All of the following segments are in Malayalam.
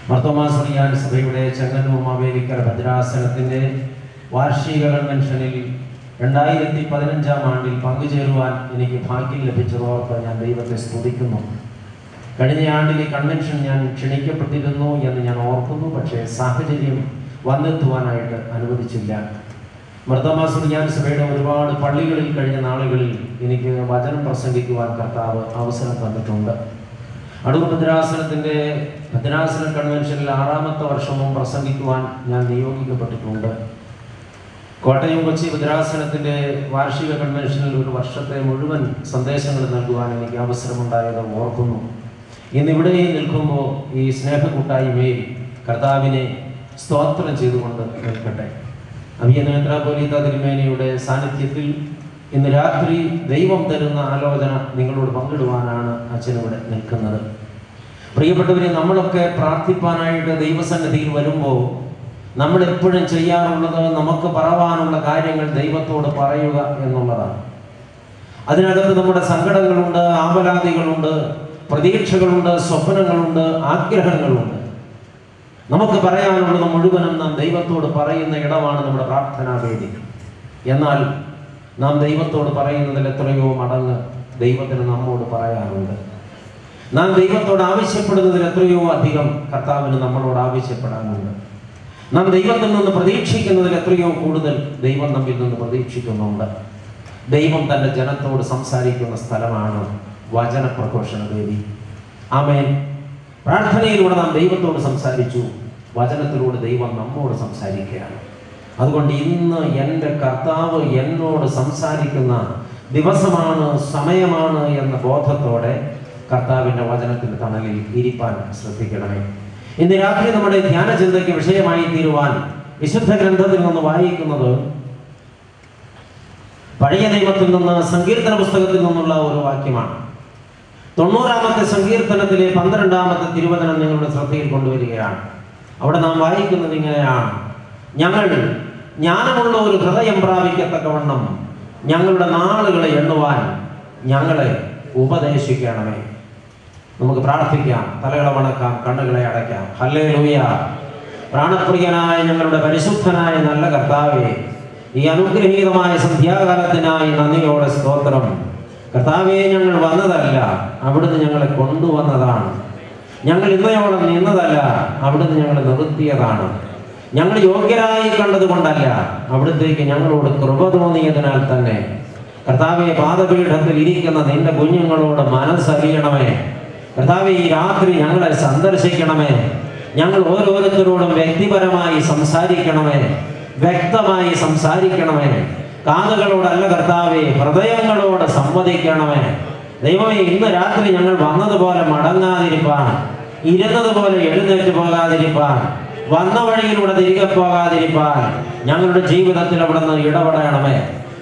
മർത്തോമാ സഭയുടെ ചെങ്ങന്നൂർ മാവേലിക്കര ഭദ്രാസനത്തിൻ്റെ വാർഷിക കൺവെൻഷനിൽ 2015 ആണ്ടിൽ പങ്കുചേരുവാൻ എനിക്ക് ഭാഗ്യം ലഭിച്ചതോർത്ത് ഞാൻ ദൈവത്തെ സ്തുതിക്കുന്നു. കഴിഞ്ഞ ആണ്ടിൽ ഈ കൺവെൻഷൻ ഞാൻ ക്ഷണിക്കപ്പെട്ടിരുന്നു എന്ന് ഞാൻ ഓർക്കുന്നു. പക്ഷേ സാഹചര്യം വന്നെത്തുവാനായിട്ട് അനുവദിച്ചില്ല. മർത്തോമാ സഭയുടെ ഒരുപാട് പള്ളികളിൽ കഴിഞ്ഞ നാളുകളിൽ എനിക്ക് വചനം പ്രസംഗിക്കുവാൻ കർത്താവ് അവസരം തന്നിട്ടുണ്ട്. അടൂർ ഭദ്രാസനത്തിൻ്റെ ഭദ്രാസന കൺവെൻഷനിൽ 6ാമത്തെ വർഷവും പ്രസംഗിക്കുവാൻ ഞാൻ നിയോഗിക്കപ്പെട്ടിട്ടുണ്ട്. കോട്ടയം കൊച്ചി ഭദ്രാസനത്തിൻ്റെ വാർഷിക കൺവെൻഷനിൽ ഒരു വർഷത്തെ മുഴുവൻ സന്ദേശങ്ങൾ നൽകുവാൻ എനിക്ക് അവസരമുണ്ടായത് ഓർക്കുന്നു. ഇന്നിവിടെ നിൽക്കുമ്പോൾ ഈ സ്നേഹക്കൂട്ടായ്മയിൽ കർത്താവിനെ സ്തോത്രം ചെയ്തുകൊണ്ട് നിൽക്കട്ടെ. അഭിയന്ന മെത്രാപ്പോലീത്ത തിരുമേനിയുടെ സാന്നിധ്യത്തിൽ ഇന്ന് രാത്രി ദൈവം തരുന്ന ആലോചന നിങ്ങളോട് പങ്കിടുവാനാണ് അച്ഛനിവിടെ നിൽക്കുന്നത്. പ്രിയപ്പെട്ടവരെ, നമ്മളൊക്കെ പ്രാർത്ഥിപ്പാനായിട്ട് ദൈവസന്നിധിയിൽ വരുമ്പോൾ നമ്മൾ എപ്പോഴും ചെയ്യാറുള്ളത് നമുക്ക് പറവാനുള്ള കാര്യങ്ങൾ ദൈവത്തോട് പറയുക എന്നുള്ളതാണ്. അതിനകത്ത് നമ്മുടെ സങ്കടങ്ങളുണ്ട്, ആവലാതികളുണ്ട്, പ്രതീക്ഷകളുണ്ട്, സ്വപ്നങ്ങളുണ്ട്, ആഗ്രഹങ്ങളുണ്ട്. നമുക്ക് പറയാനുള്ളത് മുഴുവനും നാം ദൈവത്തോട് പറയുന്ന ഇടമാണ് നമ്മുടെ പ്രാർത്ഥനാ വേദി. എന്നാൽ നാം ദൈവത്തോട് പറയുന്നതിൽ എത്രയോ മടങ്ങ് ദൈവത്തിന് നമ്മോട് പറയാറുണ്ട്. നാം ദൈവത്തോട് ആവശ്യപ്പെടുന്നതിൽ എത്രയോ അധികം കർത്താവിന് നമ്മളോട് ആവശ്യപ്പെടാനുണ്ട്. നാം ദൈവത്തിൽ നിന്ന് പ്രതീക്ഷിക്കുന്നതിൽ എത്രയോ കൂടുതൽ ദൈവം നമ്മിൽ നിന്ന് പ്രതീക്ഷിക്കുന്നുണ്ട്. ദൈവം തൻ്റെ ജനത്തോട് സംസാരിക്കുന്ന സ്ഥലമാണ് വചന പ്രഘോഷണ വേദി. ആമേൻ. പ്രാർത്ഥനയിലൂടെ നാം ദൈവത്തോട് സംസാരിച്ചു, വചനത്തിലൂടെ ദൈവം നമ്മോട് സംസാരിക്കുകയാണ്. അതുകൊണ്ട് ഇന്ന് എൻ്റെ കർത്താവ് എന്നോട് സംസാരിക്കുന്ന ദിവസമാണ്, സമയമാണ് എന്ന ബോധത്തോടെ കർത്താവിൻ്റെ വചനത്തിൻ്റെ തണലിൽ ഇരിപ്പാൻ ശ്രദ്ധിക്കണമേ. ഇന്ന് രാത്രി നമ്മുടെ ധ്യാന ചിന്തയ്ക്ക് വിഷയമായി തീരുവാൻ വിശുദ്ധ ഗ്രന്ഥത്തിൽ നിന്ന് വായിക്കുന്നത് പഴയ നിയമത്തിൽ നിന്ന് സങ്കീർത്തന പുസ്തകത്തിൽ നിന്നുള്ള ഒരു വാക്യമാണ്. 90ാമത്തെ സങ്കീർത്തനത്തിലെ 12ാമത്തെ തിരുവചനം നിങ്ങളുടെ ശ്രദ്ധയിൽ കൊണ്ടുവരികയാണ്. അവിടെ നാം വായിക്കുന്നത് ഇങ്ങനെയാണ്: ഞങ്ങൾ ജ്ഞാനമുള്ള ഒരു ഹൃദയം പ്രാപിക്കത്തക്കവണ്ണം ഞങ്ങളുടെ നാളുകളെ എണ്ണുവാൻ ഞങ്ങളെ ഉപദേശിക്കണമേ. നമുക്ക് പ്രാർത്ഥിക്കാം, തലകളെ വണക്കാം, കണ്ണുകളെ അടയ്ക്കാം. ഹല്ലേലൂയ. പ്രാണപ്രിയനായ ഞങ്ങളുടെ പരിശുദ്ധനായ നല്ല കർത്താവേ, ഈ അനുഗ്രഹീതമായ സന്ധ്യാകാലത്തിനായി നന്ദിയോടെ സ്തോത്രം. കർത്താവേ, ഞങ്ങൾ വന്നതല്ല, അവിടുന്ന് ഞങ്ങളെ കൊണ്ടുവന്നതാണ്. ഞങ്ങൾ ഇന്നയോളം നിന്നതല്ല, അവിടുന്ന് ഞങ്ങളെ നിർത്തിയതാണ്. ഞങ്ങൾ യോഗ്യരായി കണ്ടതുകൊണ്ടല്ല, അവിടുത്തേക്ക് ഞങ്ങളോട് കൃപ തോന്നിയതിനാൽ തന്നെ. കർത്താവെ, പാദപീഠത്തിൽ ഇരിക്കുന്ന നിന്റെ കുഞ്ഞുങ്ങളോട് മനസ്സറിയണമേ. കർത്താവെ, ഈ രാത്രി ഞങ്ങളെ സന്ദർശിക്കണമേ. ഞങ്ങൾ ഓരോരുത്തരോടും വ്യക്തിപരമായി സംസാരിക്കണമേ, വ്യക്തമായി സംസാരിക്കണമേ. കാതുകളോടല്ല കർത്താവെ, ഹൃദയങ്ങളോട് സംവദിക്കണമേ. ദൈവമേ, ഇന്ന് രാത്രി ഞങ്ങൾ വന്നതുപോലെ മടങ്ങാതിരിപ്പാൻ, ഇരുന്നതുപോലെ എഴുന്നേറ്റ് പോകാതിരിപ്പാൻ, വന്ന വഴിയിലൂടെ തിരികെ പോകാതിരിപ്പാൻ ഞങ്ങളുടെ ജീവിതത്തിൽ അവിടുന്ന് ഇടപെടണമേ.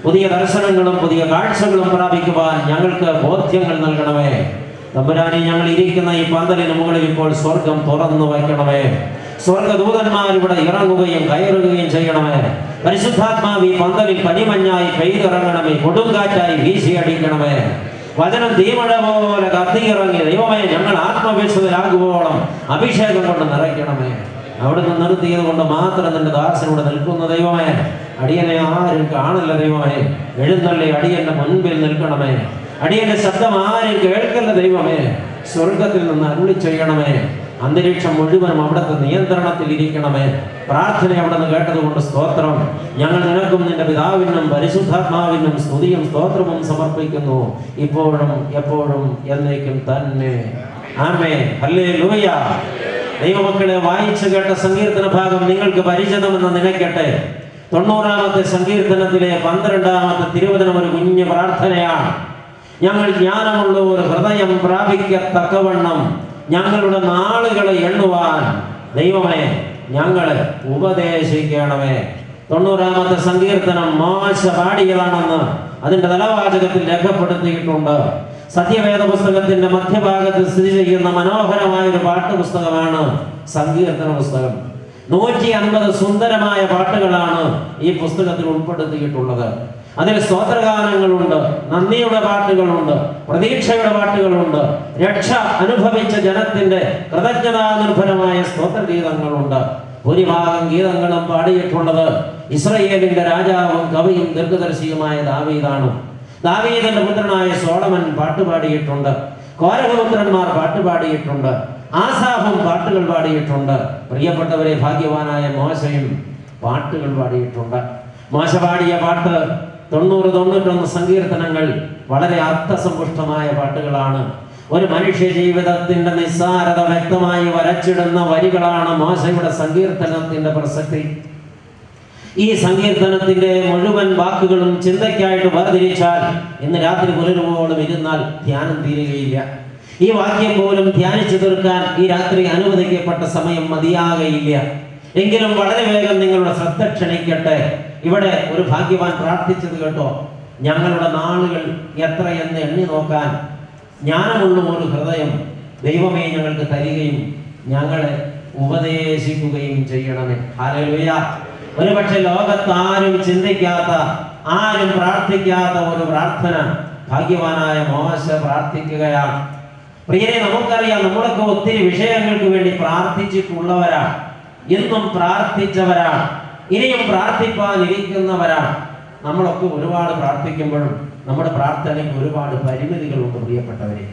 പുതിയ ദർശനങ്ങളും പുതിയ കാഴ്ചകളും പ്രാപിക്കുവാൻ ഞങ്ങൾക്ക് ബോധ്യങ്ങൾ നൽകണമേ. തമ്പുരാനെ, ഞങ്ങൾ ഇരിക്കുന്ന ഈ പന്തലിന് മുകളിൽ ഇപ്പോൾ സ്വർഗം തുറന്നു വയ്ക്കണമേ. സ്വർഗദൂതന്മാരിവിടെ ഇറങ്ങുകയും കയറുകയും ചെയ്യണമേ. പരിശുദ്ധാത്മാവ് ഈ പന്തലിൽ പനിമഞ്ഞായി പെയ്തിറങ്ങണമേ, കൊടുങ്കാറ്റായി വീശിയടിക്കണമേ. വചനം തീമഴ പോലെ കത്തിയിറങ്ങി ദൈവമേ, ഞങ്ങൾ ആത്മവിശ്വതരാകുവോളം അഭിഷേകം കൊണ്ട് നിറയ്ക്കണമേ. അവിടുന്ന് നിർത്തിയത് കൊണ്ട് മാത്രം നിന്റെ ദാസനോട് നിൽക്കുന്ന ദൈവമേ, അടിയനെ ആരും കാണില്ല ദൈവമേ. എഴുന്നള്ളി അടിയന്റെ മുൻപിൽ നിൽക്കണമേ. അടിയന്റെ ശബ്ദം ആരും കേൾക്കല്ല ദൈവമേ. സ്വർഗത്തിൽ നിന്ന് അരുളി ചെയ്യണമേ. അന്തരീക്ഷം മുഴുവനും അവിടുത്തെ നിയന്ത്രണത്തിൽ ഇരിക്കണമേ. പ്രാർത്ഥന അവിടുന്ന് കേട്ടതുകൊണ്ട് സ്തോത്രം. ഞങ്ങൾ നിനക്കും നിന്റെ പിതാവിനും പരിശുദ്ധാത്മാവിനും സ്തുതിയും സ്തോത്രവും സമർപ്പിക്കുന്നു, ഇപ്പോഴും എപ്പോഴും എന്നേക്കും തന്നെ. ആമേൻ. ഹല്ലേലൂയ. ദൈവമക്കളെ, വായിച്ചു കേട്ട സങ്കീർത്തന ഭാഗം നിങ്ങൾക്ക് പരിചിതമെന്ന് നിനക്കട്ടെ. 90ാമത്തെ സങ്കീർത്തനത്തിലെ 12ാമത്തെ തിരുവചനം ഒരു കുഞ്ഞു പ്രാർത്ഥനയാണ്. ഞങ്ങൾ ജ്ഞാനമുള്ള ഒരു ഹൃദയം പ്രാപിക്കത്തക്കവണ്ണം ഞങ്ങളുടെ നാളുകളെ എണ്ണുവാൻ ദൈവമേ ഞങ്ങളെ ഉപദേശിക്കണമേ. 90ാമത്തെ സങ്കീർത്തനം മോശ പാടിയതാണെന്ന് അതിന്റെ തലവാചകത്തിൽ രേഖപ്പെടുത്തിയിട്ടുണ്ട്. സത്യവേദ പുസ്തകത്തിന്റെ മധ്യഭാഗത്ത് സ്ഥിതി ചെയ്യുന്ന മനോഹരമായ ഒരു പാട്ടുപുസ്തകമാണ് സങ്കീർത്തന പുസ്തകം. 150 സുന്ദരമായ പാട്ടുകളാണ് ഈ പുസ്തകത്തിൽ ഉൾപ്പെടുത്തിയിട്ടുള്ളത്. അതിൽ സ്തോത്രഗാനങ്ങളുണ്ട്, നന്ദിയുടെ പാട്ടുകളുണ്ട്, പ്രതീക്ഷയുടെ പാട്ടുകളുണ്ട്, രക്ഷ അനുഭവിച്ച ജനത്തിന്റെ കൃതജ്ഞതാ നിർഭരമായ സ്തോത്രഗീതങ്ങളുണ്ട്. ഭൂരിഭാഗം ഗീതങ്ങളും പാടിയിട്ടുള്ളത് ഇസ്രായേലിന്റെ രാജാവും കവിയും ദീർഘദർശിയുമായ ദാവീദാണ്. ദാവീദിന്റെ പുത്രനായ സോളമൻ പാട്ടുപാടിയിട്ടുണ്ട്. കോരഹപുത്രന്മാർ പാട്ടുപാടിയിട്ടുണ്ട്. ആസാഫും പാട്ടുകൾ പാടിയിട്ടുണ്ട്. പ്രിയപ്പെട്ടവരെ, ഭാഗ്യവാനായ മോശയും പാട്ടുകൾ പാടിയിട്ടുണ്ട്. മോശ പാടിയ പാട്ട് 90-91 സങ്കീർത്തനങ്ങൾ വളരെ അർത്ഥസമ്പുഷ്ടമായ പാട്ടുകളാണ്. ഒരു മനുഷ്യ ജീവിതത്തിന്റെ നിസ്സാരത വ്യക്തമായി വരച്ചിടുന്ന വരികളാണ് മോശയുടെ സങ്കീർത്തനത്തിന്റെ പ്രസക്തി. ഈ സങ്കീർത്തനത്തിന്റെ മുഴുവൻ വാക്കുകളും ചിന്തയ്ക്കായിട്ട് വേർതിരിച്ചാൽ ഇന്ന് രാത്രി പുലരുവോളം ഇരുന്നാൽ ധ്യാനം തീരുകയില്ല. ഈ വാക്യം പോലും ധ്യാനിച്ചു തീർക്കാൻ ഈ രാത്രി അനുവദിക്കപ്പെട്ട സമയം മതിയാകയില്ല. എങ്കിലും വളരെ വേഗം നിങ്ങളുടെ ശ്രദ്ധ ക്ഷണിക്കട്ടെ. ഇവിടെ ഒരു ഭാഗ്യവാൻ പ്രാർത്ഥിച്ചത് കേട്ടോ, ഞങ്ങളുടെ നാളുകൾ എത്രയെന്ന് എണ്ണി നോക്കാൻ ജ്ഞാനമുള്ള ഒരു ഹൃദയം ദൈവമേ ഞങ്ങൾക്ക് തരികയും ഞങ്ങളെ ഉപദേശിക്കുകയും ചെയ്യണമേ. ഹല്ലേലൂയ. ഒരുപക്ഷെ ലോകത്താരും ചിന്തിക്കാത്ത, ആരും പ്രാർത്ഥിക്കാത്ത ഒരു പ്രാർത്ഥന ഭാഗ്യവാനായ മോശ പ്രാർത്ഥിക്കുകയാണ്. പ്രിയരെ, നമുക്കറിയാം, നമ്മളൊക്കെ ഒത്തിരി വിഷയങ്ങൾക്ക് വേണ്ടി പ്രാർത്ഥിച്ചിട്ടുള്ളവരാണ്, എന്നും പ്രാർത്ഥിച്ചവരാണ്, ഇനിയും പ്രാർത്ഥിപ്പാനിരിക്കുന്നവരാണ്. നമ്മളൊക്കെ ഒരുപാട് പ്രാർത്ഥിക്കുമ്പോഴും നമ്മുടെ പ്രാർത്ഥനയ്ക്ക് ഒരുപാട് പരിമിതികളുണ്ട്. പ്രിയപ്പെട്ടവരെ,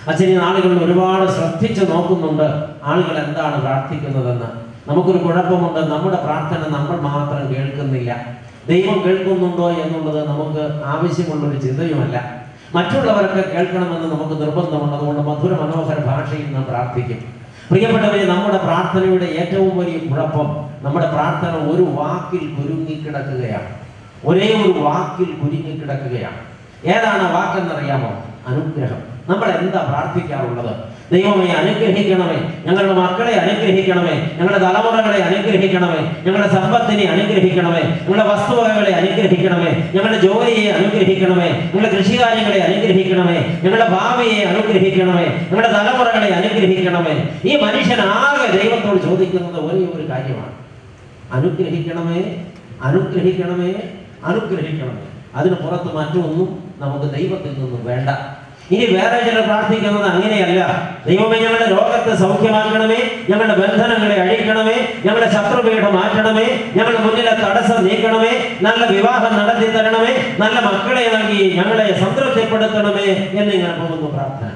അച്ഛൻ ഈ നാളുകളിൽ ഒരുപാട് ശ്രദ്ധിച്ചു നോക്കുന്നുണ്ട് ആളുകൾ എന്താണ് പ്രാർത്ഥിക്കുന്നതെന്ന്. നമുക്കൊരു കുഴപ്പമുണ്ട്, നമ്മുടെ പ്രാർത്ഥന നമ്മൾ മാത്രം കേൾക്കുന്നില്ല. ദൈവം കേൾക്കുന്നുണ്ടോ എന്നുള്ളത് നമുക്ക് ആവശ്യമുള്ളൊരു ചിന്തയുമല്ല. മറ്റുള്ളവരൊക്കെ കേൾക്കണമെന്ന് നമുക്ക് നിർബന്ധമുണ്ട്. അതുകൊണ്ട് മധുര മനോഹര ഭാഷയിൽ നാം പ്രാർത്ഥിക്കും. പ്രിയപ്പെട്ടവരെ, നമ്മുടെ പ്രാർത്ഥനയുടെ ഏറ്റവും വലിയ കുഴപ്പം, നമ്മുടെ പ്രാർത്ഥന ഒരു വാക്കിൽ കുരുങ്ങിക്കിടക്കുകയാണ്. ഒരേ ഒരു വാക്കിൽ കുരുങ്ങിക്കിടക്കുകയാണ്. ഏതാണ് വാക്കെന്നറിയാമോ? അനുഗ്രഹം. നമ്മൾ എന്താ പ്രാർത്ഥിക്കാറുള്ളത്? ദൈവമേ അനുഗ്രഹിക്കണമേ, ഞങ്ങളുടെ മക്കളെ അനുഗ്രഹിക്കണമേ, ഞങ്ങളുടെ തലമുറകളെ അനുഗ്രഹിക്കണമേ, ഞങ്ങളുടെ സമ്പത്തിനെ അനുഗ്രഹിക്കണമേ, ഞങ്ങളുടെ വസ്തുവകകളെ അനുഗ്രഹിക്കണമേ, ഞങ്ങളുടെ ജോലിയെ അനുഗ്രഹിക്കണമേ, ഞങ്ങളുടെ കൃഷികാര്യങ്ങളെ അനുഗ്രഹിക്കണമേ, ഞങ്ങളുടെ ഭാവിയെ അനുഗ്രഹിക്കണമേ, ഞങ്ങളുടെ തലമുറകളെ അനുഗ്രഹിക്കണമേ. ഈ മനുഷ്യനാകെ ദൈവത്തോട് ചോദിക്കുന്നത് ഒരേ ഒരു കാര്യമാണ്: അനുഗ്രഹിക്കണമേ, അനുഗ്രഹിക്കണമേ, അനുഗ്രഹിക്കണമേ. അതിന് പുറത്ത് മറ്റൊന്നും നമുക്ക് ദൈവത്തിൽ നിന്നും വേണ്ട. ഇനി വേറെ ചിലർ പ്രാർത്ഥിക്കുന്നത് അങ്ങനെയല്ല: ദൈവമേ ഞങ്ങളുടെ രോഗത്തെ സൗഖ്യമാക്കണമേ, ഞങ്ങളുടെ ബന്ധനങ്ങളെ അഴിക്കണമേ, ഞങ്ങളുടെ ശത്രുപീഠം മാറ്റണമേ, ഞങ്ങളുടെ മുന്നിലെ തടസ്സം നീക്കണമേ, നല്ല വിവാഹം നടത്തി തരണമേ, നല്ല മക്കളെ നൽകി ഞങ്ങളെ സംതൃപ്തിപ്പെടുത്തണമേ എന്നിങ്ങനെ പോകുന്നു പ്രാർത്ഥന.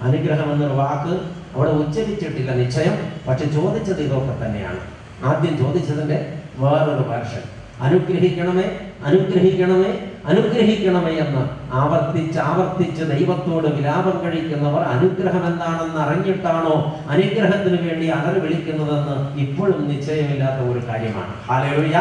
അനുഗ്രഹം എന്നൊരു വാക്ക് അവിടെ ഉച്ചരിച്ചിട്ടില്ല നിശ്ചയം, പക്ഷെ ചോദിച്ചത് ഇതൊക്കെ തന്നെയാണ്. ആദ്യം ചോദിച്ചതിന്റെ വേറൊരു വേർഷൻ: അനുഗ്രഹിക്കണമേ, അനുഗ്രഹിക്കണമേ, അനുഗ്രഹിക്കണമേ എന്ന് ആവർത്തിച്ച് ദൈവത്തോട് വിലാപം കഴിക്കുന്നവർ അനുഗ്രഹം എന്താണെന്ന് അറിഞ്ഞിട്ടാണോ അനുഗ്രഹത്തിന് വേണ്ടി അലറി വിളിക്കുന്നതെന്ന് ഇപ്പോഴും നിശ്ചയമില്ലാത്ത ഒരു കാര്യമാണ്. ഹല്ലേലൂയ.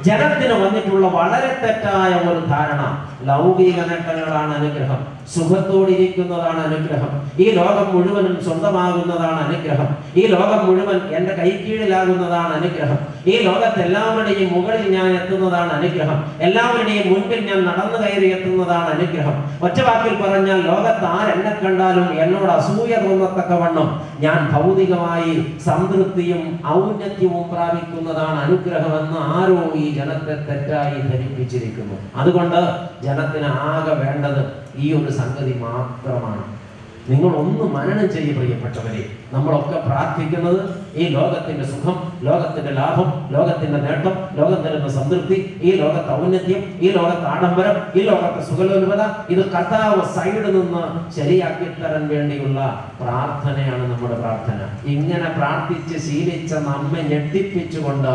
ജനത്തിന് വന്നിട്ടുള്ള വളരെ തെറ്റായ ഒരു ധാരണ: ലൗകിക നേട്ടങ്ങളാണ് അനുഗ്രഹം, സുഖത്തോടിരിക്കുന്നതാണ് അനുഗ്രഹം, ഈ ലോകം മുഴുവനും സ്വന്തമാകുന്നതാണ് അനുഗ്രഹം, ഈ ലോകം മുഴുവൻ എൻ്റെ കൈക്കീഴിലാകുന്നതാണ് അനുഗ്രഹം, ഈ ലോകത്ത് എല്ലാവരുടെയും മുകളിൽ ഞാൻ എത്തുന്നതാണ് അനുഗ്രഹം, എല്ലാവരുടെയും മുൻപിൽ ഞാൻ നടന്നു കയറി എത്തുന്നതാണ് അനുഗ്രഹം. ഒറ്റ വാക്കിൽ പറഞ്ഞാൽ, ലോകത്ത് ആരെന്നെ കണ്ടാലും എന്നോട് അസൂയ തോന്നത്തക്കവണ്ണം ഞാൻ ഭൗതികമായി സംതൃപ്തിയും ഔന്നത്യവും പ്രാപിക്കുന്നതാണ് അനുഗ്രഹമെന്ന് ആരോ ഈ ജനത്തെ തെറ്റായി ധരിപ്പിച്ചിരിക്കുന്നു. അതുകൊണ്ട് ജനത്തിന് ആകെ വേണ്ടത് ഈ ഒരു സംഗതി മാത്രമാണ്. നിങ്ങൾ ഒന്ന് മനനം ചെയ്യ പ്രിയപ്പെട്ടവരെ. നമ്മളൊക്കെ പ്രാർത്ഥിക്കുന്നത് ഈ ലോകത്തിന്റെ സുഖം, ലോകത്തിന്റെ ലാഭം, ലോകത്തിന്റെ നേട്ടം, ലോകം തരുന്ന സംതൃപ്തി, ഈ ലോകത്തെ ഔന്നത്യം, ഈ ലോകത്തെ ആഡംബരം, ഈ ലോകത്തെ സുഖലോലുപത, ഇത് കർത്താവ് സൈഡിൽ നിന്ന് ശരിയാക്കി തരാൻ വേണ്ടിയുള്ള പ്രാർത്ഥനയാണ് നമ്മുടെ പ്രാർത്ഥന. ഇങ്ങനെ പ്രാർത്ഥിച്ച് ശീലിച്ച നമ്മെ ഞെട്ടിപ്പിച്ചുകൊണ്ട്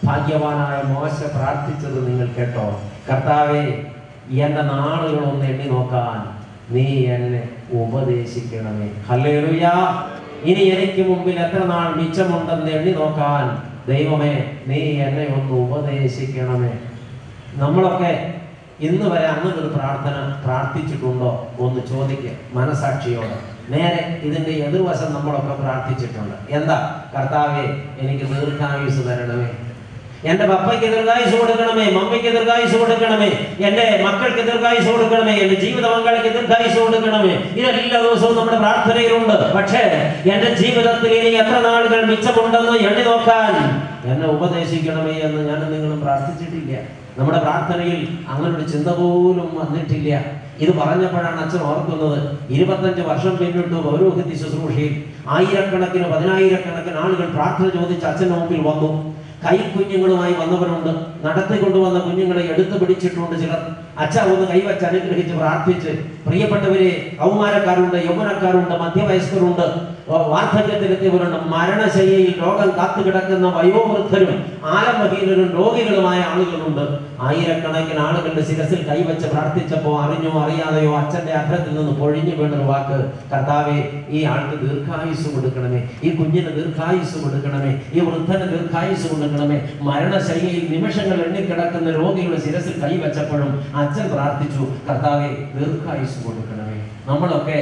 ഭാഗ്യവാനായ മോശ പ്രാർത്ഥിച്ചത് നിങ്ങൾ കേട്ടോ: കർത്താവേ, എന്റെ നാളുകളൊന്ന് എണ്ണി നോക്കാൻ നീ എന്നെ ഉപദേശിക്കണമേ. ഹല്ലേലൂയ. ഇനി എനിക്ക് മുമ്പിൽ എത്ര നാൾ മിച്ചമുണ്ടെന്ന് എണ്ണി നോക്കാൻ ദൈവമേ നീ എന്നെ ഒന്ന് ഉപദേശിക്കണമേ. നമ്മളൊക്കെ ഇന്ന് വരെ അങ്ങനെ ഒരു പ്രാർത്ഥന പ്രാർത്ഥിച്ചിട്ടുണ്ടോ? ഒന്ന് ചോദിക്കുക മനസാക്ഷിയോടെ. നേരെ ഇതിന്റെ എതിർവശം നമ്മളൊക്കെ പ്രാർത്ഥിച്ചിട്ടുണ്ട്. എന്താ? കർത്താവേ, എനിക്ക് ദീർഘായുസ് തരണമേ, എന്റെ പപ്പയ്ക്ക് ദീർഘായുസ് കൊടുക്കണമേ, മമ്മിക്ക് ദീർഘായുസ് കൊടുക്കണമേ, എന്റെ മക്കൾക്ക് ദീർഘായുസ് കൊടുക്കണമേ, എന്റെ ജീവിത പങ്കാളിക്ക് ദീർഘായുസ് കൊടുക്കണമേ. ഇതെല്ലാ ദിവസവും നമ്മുടെ പ്രാർത്ഥനയിലുണ്ട്. പക്ഷേ എന്റെ ജീവിതത്തിൽ ഇനി എത്ര നാളുകൾ മിച്ചമുണ്ടെന്ന് എണ്ണി നോക്കാൻ എന്നെ ഉപദേശിക്കണമേ എന്ന് ഞാൻ നിങ്ങളും പ്രാർത്ഥിച്ചിട്ടില്ല. നമ്മുടെ പ്രാർത്ഥനയിൽ അങ്ങനെ ഒരു ചിന്ത പോലും വന്നിട്ടില്ല. ഇത് പറഞ്ഞപ്പോഴാണ് അച്ഛൻ ഓർക്കുന്നത്, 25 വർഷം പിന്നിട്ട് പൗരോഹിത്യ ശുശ്രൂഷയിൽ ആയിരക്കണക്കിന് 10,000-കണക്കിന് ആളുകൾ പ്രാർത്ഥന ചോദിച്ച് അച്ഛൻ്റെ മുമ്പിൽ വന്നു. കൈക്കുഞ്ഞുങ്ങളുമായി വന്നവരുണ്ട്, നടത്തിക്കൊണ്ടുവന്ന കുഞ്ഞുങ്ങളെ എടുത്തു പിടിച്ചിട്ടുണ്ട് ചിലർ. അച്ഛ ഒന്ന് കൈവച്ച് അനുഗ്രഹിച്ച് പ്രാർത്ഥിച്ച്. പ്രിയപ്പെട്ടവരെ, കൗമാരക്കാരുണ്ട്, യൗവനക്കാരുണ്ട്, മധ്യവയസ്കരുണ്ട്, വാർദ്ധക്യത്തിലെത്തിയവരുണ്ട്, മരണശയ്യയിൽ രോഗം കാത്തുകിടക്കുന്ന വയോവൃദ്ധരും ആലംബഹീനരും രോഗികളുമായ ആളുകളുണ്ട്. ആയിരക്കണക്കിന് ആളുകളുടെ ശിരസിൽ കൈവച്ച് പ്രാർത്ഥിച്ചപ്പോൾ അറിഞ്ഞോ അറിയാതെയോ അച്ഛൻ്റെ അഗ്രത്തിൽ നിന്ന് പൊഴിഞ്ഞു വീണൊരു വാക്ക്, കർത്താവേ, ഈ ആൾക്ക് ദീർഘായുസ് കൊടുക്കണമേ, ഈ കുഞ്ഞിന് ദീർഘായുസ് കൊടുക്കണമേ, ഈ വൃദ്ധന് ദീർഘായുസ് കൊടുക്കണമേ. മരണശയ്യയിൽ നിമിഷങ്ങൾ എണ്ണിക്കിടക്കുന്ന രോഗികളുടെ ശിരസിൽ കൈവച്ചപ്പോഴും അച്ഛൻ പ്രാർത്ഥിച്ചു, കർത്താവേ, ദീർഘായുസ് കൊടുക്കണമേ. നമ്മളൊക്കെ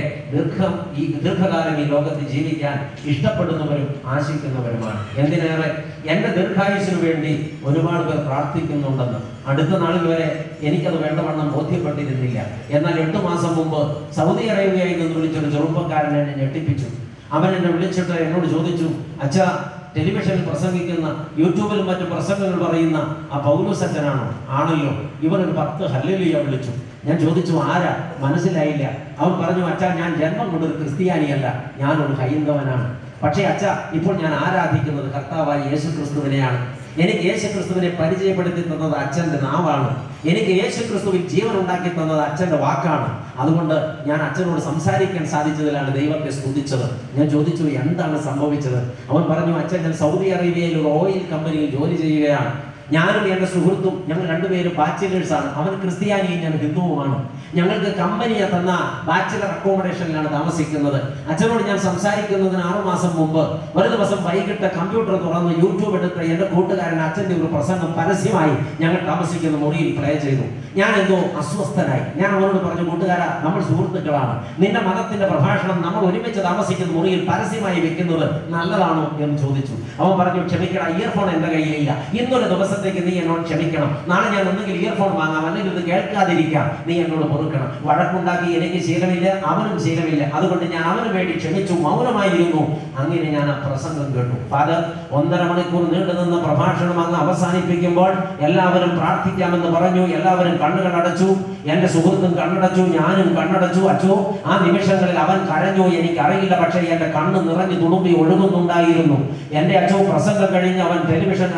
ദീർഘകാലം ഈ ലോകത്ത് ജീവിക്കാൻ ഇഷ്ടപ്പെടുന്നവരും ആശിക്കുന്നവരുമാണ്. എന്തിനേറെ എൻ്റെ ദീർഘായുസിനു വേണ്ടി ഒരുപാട് പേർ പ്രാർത്ഥിക്കുന്നുണ്ടെന്ന് അടുത്ത നാളിൽ വരെ എനിക്കത് വേണ്ടവണ്ണം ബോധ്യപ്പെട്ടിരുന്നില്ല. എന്നാൽ 8 മാസം മുമ്പ് സൗദി അറേബ്യയിൽ നിന്ന് വിളിച്ചൊരു ചെറുപ്പക്കാരൻ എന്നെ ഞെട്ടിപ്പിച്ചു. അവൻ എന്നെ വിളിച്ചിട്ട് എന്നോട് ചോദിച്ചു, അച്ഛാ, ടെലിവിഷനിൽ പ്രസംഗിക്കുന്ന, യൂട്യൂബിലും മറ്റു പ്രസംഗങ്ങൾ പറയുന്ന ആ പൗലോസ് അച്ഛനാണോ? ആണല്ലോ. ഇവനൊരു 10 ഹല്ലേലൂയ വിളിച്ചു. ഞാൻ ചോദിച്ചു, ആരാ? മനസ്സിലായില്ല. അവൻ പറഞ്ഞു, അച്ഛാ, ഞാൻ ജന്മം കൊണ്ടൊരു ക്രിസ്ത്യാനിയല്ല, ഞാനൊരു ഹൈന്ദവനാണ്. പക്ഷേ അച്ഛാ, ഇപ്പോൾ ഞാൻ ആരാധിക്കുന്നത് കർത്താവായ യേശു ക്രിസ്തുവിനെയാണ്. എനിക്ക് യേശു ക്രിസ്തുവിനെ പരിചയപ്പെടുത്തി തന്നത് അച്ഛൻ്റെ നാവാണ്. എനിക്ക് യേശു ക്രിസ്തുവിൽ ജീവൻ ഉണ്ടാക്കി തന്നത് അച്ഛൻ്റെ വാക്കാണ്. അതുകൊണ്ട് ഞാൻ അച്ഛനോട് സംസാരിക്കാൻ സാധിച്ചതിലാണ് ദൈവത്തെ സ്തുതിച്ചത്. ഞാൻ ചോദിച്ചു, എന്താണ് സംഭവിച്ചത്? അവൻ പറഞ്ഞു, അച്ഛൻ, ഞാൻ സൗദി അറേബ്യയിൽ ഒരു ഓയിൽ കമ്പനിയിൽ ജോലി ചെയ്യുകയാണ്. ഞാനും എൻ്റെ സുഹൃത്തും, ഞങ്ങൾ രണ്ടുപേരും ബാച്ചിലേഴ്സാണ്. അവൻ ക്രിസ്ത്യാനിയും ഞാൻ ഹിന്ദുവുമാണ്. ഞങ്ങൾക്ക് കമ്പനിയെ തന്ന ബാച്ചിലർ അക്കോമഡേഷനിലാണ് താമസിക്കുന്നത്. അച്ഛനോട് ഞാൻ സംസാരിക്കുന്നതിന് 6 മാസം മുമ്പ് ഒരു ദിവസം വൈകിട്ട് കമ്പ്യൂട്ടർ തുറന്ന് യൂട്യൂബ് എടുത്ത് എൻ്റെ കൂട്ടുകാരൻ അച്ഛൻ്റെ ഒരു പ്രസംഗം പരസ്യമായി ഞങ്ങൾ താമസിക്കുന്ന മുറിയിൽ പ്ലേ ചെയ്തു. ഞാൻ എന്തോ അസ്വസ്ഥനായി. ഞാൻ അവനോട് പറഞ്ഞു, കൂട്ടുകാരാ, നമ്മൾ സുഹൃത്തുക്കളാണ്, നിന്റെ മതത്തിന്റെ പ്രഭാഷണം നമ്മൾ ഒരുമിച്ച് താമസിക്കുന്ന മുറിയിൽ പരസ്യമായി വെക്കുന്നത് നല്ലതാണോ എന്ന് ചോദിച്ചു. അവൻ പറഞ്ഞു, ക്ഷമിക്കണം, ഇയർഫോൺ എൻ്റെ കയ്യിലില്ല, ഇന്നൊരു ദിവസത്തേക്ക് നീ എന്നോട് ക്ഷമിക്കണം. നാളെ ഞാൻ ഒന്നുകിൽ ഇയർഫോൺ വാങ്ങാം, അല്ലെങ്കിൽ ഇത് കേൾക്കാതിരിക്കാം, നീ എന്നോട് പൊറുക്കണം. വഴക്കുണ്ടാക്കി എനിക്ക് ശീലമില്ല, അവനും ശീലമില്ല. അതുകൊണ്ട് ഞാൻ അവന് വേണ്ടി ക്ഷമിച്ചു, മൗനമായിരുന്നു. അങ്ങനെ ഞാൻ ആ പ്രസംഗം കേട്ടു. ഫാദർ 1.5 മണിക്കൂർ നീണ്ടു നിന്ന പ്രഭാഷണം അങ്ങ് അവസാനിപ്പിക്കുമ്പോൾ എല്ലാവരും പ്രാർത്ഥിക്കാമെന്ന് പറഞ്ഞു. എല്ലാവരും കണ്ണുകൾ അടച്ചു. എൻ്റെ സുഹൃത്തും കണ്ണടച്ചു, ഞാനും കണ്ണടച്ചു. അച്ചോ, ആ നിമിഷങ്ങളിൽ അവൻ കരഞ്ഞു, എനിക്കറിയില്ല. പക്ഷേ എൻ്റെ കണ്ണ് നിറഞ്ഞു തുളുമ്പി ഒഴുകുന്നുണ്ടായിരുന്നു. എൻ്റെ അച്ചോ പ്രസംഗം കഴിഞ്ഞ് അവൻ ടെലിവിഷൻ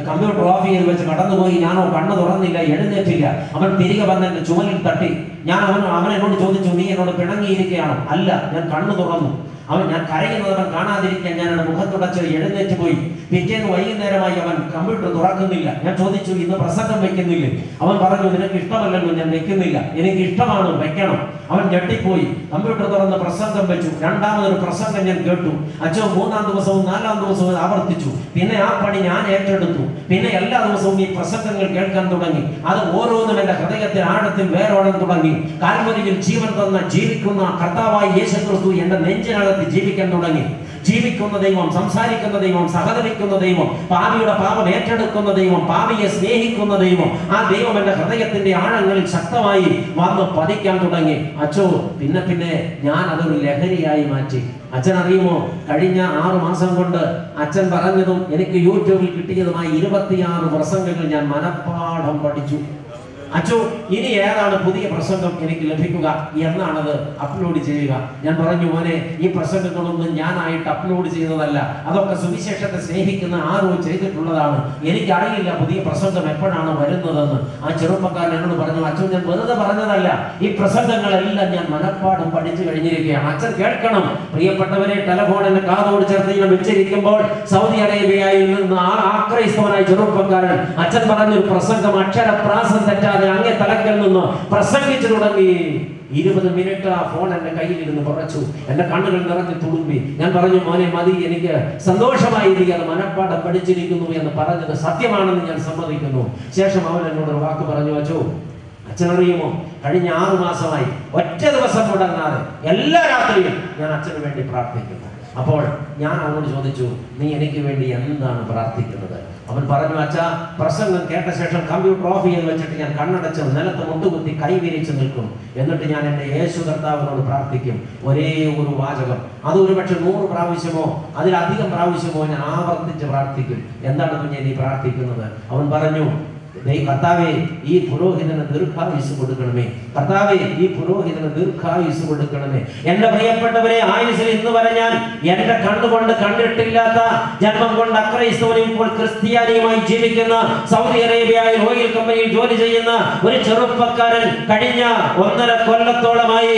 കമ്പ്യൂട്ടർ ഓഫ് ചെയ്ത് വെച്ച് കടന്നുപോയി. ഞാനോ കണ്ണ് തുറന്നില്ല, എഴുന്നേറ്റില്ല. അവൻ തിരികെ വന്ന് എൻ്റെ ചുമലിൽ തട്ടി. അവൻ എന്നോട് ചോദിച്ചു, നീ എന്നോട് പിണങ്ങിയിരിക്കുകയാണോ? അല്ല, ഞാൻ കണ്ണ് തുറന്നു. ഞാൻ കരയുന്നവൻ കാണാതിരിക്കാൻ ഞാൻ എൻ്റെ മുഖത്തുടച്ച് എഴുന്നേറ്റ് പോയി. പിറ്റേന്ന് വൈകുന്നേരമായി അവൻ കമ്പ്യൂട്ടർ തുറക്കുന്നില്ല. ഞാൻ ചോദിച്ചു, ഇന്ന് പ്രസംഗം വെക്കുന്നില്ലേ? അവൻ പറഞ്ഞു, നിനക്ക് ഇഷ്ടമല്ലല്ലോ, ഞാൻ വെക്കുന്നില്ല, എനിക്ക് ഇഷ്ടമാണ്, വെക്കണം. അവൻ ഞെട്ടിപ്പോയി. കമ്പ്യൂട്ടർ തുറന്ന് പ്രസംഗം വെച്ചു. രണ്ടാമതൊരു പ്രസംഗം ഞാൻ കേട്ടു. അച്ഛോ 3-ാം ദിവസവും 4-ാം ദിവസവും ആവർത്തിച്ചു. പിന്നെ ആ പണി ഞാൻ ഏറ്റെടുത്തു. പിന്നെ എല്ലാ ദിവസവും ഈ പ്രസംഗങ്ങൾ കേൾക്കാൻ തുടങ്ങി. അത് ഓരോന്നും എൻ്റെ ഹൃദയത്തിൽ ആഴത്തിൽ വേരോടാൻ തുടങ്ങി. കാൽവരിയിൽ ജീവൻ തന്ന ജീവിക്കുന്ന കർത്താവായ യേശുക്രിസ്തു എൻ്റെ നെഞ്ചിനകത്ത് ജീവിക്കാൻ തുടങ്ങി. ജീവിക്കുന്ന ദൈവം, സംസാരിക്കുന്ന ദൈവം, സഹകരിക്കുന്ന ദൈവം, പാപിയുടെ പാപം ഏറ്റെടുക്കുന്ന ദൈവം, പാപിയെ സ്നേഹിക്കുന്ന ദൈവം, ആ ദൈവം എൻ്റെ ഹൃദയത്തിന്റെ ആഴങ്ങളിൽ ശക്തമായി വന്ന് പതിക്കാൻ തുടങ്ങി. അച്ചോ, പിന്നെ ഞാൻ അതൊരു ലഹരിയായി മാറ്റി. അച്ഛൻ അറിയുമോ, കഴിഞ്ഞ 6 മാസം കൊണ്ട് അച്ഛൻ പറഞ്ഞതും എനിക്ക് യൂട്യൂബിൽ കിട്ടിയതുമായ 26 പ്രസംഗങ്ങൾ ഞാൻ മനഃപാഠം പഠിച്ചു. അച്ചോ, ഇനി ഏതാണ് പുതിയ പ്രസംഗം എനിക്ക് ലഭിക്കുക, എന്നാണത് അപ്ലോഡ് ചെയ്യുക? ഞാൻ പറഞ്ഞു, മോനെ, ഈ പ്രസംഗങ്ങളൊന്നും ഞാനായിട്ട് അപ്ലോഡ് ചെയ്തതല്ല, അതൊക്കെ സുവിശേഷത്തെ സ്നേഹിക്കുന്ന ആരോ ചെയ്തിട്ടുള്ളതാണ്. എനിക്കറിയില്ല പുതിയ പ്രസംഗം എപ്പോഴാണ് വരുന്നതെന്ന്. ആ ചെറുപ്പക്കാരൻ എന്നോട് പറഞ്ഞു, അച്ഛൻ, ഞാൻ വെറുതെ പറഞ്ഞതല്ല, ഈ പ്രസംഗങ്ങളെല്ലാം ഞാൻ മനഃപ്പാഠം പഠിച്ചു കഴിഞ്ഞിരിക്കുകയാണ്. അച്ഛൻ കേൾക്കണം. പ്രിയപ്പെട്ടവരെ, ടെലഫോണിന്റെ കാതോട് ചേർത്ത് ഞാൻ വെച്ചിരിക്കുമ്പോൾ സൗദി അറേബ്യയിൽ നിന്ന് ആക്രൈസ്തവനായ ചെറുപ്പക്കാരൻ അച്ഛൻ പറഞ്ഞൊരു പ്രസംഗം അക്ഷരപ്രാസം തെറ്റാതെ അങ്ങേ തലക്കൽ നിന്ന് പ്രസംഗിച്ചു തുടങ്ങി. 20 മിനിറ്റ് ആ ഫോൺ എൻ്റെ കയ്യിലിരുന്ന് കുറച്ചു. എൻ്റെ കണ്ണുകൾ നിറഞ്ഞ് തുളുമ്പി. ഞാൻ പറഞ്ഞു, മോനെ, മതി, എനിക്ക് സന്തോഷമായിരിക്കും, അത് മനഃപ്പാഠം പഠിച്ചിരിക്കുന്നു എന്ന് പറഞ്ഞത് സത്യമാണെന്ന് ഞാൻ സമ്മതിക്കുന്നു. ശേഷം അവൻ എന്നോട് ഒരു വാക്ക് പറഞ്ഞു, അച്ചോ, അച്ഛനറിയുമോ, കഴിഞ്ഞ 6 മാസമായി ഒറ്റ ദിവസം മുടങ്ങാതെ എല്ലാ രാത്രിയും ഞാൻ അച്ഛന് വേണ്ടി പ്രാർത്ഥിക്കുന്നു. അപ്പോൾ ഞാൻ അവനോട് ചോദിച്ചു, നീ എനിക്ക് വേണ്ടി എന്താണ് പ്രാർത്ഥിക്കുന്നത്? അവൻ പറഞ്ഞു, അച്ഛാ, പ്രസംഗം കേട്ട ശേഷം കമ്പ്യൂട്ടർ ഓഫ് ചെയ്ത് വെച്ചിട്ട് ഞാൻ കണ്ണടച്ച് നിലത്ത് മുട്ടുകുത്തി കൈവിരിച്ച് നിൽക്കും. എന്നിട്ട് ഞാൻ എൻ്റെ യേശു കർത്താവിനോട് പ്രാർത്ഥിക്കും. ഒരേ ഒരു വാചകം, അത് ഒരുപക്ഷെ 100 പ്രാവശ്യമോ അതിലധികം പ്രാവശ്യമോ ഞാൻ ആവർത്തിച്ച് പ്രാർത്ഥിക്കും. എന്താണ് കുഞ്ഞെ നീ പ്രാർത്ഥിക്കുന്നത്? അവൻ പറഞ്ഞു, കർത്താവേ ഈ പുരോഹിതന് ദീർഘായുസ് കൊടുക്കണമേ, കർത്താവേ ഈ പുരോഹിതന് ദീർഘായുസ് കൊടുക്കണമേ. എന്റെ പ്രിയപ്പെട്ടവരെ, ആയുസിൽ ഇന്ന് വരെ ഞാൻ എന്റെ കണ്ണുകൊണ്ട് കണ്ടിട്ടില്ലാത്ത, ജന്മം കൊണ്ട് അക്രൈസ്തവനും ഇപ്പോൾ ക്രിസ്ത്യാനിയുമായി ജീവിക്കുന്ന, സൗദി അറേബ്യയിൽ ഓയിൽ കമ്പനിയിൽ ജോലി ചെയ്യുന്ന ഒരു ചെറുപ്പക്കാരൻ കഴിഞ്ഞ 1.5 കൊല്ലത്തോളമായി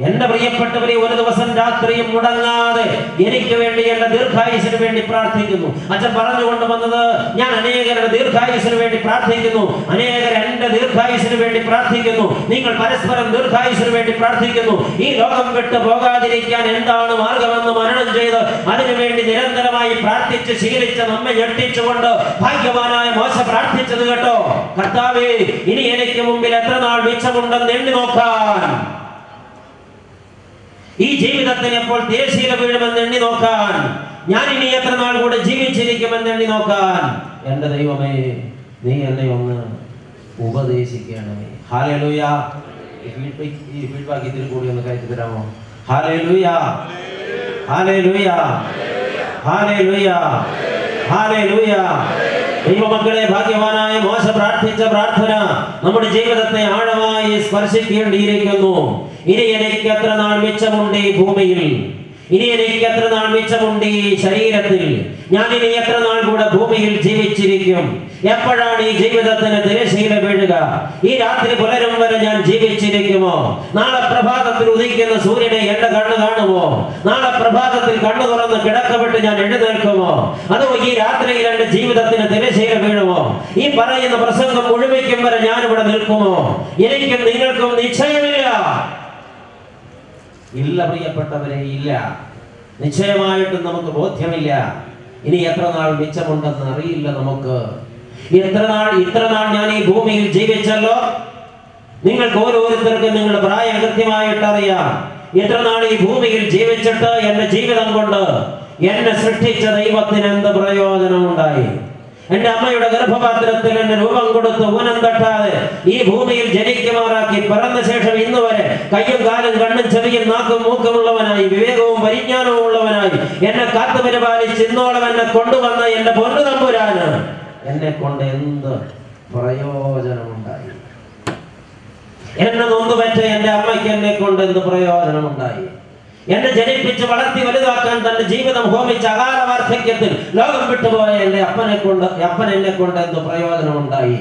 എന്റെ പ്രിയപ്പെട്ടവരെ ഒരു ദിവസം രാത്രിയും മുടങ്ങാതെ എനിക്ക് വേണ്ടി, എന്റെ ദീർഘായുസിന് വേണ്ടി പ്രാർത്ഥിക്കുന്നു. അച്ഛൻ പറഞ്ഞുകൊണ്ട് വന്നത്, ഞാൻ അനേകരുടെ ദീർഘായുസിന് വേണ്ടി പ്രാർത്ഥിക്കുന്നു, അനേകർ എന്റെ ദീർഘായുസിന് വേണ്ടി പ്രാർത്ഥിക്കുന്നു, നിങ്ങൾ പരസ്പരം ദീർഘായുസിന് വേണ്ടി പ്രാർത്ഥിക്കുന്നു. ഈ ലോകം വിട്ട് പോകാതിരിക്കാൻ എന്താണ് മാർഗമെന്ന് മനനം ചെയ്ത് അതിനുവേണ്ടി നിരന്തരമായി പ്രാർത്ഥിച്ച് ശീലിച്ച നമ്മെ ഞെട്ടിച്ചുകൊണ്ട് ഭാഗ്യവാനായ മോശ പ്രാർത്ഥിച്ചത് കേട്ടോ, കർത്താവേ ഇനി എനിക്ക് മുമ്പിൽ എത്ര നാൾ മിച്ചമുണ്ടെന്ന് എണ്ണി നോക്കാൻ, ഈ ജീവിതത്തിന് എപ്പോൾ തിരശ്ശീല വീഴുമെന്ന് എണ്ണി നോക്കാൻ, ഞാൻ ഇനി എത്ര നാൾ കൂടെ ജീവിച്ചിരിക്കുമെന്ന് എണ്ണി നോക്കാൻ, എന്റെ ദൈവമേ നീ എന്നെ ഒന്ന് ഉപദേശിക്കണമേ. ഹല്ലേലൂയ. ഈ ഫീഡ്ബാക്ക് ഇതിൽ കൂടി ഒന്ന് കയറ്റി തരാമോ? Hallelujah, hallelujah, hallelujah, hallelujah. ദൈവമക്കളെ, ഭാഗ്യവാനായ മോശ പ്രാർത്ഥിച്ച പ്രാർത്ഥന നമ്മുടെ ജീവിതത്തെ ആഴമായി സ്പർശിക്കേണ്ടിയിരിക്കുന്നു. ഇനി എനിക്ക് എത്ര നാൾ മിച്ചമുണ്ട് ഈ ഭൂമിയിൽ, ഇനി എനിക്ക് എത്ര നാൾ മിച്ചമുണ്ട് ഈ ശരീരത്തിൽ, ഞാൻ ഇനി എത്ര നാൾ കൂടെ ഭൂമിയിൽ ജീവിച്ചിരിക്കും, എപ്പോഴാണ് ഈ ജീവിതത്തിന് തിരശ്ശീല വീഴുക, ഈ രാത്രി പുലരും വരെ ഞാൻ ജീവിച്ചിരിക്കുമോ, നാളെ പ്രഭാതത്തിൽ ഉദിക്കുന്ന സൂര്യനെ എന്റെ കണ്ണ് കാണുമോ, നാളെ പ്രഭാതത്തിൽ കണ്ണു തുറന്ന് കിടക്കപ്പെട്ട് ഞാൻ എഴുന്നേൽക്കുമോ, അതോ ഈ രാത്രിയിൽ എന്റെ ജീവിതത്തിന് തിരശ്ശീല വീഴുമോ, ഈ പറയുന്ന പ്രസംഗം മുഴുവയ്ക്കും വരെ ഞാൻ ഇവിടെ നിൽക്കുമോ, എനിക്കും നിങ്ങൾക്കും നിശ്ചയമില്ല. ഇല്ല പ്രിയപ്പെട്ടവരെ, ഇല്ല, നിശ്ചയമായിട്ടും നമുക്ക് ബോധ്യമില്ല. ഇനി എത്ര നാൾ മിച്ചമുണ്ടെന്ന് അറിയില്ല നമുക്ക്. ഇത്ര നാൾ ഞാൻ ഈ ഭൂമിയിൽ ജീവിച്ചല്ലോ, നിങ്ങൾക്ക് ഓരോരുത്തർക്കും നിങ്ങളുടെ പ്രായം കൃത്യമായിട്ട് അറിയാം. എത്ര നാൾ ഈ ഭൂമിയിൽ ജീവിച്ചിട്ട് എന്റെ ജീവിതം കൊണ്ട് എന്നെ സൃഷ്ടിച്ച ദൈവത്തിന് എന്ത് പ്രയോജനമുണ്ടായി? എന്റെ അമ്മയുടെ ഗർഭപാത്രത്തിൽ എന്നെ രൂപം കൊടുത്ത് ഊനം തട്ടാതെ ഈ ഭൂമിയിൽ ജനിക്കുമാറാക്കി പിറന്ന ശേഷം ഇന്ന് വരെ കയ്യും കാലും കണ്ണും ചെവിയും നാക്കും മൂക്കുമുള്ളവനായി, വിവേകവും പരിജ്ഞാനവും ഉള്ളവനായി എന്നെ കാത്തുപരിപാലിച്ച് ഇന്നോളം എന്നെ കൊണ്ടുവന്ന എന്റെ പൊന്നു തമ്പുരാന് എന്നെ കൊണ്ട് എന്ത് പ്രയോജനമുണ്ടായി? എന്നെ നൊന്നുപറ്റ എന്റെ അമ്മയ്ക്ക് എന്നെ കൊണ്ട് എന്ത് പ്രയോജനമുണ്ടായി? എന്നെ ജനിപ്പിച്ച് വളർത്തി വലുതാക്കാൻ തന്റെ ജീവിതം ഹോമിച്ച അകാല വാർദ്ധക്യത്തിൽ ലോകം വിട്ടുപോയ എന്റെ അപ്പൻ എന്നെ കൊണ്ട് എന്ത് പ്രയോജനമുണ്ടായി?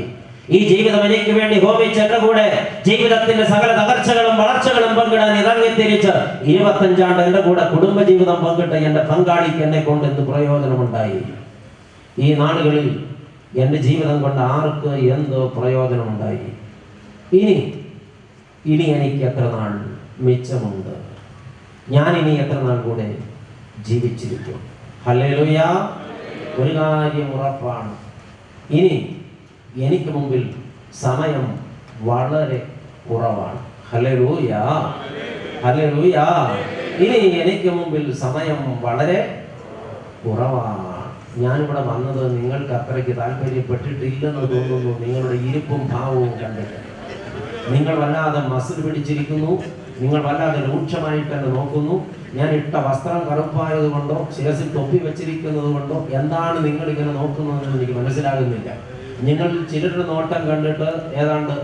ഈ ജീവിതം എനിക്ക് വേണ്ടി ഹോമിച്ച് എന്റെ കൂടെ ജീവിതത്തിന്റെ സകല തകർച്ചകളും വളർച്ചകളും പങ്കിടാൻ ഇറങ്ങിത്തിരിച്ച് 25 ആണ്ട് എന്റെ കൂടെ കുടുംബജീവിതം പങ്കിട്ട എന്റെ പങ്കാളിക്ക് എന്നെ കൊണ്ട് എന്ത് പ്രയോജനമുണ്ടായി? ഈ നാളുകളിൽ എന്റെ ജീവിതം കൊണ്ട് ആർക്ക് എന്ത് പ്രയോജനമുണ്ടായി? ഇനി എനിക്ക് എത്ര നാൾ മിച്ചമുണ്ട്? ഞാൻ ഇനി എത്ര നാൾ കൂടെ ജീവിച്ചിരിക്കും? ഹല്ലേലൂയ. ഒരു കാര്യം ഉറപ്പാണ്, ഇനി എനിക്ക് മുമ്പിൽ സമയം വളരെ കുറവാണ്. Hallelujah, hallelujah. ഇനി എനിക്ക് മുമ്പിൽ സമയം വളരെ കുറവാണ്. ഞാനിവിടെ വന്നത് നിങ്ങൾക്ക് അത്രയ്ക്ക് താല്പര്യപ്പെട്ടിട്ടില്ലെന്ന് തോന്നുന്നു. നിങ്ങളുടെ ഇരിപ്പും ഭാവവും കണ്ടിട്ട് നിങ്ങൾ വല്ലാതെ മസിൽ പിടിച്ചിരിക്കുന്നു, നിങ്ങൾ വല്ലാതെ രൂക്ഷമായിട്ട് എന്നെ നോക്കുന്നു. ഞാൻ ഇട്ട വസ്ത്രം കറുപ്പായത് കൊണ്ടോ ശിരസിൽ തൊപ്പി വെച്ചിരിക്കുന്നത് കൊണ്ടോ എന്താണ് നിങ്ങൾ ഇങ്ങനെ നോക്കുന്നതെന്ന് എനിക്ക് മനസ്സിലാകുന്നില്ല. നിങ്ങൾ ചിലരുടെ നോട്ടം കണ്ടിട്ട് ഏതാണ്ട്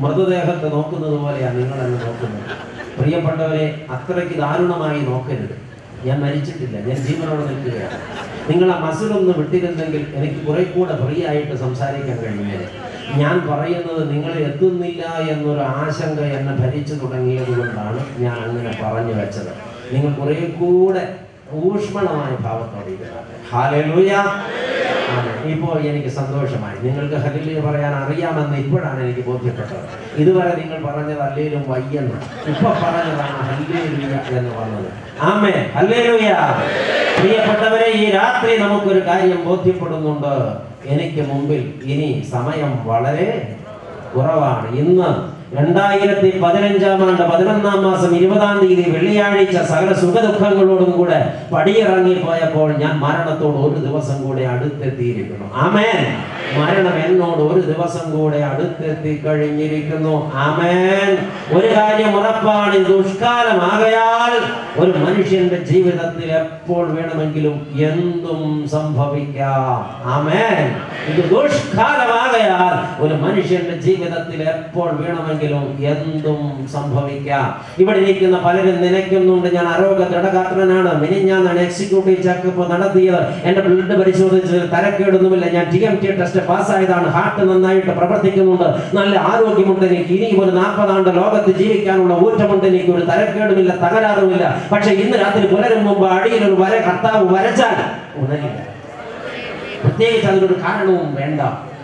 മൃതദേഹത്തെ നോക്കുന്നത് പോലെയാണ് നിങ്ങൾ എന്നെ നോക്കുന്നത്. പ്രിയപ്പെട്ടവരെ, അത്രയ്ക്ക് ദാരുണമായി നോക്കരുത്. ഞാൻ മരിച്ചിട്ടില്ല, ഞാൻ ജീവനോടെ നിൽക്കുകയാണ്. നിങ്ങൾ ആ മസിലൊന്ന് വിട്ടിരുന്നെങ്കിൽ എനിക്ക് കുറെ കൂടെ ഫ്രീ ആയിട്ട് സംസാരിക്കാൻ കഴിയുന്നത്. ഞാൻ പറയുന്നത് നിങ്ങൾ എത്തുന്നില്ല എന്നൊരു ആശങ്ക എന്നെ ഭരിച്ചു തുടങ്ങിയത് കൊണ്ടാണ് ഞാൻ അങ്ങനെ പറഞ്ഞു വെച്ചത്. നിങ്ങൾ കുറെ കൂടെ ഊഷ്മളമായ ഭാവത്തോടെ ഇരുന്നാട്ടെ. ഹല്ലേലൂയ. ഇപ്പോൾ എനിക്ക് സന്തോഷമായി. നിങ്ങൾക്ക് ഹല്ലേലൂയ പറയാൻ അറിയാമെന്ന് ഇപ്പോഴാണ് എനിക്ക് ബോധ്യപ്പെട്ടത്. ഇതുവരെ നിങ്ങൾ പറഞ്ഞത് അല്ലേലും വയ്യെന്ന്, ഇപ്പൊ പറഞ്ഞതാണ് ഹല്ലേലൂയ എന്ന് പറഞ്ഞത്. ആമേൻ, ഹല്ലേലൂയ. പ്രിയപ്പെട്ടവരെ, ഈ രാത്രി നമുക്കൊരു കാര്യം ബോധ്യപ്പെടുന്നുണ്ട്. എനിക്ക് മുമ്പിൽ ഇനി സമയം വളരെ കുറവാണ്. ഇന്ന് 2015 ആണ്ട് 11-ാം മാസം 20-ാം തീയതി വെള്ളിയാഴ്ച സകല സുഖദുഃഖങ്ങളോടും കൂടെ പടിയിറങ്ങിപ്പോയപ്പോൾ ഞാൻ മരണത്തോട് ഒരു ദിവസം കൂടെ അടുത്തെത്തിയിരിക്കുന്നു. ആമേൻ. മരണം എന്നോട് ഒരു ദിവസം കൂടെ അടുത്തെത്തി കഴിഞ്ഞിരിക്കുന്നു. ആമേൻ. ഒരു കാര്യം ഉറപ്പാണ്, ദുഷ്കാലമാകയാൽ ഒരു മനുഷ്യന്റെ ജീവിതത്തിൽ എപ്പോൾ വേണമെങ്കിലും എന്തും സംഭവിക്കാം. ആമേൻ. ഇത് ദുഷ്കാലമാകയാൽ ഒരു മനുഷ്യന്റെ ജീവിതത്തിൽ എപ്പോൾ വേണമെങ്കിലും എന്തും സംഭവിക്കാം. ഇവിടെ ഇരിക്കുന്ന പലരും നനയ്ക്കുന്നുണ്ട്, ഞാൻ ആരോഗ്യ ദൃഢഗാത്രനാണ്, മിനിഞ്ഞാന്നാണ് എക്സിക്യൂട്ടീവ് ചെക്കപ്പ് നടത്തിയത്, എന്റെ ബ്ലഡ് പരിശോധിച്ചതിൽ തരക്കേടൊന്നുമില്ല, ഞാൻ TMT ടെസ്റ്റ് പാസ്സായതാണ്, ഹാർട്ട് നന്നായിട്ട് പ്രവർത്തിക്കുന്നുണ്ട്, നല്ല ആരോഗ്യമുണ്ട് എനിക്ക്, ഇനിയും ഒരു 40 ആണ്ട് ലോകത്ത് ജീവിക്കാനുള്ള ഊറ്റമുണ്ട്, എനിക്ക് ഒരു തരക്കേടുമില്ല, തകരാറുമില്ല. പക്ഷെ ഇന്ന് രാത്രി പുലരും മുമ്പ് അടിയിൽ ഒരു വര കർത്താവ് വരച്ചാൽ ഉണരില്ല. പ്രത്യേകിച്ച് അതിനൊരു കാരണവും വേണ്ട.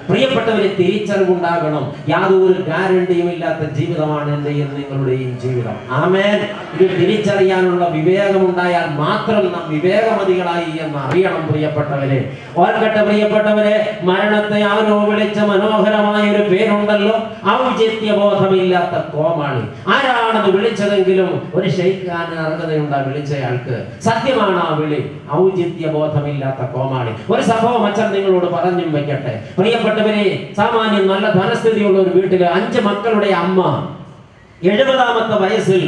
പ്രിയപ്പെട്ടവരെ, തിരിച്ചറിവുണ്ടാകണം. യാതൊരു ഗ്യാരണ്ടിയും ഇല്ലാത്ത ജീവിതമാണ് എന്റെയും നിങ്ങളുടെയും ജീവിതം. ആമേൻ. ഇത് തിരിച്ചറിയാനുള്ള വിവേകമുണ്ടായാൽ മാത്രം നാം വിവേകമതികളായി എന്ന് അറിയണം. പ്രിയപ്പെട്ടവരെ, ഓർക്കട്ടെ പ്രിയപ്പെട്ടവരെ, മരണത്തെ ആരോ വിളിച്ച മനോഹരമായ ഒരു പേരുണ്ടല്ലോ, ഔചിത്യബോധമില്ലാത്ത കോമാളി. ആരാണത് വിളിച്ചതെങ്കിലും ഒരു ഷെയ്ഖാൻ അർഹതയുണ്ടാ വിളിച്ചയാൾക്ക്? സത്യമാണ് ആ വിളി, ഔചിത്യബോധമില്ലാത്ത കോമാളി. ഒരു സംഭവം അച്ഛൻ നിങ്ങളോട് പറഞ്ഞും വെക്കട്ടെ. പ്രിയപ്പെട്ട സാമാന്യം നല്ല ധനസ്ഥിതിയുള്ള ഒരു വീട്ടില് 5 മക്കളുടെ അമ്മ 70-ാമത്തെ വയസ്സിൽ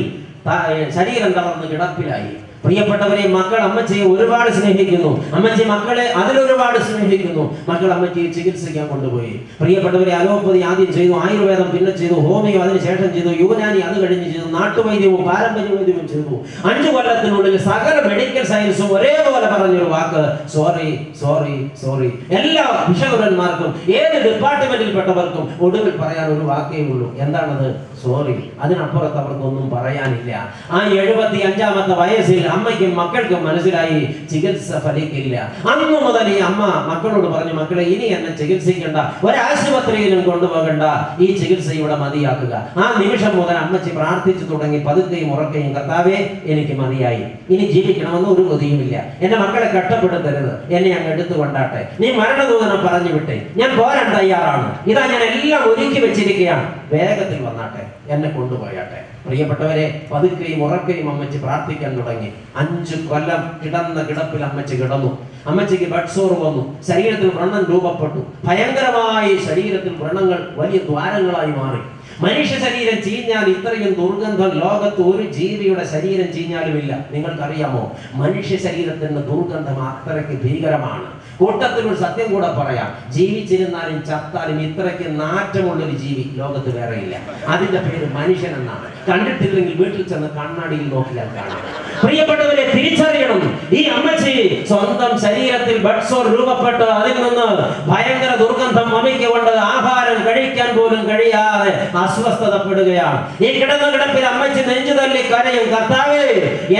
ശരീരം തളർന്ന് കിടപ്പിലായി. പ്രിയപ്പെട്ടവരെ, മക്കൾ അമ്മച്ചിയെ ഒരുപാട് സ്നേഹിക്കുന്നു, അമ്മച്ചി മക്കളെ അതിലൊരുപാട് സ്നേഹിക്കുന്നു. മക്കൾ അമ്മച്ചിയെ ചികിത്സിക്കാൻ കൊണ്ടുപോയി. പ്രിയപ്പെട്ടവരെ, അലോപ്പതി ആദ്യം ചെയ്തു, ആയുർവേദം പിന്നെ ചെയ്തു, ഹോമിയോ അതിനുശേഷം ചെയ്തു, യുനാനി അത് കഴിഞ്ഞ് ചെയ്തു, നാട്ടുവൈദ്യവും പാരമ്പര്യ വൈദ്യവും ചെയ്തു. 5 കൊല്ലത്തിനുള്ളിൽ സകല മെഡിക്കൽ സയൻസും ഒരേപോലെ പറഞ്ഞൊരു വാക്ക്, സോറി സോറി സോറി. എല്ലാ വിഷകുരന്മാർക്കും ഏത് ഡിപ്പാർട്ട്മെന്റിൽ പെട്ടവർക്കും ഒടുവിൽ പറയാൻ ഒരു വാക്കേ ഉള്ളൂ, എന്താണത്? സോറി. അതിനപ്പുറത്ത് അവർക്കൊന്നും പറയാനില്ല. ആ 75-ാമത്തെ വയസ്സിൽ അമ്മയ്ക്കും മക്കൾക്കും മനസ്സിലായി ചികിത്സ ഫലിക്കില്ല. അന്നു മുതൽ ഈ അമ്മ മക്കളോട് പറഞ്ഞു, മക്കളെ ഇനി എന്നെ ചികിത്സിക്കേണ്ട, ഒരാശുപത്രിയിലും കൊണ്ടുപോകണ്ട, ഈ ചികിത്സ ഇവിടെ മതിയാക്കുക. ആ നിമിഷം മുതൽ അമ്മച്ചി പ്രാർത്ഥിച്ചു തുടങ്ങി, പതുക്കെയും ഉറക്കെയും, കർത്താവേ എനിക്ക് മതിയായി, ഇനി ജീവിക്കണമെന്ന് ഒരു കൊതിയുമില്ല, എന്റെ മക്കളെ കഷ്ടപ്പെടുത്തരുത്, എന്നെ അങ്ങ് എടുത്തു കൊണ്ടാട്ടെ, നീ മരണദൂതനെ പറഞ്ഞു വിട്ടെ, ഞാൻ പോരാൻ തയ്യാറാണ്, ഇതാ ഞാൻ എല്ലാം ഒരുക്കി വെച്ചിരിക്കുകയാണ്, വേഗത്തിൽ വന്നാട്ടെ, എന്നെ കൊണ്ടുപോയാട്ടെ. പ്രിയപ്പെട്ടവരെ, പതുക്കെയും ഉറക്കെയും അമ്മച്ചി പ്രാർത്ഥിക്കാൻ തുടങ്ങി. 5 കൊല്ലം കിടന്ന കിടപ്പിൽ അമ്മച്ചി കിടന്നു. അമ്മച്ചിക്ക് ബഡ് സോർ വന്നു, ശരീരത്തിൽ വ്രണം രൂപപ്പെട്ടു, ഭയങ്കരമായി ശരീരത്തിൽ വ്രണങ്ങൾ വലിയ ദ്വാരങ്ങളായി മാറി. മനുഷ്യ ശരീരം ചീഞ്ഞാൽ ഇത്രയും ദുർഗന്ധം ലോകത്ത് ഒരു ജീവിയുടെ ശരീരം ചീഞ്ഞാലുമില്ല. നിങ്ങൾക്കറിയാമോ, മനുഷ്യ ശരീരത്തിന്റെ ദുർഗന്ധം അത്രയ്ക്ക് ഭീകരമാണ്. കൂട്ടത്തിൽ ഒരു സത്യം കൂടെ പറയാം, ജീവിച്ചിരുന്നാലും ചത്താലും ഇത്രയ്ക്ക് നാറ്റമുള്ളൊരു ജീവി ലോകത്ത് വേറെയില്ല. അതിന്റെ പേര് മനുഷ്യൻ എന്നാണ്. കണ്ടിട്ടില്ലെങ്കിൽ വീട്ടിൽ ചെന്ന് കണ്ണാടിയിൽ നോക്കിയാൽ കാണാം. പ്രിയപ്പെട്ടവരെ, തിരിച്ചറിയണം, ഈ അമ്മച്ചി സ്വന്തം ശരീരത്തിൽ ബഡ് സോർ രൂപപ്പെട്ട് അതിൽ നിന്ന് ഭയങ്കര ദുർഗന്ധം വമിക്കൊണ്ട് ആഹാരം കഴിക്കാൻ പോലും കഴിയാതെ അസ്വസ്ഥതപ്പെടുകയാണ്. ഈ കിടന്ന കിടപ്പിൽ അമ്മച്ചി നെഞ്ചു തല്ലി കരയും, കർത്താവേ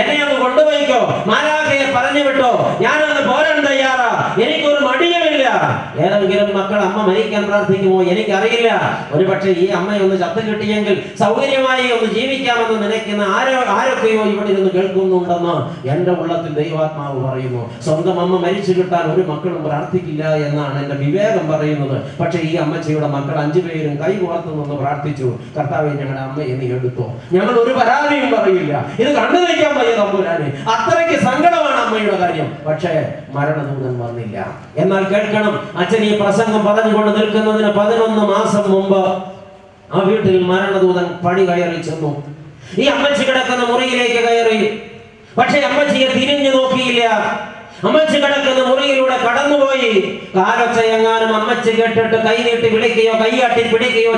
എന്നെ ഒന്ന് കൊണ്ടുപോയിക്കോ, മാലാഖയെ പറഞ്ഞു വിട്ടോ, ഞാനൊന്ന് പോരാൻ തയ്യാറാ, എനിക്കൊരു മടിയുമില്ല. ഏതെങ്കിലും മക്കൾ അമ്മ മരിക്കാൻ പ്രാർത്ഥിക്കുമോ? എനിക്കറിയില്ല. ഒരു പക്ഷേ ഈ അമ്മയൊന്ന് ചത്തു കിട്ടിയെങ്കിൽ സൗകര്യമായി ഒന്ന് ജീവിക്കാമെന്ന് നിனைക്കുന്ന ആരൊക്കെയോ ഇവിടെ ഇരുന്ന് കേൾക്കുന്നുണ്ടെന്ന് എന്റെ ഉള്ളത്തിൽ ദൈവാത്മാവ് പറയുന്നു. സ്വന്തം അമ്മ മരിച്ചു കിട്ടാൻ ഒരു മക്കളും പ്രാർത്ഥിക്കില്ല എന്നാണ് എന്റെ വിവേകം പറയുന്നത്. പക്ഷേ ഈ അമ്മച്ചിയുടെ മക്കൾ 5 പേരും കൈ കോർത്തു നിന്ന് പ്രാർത്ഥിച്ചു, കർത്താവേ ഞങ്ങളുടെ അമ്മയെ നീ എടുത്തോ, ഞങ്ങൾ ഒരു പരാതിയും പറയില്ല, ഇത് കണ്ടു നിൽക്കാൻ വയ്യ തമ്പുരാനെ. അത്രയ്ക്ക് സങ്കടമാണ് അമ്മയുടെ കാര്യം. പക്ഷേ മരണദൂതൻ വന്നില്ല. എന്നാൽ കേൾക്കണം, അച്ഛൻ ഈ പ്രസംഗം പറഞ്ഞുകൊണ്ട് നിൽക്കുന്നതിന് 11 മാസം മുമ്പ് ആ വീട്ടിൽ മരണദൂതൻ പടി കയറി ചെന്നു. ഈ അമ്മച്ചി കിടക്കുന്ന മുറിയിലേക്ക് കയറി. പക്ഷെ അമ്മച്ചിയെ തിരിഞ്ഞു നോക്കിയില്ല. അമ്മച്ചി കിടക്കുന്ന മുറിയിലൂടെ കടന്നുപോയി. കാലൊച്ചയെങ്ങാനും അമ്മച്ചി കേട്ടിട്ട് കൈനീട്ടി വിളിക്കുകയോ കൈയാട്ടി പിടിക്കുകയോ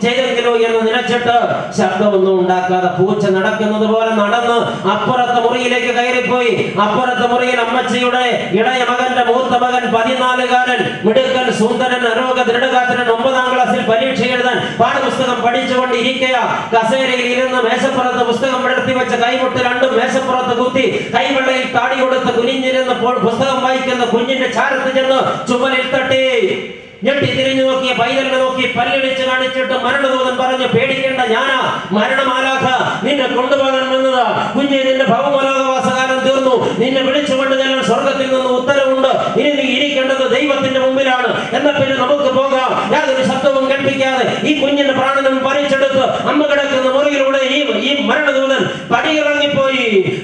ചെയ്തെങ്കിലോ എന്ന് നിലച്ചിട്ട് ശബ്ദമൊന്നും ഉണ്ടാക്കാതെ പൂച്ച നടക്കുന്നത് പോലെ നടന്ന് അപ്പുറത്തെ മുറിയിലേക്ക് കയറിപ്പോയി. അപ്പുറത്തെ മുറിയിൽ അമ്മച്ചിയുടെ ഇളയ മകന്റെ മൂത്ത മകൻ 14-കാരൻ മിടുക്കൻ സുന്ദരൻ ആരോഗ്യ ദൃഢഗാത്രൻ 9-ാം ക്ലാസ്സിൽ പരീക്ഷ എഴുതാൻ പാഠപുസ്തകം പഠിച്ചുകൊണ്ടിരിക്കുക. കസേരയിൽ ഇരുന്ന് മേശപ്പുറത്ത് പുസ്തകം പടർത്തി വെച്ച കൈമുട്ട് രണ്ടും മേശപ്പുറത്ത് കുത്തി കൈവെള്ളയിൽ താടി കൊടുത്ത് കുനിഞ്ഞിരുന്നപ്പോൾ പുസ്തകം വായിക്കുന്ന കുഞ്ഞിന്റെ ചാരത്ത് ചെന്ന് ചുമലിൽ തട്ടി. ഞെട്ടി തിരിഞ്ഞു നോക്കിയ പൈതലിനെ നോക്കി പല്ലിടിച്ച് കാണിച്ചിട്ട് മരണദൂതൻ പറഞ്ഞു, പേടിക്കേണ്ട, ഞാനാ മരണമാലാഖ, നിന്നെ കൊണ്ടുപോകാൻ വന്നതാ. കുഞ്ഞെ, നിന്റെ ഭൗമലോകവാസകാലം തീർന്നു, നിന്നെ വിളിച്ചുകൊണ്ട് ചെല്ലാൻ സ്വർഗത്തിൽ നിന്ന് ഉത്തരവുണ്ട്. ഇനി നീ ഇരിക്കേണ്ടത് ദൈവത്തിന്റെ മുമ്പിലാണ്. എന്നാൽ പിന്നെ നമുക്ക് പോകാം. യാതൊരു ശബ്ദവും കേൾപ്പിക്കാതെ ഈ കുഞ്ഞിന്റെ പ്രാണനും പറിച്ചെടുത്ത്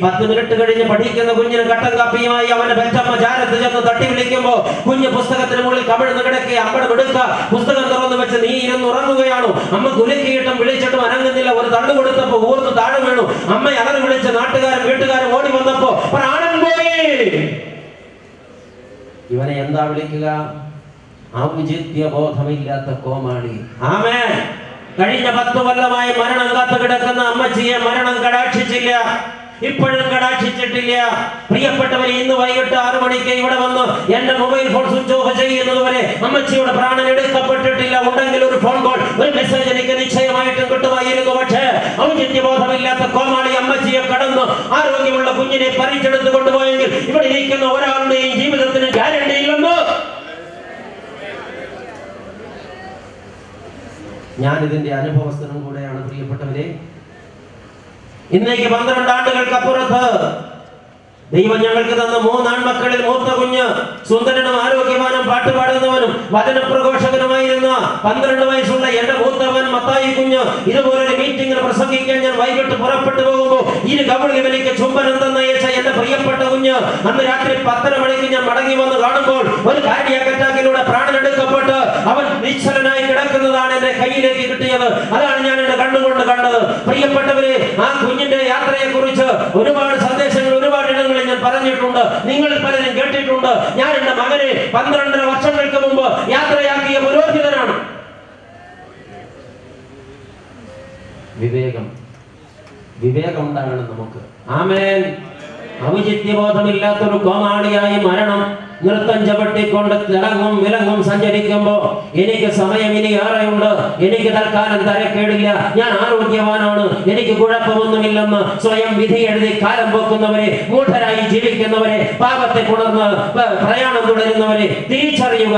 10 മിനിറ്റ് കഴിഞ്ഞ് പഠിക്കുന്ന കുഞ്ഞിന് കട്ടൻ കാപ്പിയുമായി അവന്റെ പെറ്റമ്മ ചാരത്ത് ചെന്ന് തട്ടി വിളിക്കുമ്പോ കുഞ്ഞ് പുസ്തകത്തിന് മുകളിൽ കമിഴ്ന്ന് കിടക്കുക. അമ്മയുടെ വിടുക്ക പുസ്തകം തുറന്നു വെച്ച് നീ ഇരുന്ന് ഉറങ്ങുകയാണ്. അമ്മ കുലുക്കിയിട്ടും വിളിച്ചിട്ടും അനങ്ങുന്നില്ല. ഒരു തള്ളു കൊടുത്തപ്പോ ഊർന്ന് താഴെ വീണു. അമ്മ അലറി വിളിച്ച് നാട്ടുകാരും വീട്ടുകാരും ഓടി വന്നപ്പോ പ്രാണൻ പോയി. ഇവനെ എന്താ വിളിക്കുക? ഔചിത്യ ബോധമില്ലാത്ത കോമാളി. ആമേൻ. കഴിഞ്ഞ 10 കൊല്ലമായി മരണം കാത്തു കിടക്കുന്ന അമ്മച്ചിയെ മരണം കടാക്ഷിച്ചില്ല, ഇപ്പോഴും കടാക്ഷിച്ചിട്ടില്ല. പ്രിയപ്പെട്ടവരെ, ഇന്ന് വൈകിട്ട് 6 മണിക്ക് ഇവിടെ വന്ന് എന്റെ മൊബൈൽ ഫോൺ സ്വിച്ച് ഓഫ് ചെയ്യുന്നത് വരെ അമ്മച്ചിയുടെ പ്രാണൻ എടുക്കപ്പെട്ടിട്ടില്ല. ഉണ്ടെങ്കിൽ ഒരു ഫോൺ കോൾ, ഒരു മെസ്സേജ് എനിക്ക് നിശ്ചയമായിട്ടും കിട്ടുമായിരുന്നു. പക്ഷേ ഔചിത്യബോധമില്ലാത്ത കോമാളി അമ്മച്ചിയെ കടന്ന് ആരോഗ്യമുള്ള കുഞ്ഞിനെ പറിച്ചെടുത്ത് കൊണ്ടുപോയെങ്കിൽ ഇവിടെ ഇരിക്കുന്ന ഒരാളുടെയും ജീവിതത്തിന് ഗ്യാരണ്ടി ഇല്ലെന്ന് ഞാൻ ഇതിന്റെ അനുഭവസ്ഥനും കൂടെയാണ്. പ്രിയപ്പെട്ടവരെ, ഇന്നേക്ക് 12 ആണ്ടുകൾക്കപ്പുറത്ത് ദൈവം ഞങ്ങൾക്ക് തന്ന 3 ആൺമക്കളിൽ മൂത്ത കുഞ്ഞ് സുന്ദരനും ആരോഗ്യവാനും പാട്ടുപാടുന്നവനും വചനപ്രഘോഷകനുമായിരുന്ന 12 വയസ്സുള്ള എന്റെ മൂത്തവൻ മത്തായി കുഞ്ഞ് ഇതുപോലൊരു മീറ്റിംഗിൽ പ്രസംഗിക്കാൻ ഞാൻ വൈകിട്ട് പുറപ്പെട്ടു പോകുമ്പോൾ ഇരു കവിളിൽ എനിക്ക് ചുംബനം തന്നയച്ച എന്റെ പ്രിയപ്പെട്ട കുഞ്ഞ് അന്ന് രാത്രി 10:30 മണിക്ക് ഞാൻ മടങ്ങി വന്ന് കാണുമ്പോൾ ഒരു കാർഡിയാക് അറ്റാക്കിലൂടെ പ്രാണനെടുക്കപ്പെട്ട് അവൻ നിശ്ചലനായി കിടക്കുന്നതാണ് എന്റെ കയ്യിലേക്ക് കിട്ടിയത്. അതാണ് ഞാൻ എന്റെ കണ്ണുകൊണ്ട് കണ്ടത്. പ്രിയപ്പെട്ടവരെ, ആ കുഞ്ഞിന്റെ യാത്രയെ കുറിച്ച് ഒരുപാട് സന്ദേശങ്ങൾ ഒരുപാട് ഇടങ്ങളിൽ ഞാൻ പറഞ്ഞിട്ടുണ്ട്. നിങ്ങൾ പലരും കേട്ടിട്ടുണ്ട്. ഞാൻ എന്റെ മകനെ 12 വർഷങ്ങൾക്ക് മുമ്പ് യാത്രയാക്കിയ പുരോഹിതനാണ്. വിവേകം ഉണ്ടാകണം നമുക്ക്. ആമേൻ. ഔചിത്യബോധമില്ലാത്തൊരു കോമാളിയായി മരണം നൃത്തം ചവിട്ടിക്കൊണ്ട് തിളങ്ങും വിലങ്ങും സഞ്ചരിക്കുമ്പോ എനിക്ക് സമയം ഇനി ഏറെയുണ്ട്, എനിക്ക് തൽക്കാലം തരക്കേടില്ല, ഞാൻ ആരോഗ്യവാനാണ്, എനിക്ക് കുഴപ്പമൊന്നുമില്ലെന്ന് സ്വയം വിധി എഴുതി കാലം പോക്കുന്നവരെ, മൂഢരായി ജീവിക്കുന്നവരെ, പാപത്തെ പുണർന്ന് പ്രയാണം തുടരുന്നവരെ തിരിച്ചറിയുക,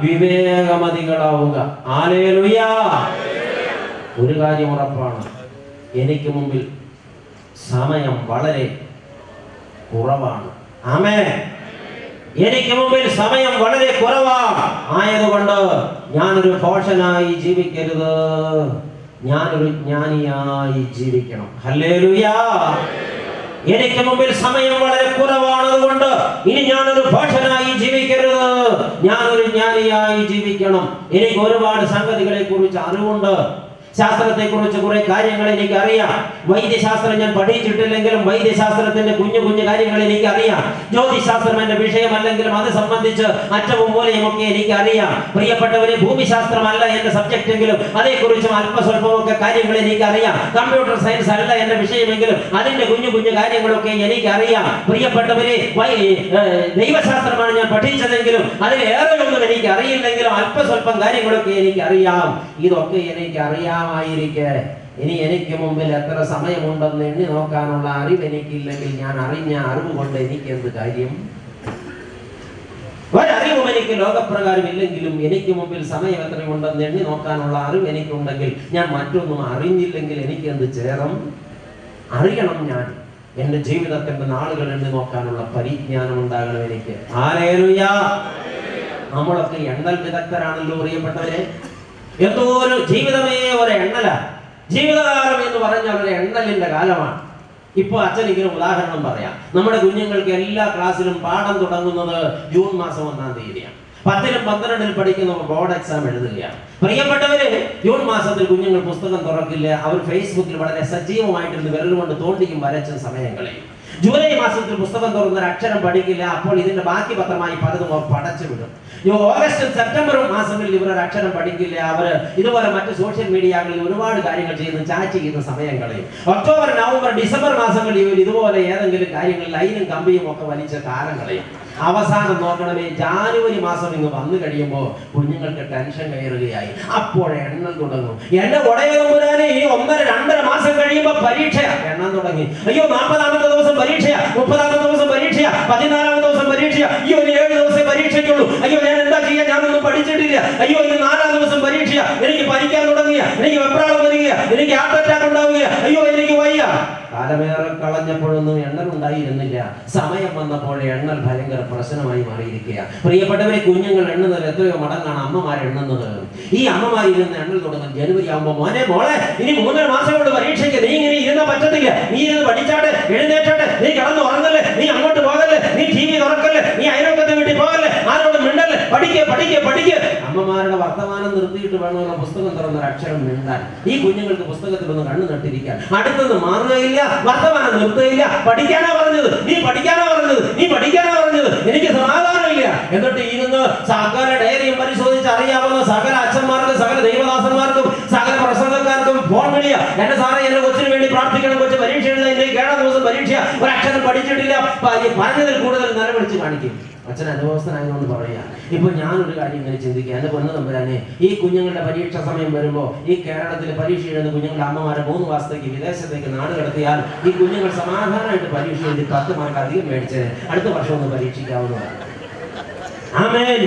വിവേകമതികളാവുക. ഹല്ലേലൂയ. ഒരു കാര്യം ഉറപ്പാണ്, എനിക്ക് മുമ്പിൽ സമയം വളരെ കുറവാണ്. ആമേൻ. എനിക്ക് മുമ്പിൽ സമയം വളരെ കുറവാണ്. ആയതുകൊണ്ട് ഞാനൊരു ഭോഷനായി ജീവിക്കരുത്, ഞാനൊരു ജ്ഞാനിയായി ജീവിക്കണം. ഹല്ലേലൂയ. എനിക്ക് മുമ്പിൽ സമയം വളരെ കുറവാണ്. അതുകൊണ്ട് ഇനി ഞാനൊരു ഭോഷനായി ജീവിക്കരുത്, ഞാനൊരു ജ്ഞാനിയായി ജീവിക്കണം. എനിക്ക് ഒരുപാട് സംഗതികളെ കുറിച്ച് അറിവുണ്ട്. ശാസ്ത്രത്തെ കുറിച്ച് കുറെ കാര്യങ്ങൾ എനിക്ക് അറിയാം. വൈദ്യശാസ്ത്രം ഞാൻ പഠിച്ചിട്ടില്ലെങ്കിലും വൈദ്യശാസ്ത്രത്തിന്റെ കുഞ്ഞു കുഞ്ഞു കാര്യങ്ങൾ എനിക്ക് അറിയാം. ജ്യോതിശാസ്ത്രം എന്റെ വിഷയമല്ലെങ്കിലും അത് സംബന്ധിച്ച് അറ്റവും മൂലയും ഒക്കെ എനിക്ക് അറിയാം. പ്രിയപ്പെട്ടവരെ, ഭൂമിശാസ്ത്രമല്ല എന്റെ സബ്ജക്റ്റ് എങ്കിലും അതേക്കുറിച്ചും അല്പസ്വല്പമൊക്കെ കാര്യങ്ങൾ എനിക്ക് അറിയാം. കമ്പ്യൂട്ടർ സയൻസ് അല്ല എന്റെ വിഷയമെങ്കിലും അതിന്റെ കുഞ്ഞു കുഞ്ഞു കാര്യങ്ങളൊക്കെ എനിക്ക് അറിയാം. പ്രിയപ്പെട്ടവരെ, ദൈവശാസ്ത്രമാണ് ഞാൻ പഠിച്ചതെങ്കിലും അതിലേറെയൊന്നും എനിക്ക് അറിയില്ലെങ്കിലും അല്പസ്വല്പം കാര്യങ്ങളൊക്കെ എനിക്ക് അറിയാം. ഇതൊക്കെ എനിക്ക് അറിയാം. ഇനി എനിക്ക് മുമ്പിൽ എത്ര സമയമുണ്ടെന്ന് എണ്ണി നോക്കാനുള്ള അറിവ് എനിക്കില്ലെങ്കിൽ ഞാൻ അറിഞ്ഞ അറിവ് കൊണ്ട് എനിക്ക് എന്ത് കാര്യം? ഒരറിവും എനിക്ക് ലോകപ്രകാരം ഇല്ലെങ്കിലും എനിക്ക് മുമ്പിൽ സമയം എത്രയുണ്ടെന്ന് എണ്ണി നോക്കാനുള്ള അറിവ് എനിക്കുണ്ടെങ്കിൽ ഞാൻ മറ്റൊന്നും അറിഞ്ഞില്ലെങ്കിൽ എനിക്ക് എന്ത് ചേരം? അറിയണം. ഞാൻ എന്റെ ജീവിതത്തിന്റെ നാളുകൾ എണ്ണി നോക്കാനുള്ള പരിജ്ഞാനം ഉണ്ടാകണം എനിക്ക്. ഹല്ലേലൂയ. നമ്മളൊക്കെ എണ്ണൽ വിദഗ്ധരാണല്ലോ പ്രിയപ്പെട്ടവരെ. എന്തോ ഒരു ജീവിതമേ ഒരു എണ്ണല. ജീവിതകാലം എന്ന് പറഞ്ഞാൽ ഒരു എണ്ണലിന്റെ കാലമാണ്. ഇപ്പൊ അച്ഛൻ ഇങ്ങനെ ഉദാഹരണം പറയാം. നമ്മുടെ കുഞ്ഞുങ്ങൾക്ക് എല്ലാ ക്ലാസ്സിലും പാഠം തുടങ്ങുന്നത് ജൂൺ മാസം 1-ാം തീയതിയാണ്. 10ലും 12ലും പഠിക്കുന്നവർ ബോർഡ് എക്സാം എഴുതുകയാണ്. പ്രിയപ്പെട്ടവര്, ജൂൺ മാസത്തിൽ കുഞ്ഞുങ്ങൾ പുസ്തകം തുറക്കില്ല. അവർ ഫേസ്ബുക്കിൽ വളരെ സജീവമായിട്ടിരുന്ന് വിരലുകൊണ്ട് തോണ്ടിയും വരച്ചും സമയം കളയും. ജൂലൈ മാസത്തിൽ പുസ്തകം തുറന്നൊരു അക്ഷരം പഠിക്കില്ല. അപ്പോൾ ഇതിന്റെ ബാക്കി പത്രമായി പലതും പടച്ചു വിടും. ഓഗസ്റ്റും സെപ്റ്റംബറും മാസങ്ങളിൽ ഇവർ ഒരു അക്ഷരം പഠിക്കില്ല. അവര് ഇതുപോലെ മറ്റ് സോഷ്യൽ മീഡിയകളിൽ ഒരുപാട് കാര്യങ്ങൾ ചെയ്യുന്നു, ചാറ്റ് ചെയ്യുന്ന സമയം കളയും. ഒക്ടോബർ, നവംബർ, ഡിസംബർ മാസങ്ങളിൽ ഇവർ ഇതുപോലെ ഏതെങ്കിലും കാര്യങ്ങൾ ലൈനും കമ്പിയും ഒക്കെ വലിച്ച കാലം കളയും. അവസാനം നോക്കണമേ, ജാനുവരി മാസം ഇങ്ങ് വന്നു കഴിയുമ്പോൾ കുഞ്ഞുങ്ങൾക്ക് ടെൻഷൻ കയറുകയായി. അപ്പോൾ എണ്ണം തുടങ്ങും. എന്റെ ഉടയതമ്പുരാനെ, ഈ 1-2.5 മാസം കഴിയുമ്പോൾ പരീക്ഷയാ. എണ്ണം തുടങ്ങി. അയ്യോ, 40ാമത്തെ ദിവസം പരീക്ഷയാ, 30ാമത്തെ ദിവസം പരീക്ഷയാ, 14ാമത്തെ ദിവസം പരീക്ഷയാ. ഈ ഒരു 7 ദിവസമേ പരീക്ഷയ്ക്കുള്ളൂ. അയ്യോ, ഞാൻ എന്താ ചെയ്യാ? ഞാനൊന്നും പഠിച്ചിട്ടില്ല. അയ്യോ, ഇനി 4ാം ദിവസം പരീക്ഷയാ. എനിക്ക് പഠിക്കാൻ തുടങ്ങിയ, എനിക്ക് വെപ്രാളം വരിക, എനിക്ക് ഹാർട്ട് അറ്റാക്ക് ഉണ്ടാവുക. അയ്യോ, എനിക്ക് വയ്യ. കാലമേറെ കളഞ്ഞപ്പോഴൊന്നും എണ്ണൽ ഉണ്ടായിരുന്നില്ല. സമയം വന്നപ്പോൾ എണ്ണൽ ഭയങ്കര പ്രശ്നമായി മാറിയിരിക്കുക. പ്രിയപ്പെട്ടവരെ, കുഞ്ഞുങ്ങൾ എണ്ണുന്നത് എത്രയോ മടങ്ങാണ് അമ്മമാർ എണ്ണുന്നത്. ഈ അമ്മമാരിൽ നിന്ന് എണ്ണൽ തുടങ്ങും. ജനുവരി ആകുമ്പോൾ മോനെ മോളെ ഇനി 3 മാസം കൊണ്ട് പരീക്ഷയ്ക്ക് നീ ഇങ്ങനെ ഇരുന്നാ പറ്റത്തില്ല, നീ ഇരുന്ന് പഠിച്ചാട്ടെ, എഴുന്നേറ്റാട്ടെ, നീ കടന്നു ഉറങ്ങല്ലേ, നീ അങ്ങോട്ട് പോകല്ലേ, നീ TV തുറക്കല്ലേ, നീ അയൽവക്കത്തെ വീട്ടിൽ പോകല്ലേ, ആരോട് മിണ്ടല്ലേ, പഠിക്കുക പഠിക്കുക പഠിക്കുക. അമ്മമാരുടെ വർത്തമാനം നിർത്തിയിട്ട് വേണമല്ലോ പുസ്തകം തുറന്നൊരു അക്ഷരം മിണ്ടാൻ. ഈ കുഞ്ഞുങ്ങൾക്ക് പുസ്തകത്തിലൊന്ന് കണ്ണു നട്ടിരിക്കാൻ. അടുത്തൊന്ന് മാറുകയില്ല, വർത്തമാനം നിർത്തുകയില്ല. പഠിക്കാനാ പറഞ്ഞത്, നീ പഠിക്കാനാ പറഞ്ഞത്, നീ പഠിക്കാനാ പറഞ്ഞത്, എനിക്ക് സമാധാനമില്ല. എന്നിട്ട് ഇരുന്ന് സകല ഡയറിയും പരിശോധിച്ച് അറിയാവുന്ന സകല അച്ഛന്മാർക്കും സകല ദൈവദാസന്മാർക്കും സകല പ്രസംഗക്കാർക്കും ഫോൺ വിളിയ. എന്റെ സാറേ എന്റെ കൊച്ചിന് വേണ്ടി പ്രാർത്ഥിക്കണം, കൊച്ചു പരീക്ഷ എഴുതാൻ 7 ദിവസം പരീക്ഷ, ഒരക്ഷരം പഠിച്ചിട്ടില്ല, പറഞ്ഞതിൽ കൂടുതൽ നിലവിളിച്ച് കാണിക്കും. അച്ഛൻ അനുഭവസ്ഥനായതുകൊണ്ട് പറയാ. ഇപ്പൊ ഞാനൊരു കാര്യം ഇങ്ങനെ ചിന്തിക്കുക, എന്റെ പൊന്നു തമ്പുരാനെ, ഈ കുഞ്ഞുങ്ങളുടെ പരീക്ഷ സമയം വരുമ്പോ ഈ കേരളത്തിൽ പരീക്ഷ എഴുതുന്ന കുഞ്ഞുങ്ങളുടെ അമ്മമാരെ 3 മാസത്തേക്ക് വിദേശത്തേക്ക് നാട് കടത്തിയാൽ ഈ കുഞ്ഞുങ്ങൾ സമാധാനമായിട്ട് പരീക്ഷ എഴുതി 10 മാർക്ക് അധികം മേടിച്ച് അടുത്ത വർഷം ഒന്ന് പരീക്ഷിക്കാവുന്നതാണ്. ആമേൻ.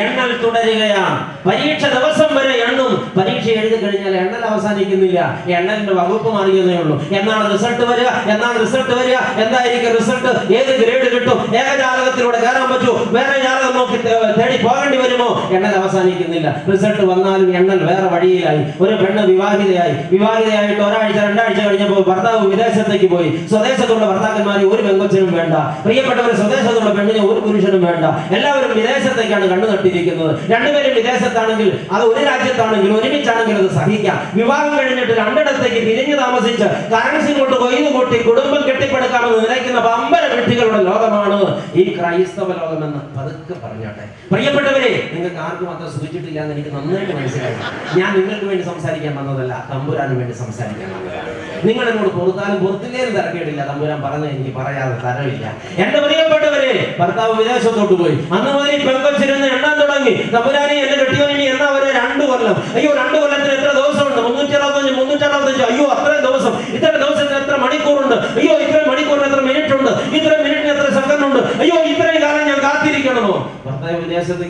എണ്ണൽ തുടരുകയാണ്. പരീക്ഷ ദിവസം വരെ എണ്ണും. പരീക്ഷ എഴുതി കഴിഞ്ഞാൽ എണ്ണൽ അവസാനിക്കുന്നില്ല. എണ്ണലിന്റെ വകുപ്പ് മാറിയതേ ഉള്ളൂ. എന്നാണ് റിസൾട്ട് വരിക, എന്നാണ് റിസൾട്ട് വരിക, എന്തായിരിക്കും റിസൾട്ട്, ഏത് ഗ്രേഡ് കിട്ടും, ഏകജാലകത്തിലൂടെ കയറാൻ പറ്റുമോ, വേറെ ജാലകം നോക്കി തേടി പോകേണ്ടി വരുമോ, എണ്ണൽ അവസാനിക്കുന്നില്ല. റിസൾട്ട് വന്നാലും എണ്ണൽ വേറെ വഴിയിലായി. ഒരു പെണ്ണ് വിവാഹിതയായിട്ട് ഒരാഴ്ച 2 ആഴ്ച കഴിഞ്ഞപ്പോൾ ഭർത്താവ് വിദേശത്തേക്ക് പോയി. സ്വദേശത്തുള്ള ഭർത്താക്കന്മാരെ ഒരു പെങ്കൊച്ചിനും വേണ്ട. പ്രിയപ്പെട്ടവർ, സ്വദേശത്തുള്ള പെണ്ണിനെ ഒരു പുരുഷനും വേണ്ട. എല്ലാവരും വിദേശത്തേക്കാണ് കണ്ണു നട്ടിരിക്കുന്നത്. 2 പേരും വിദേശത്താണെങ്കിൽ, അത് ഒരു രാജ്യത്താണെങ്കിൽ, ഒരുമിച്ചാണെങ്കിൽ അത് സഹിക്കാം. വിവാഹം കഴിഞ്ഞിട്ട് 2 ഇടത്തേക്ക് തിരിഞ്ഞു താമസിച്ച് കറൻസി കൊണ്ട് കൊയ്തു കൂട്ടി കുടുംബം കെട്ടിപ്പടുക്കാമെന്ന് നിലയ്ക്കുന്ന പമ്പര വ്യക്തികളുടെ ലോകമാണ് ഈ ക്രൈസ്തവ ലോകമെന്ന് പതുക്കെ പറഞ്ഞോട്ടെ. പ്രിയപ്പെട്ടവരെ, നിങ്ങൾക്ക് ആർക്കും അത്ര സൂചിച്ചിട്ടില്ല എന്ന് എനിക്ക് നന്നായിട്ട് മനസ്സിലായി. ഞാൻ നിങ്ങൾക്ക് വേണ്ടി സംസാരിക്കാൻ വന്നതല്ല, തമ്പുരാന് വേണ്ടി സംസാരിക്കാൻ വന്നതാണ്. നിങ്ങൾ എന്നോട് പുറത്താലും പുറത്തില്ലേലും തിരക്കേടില്ല, തമ്പുരാൻ പറഞ്ഞത് എനിക്ക് പറയാതെ തരവില്ല. എന്റെ പ്രിയപ്പെട്ടവരെ, ഭർത്താവ് വിദേശത്തോട്ട് പോയി. അന്ന് മുതൽ ഈ പെങ്കൊച്ചിരുന്ന് എണ്ണാൻ തുടങ്ങി. തമ്പുരാനെ എന്നെ കെട്ടിയോനി എന്നാ വരെ 2 കൊല്ലം. അയ്യോ, 2 കൊല്ലത്തിന് എത്ര ദിവസമുണ്ട്? 365. അയ്യോ, അത്രയും ദിവസം. ഇത്ര ദിവസത്തിന് എത്ര മണിക്കൂറുണ്ട്? അയ്യോ, ഇത്രയും മണിക്കൂറിന് എത്ര മിനിറ്റ് ഉണ്ട്? ഇത്രയും മിനിറ്റിന് എത്ര സെക്കൻഡ് ഉണ്ട്? അയ്യോ, ഇത്രയും കാലം ഞാൻ കാത്തിരിക്കണമോ? ഭർത്താവ് വിദേശത്ത്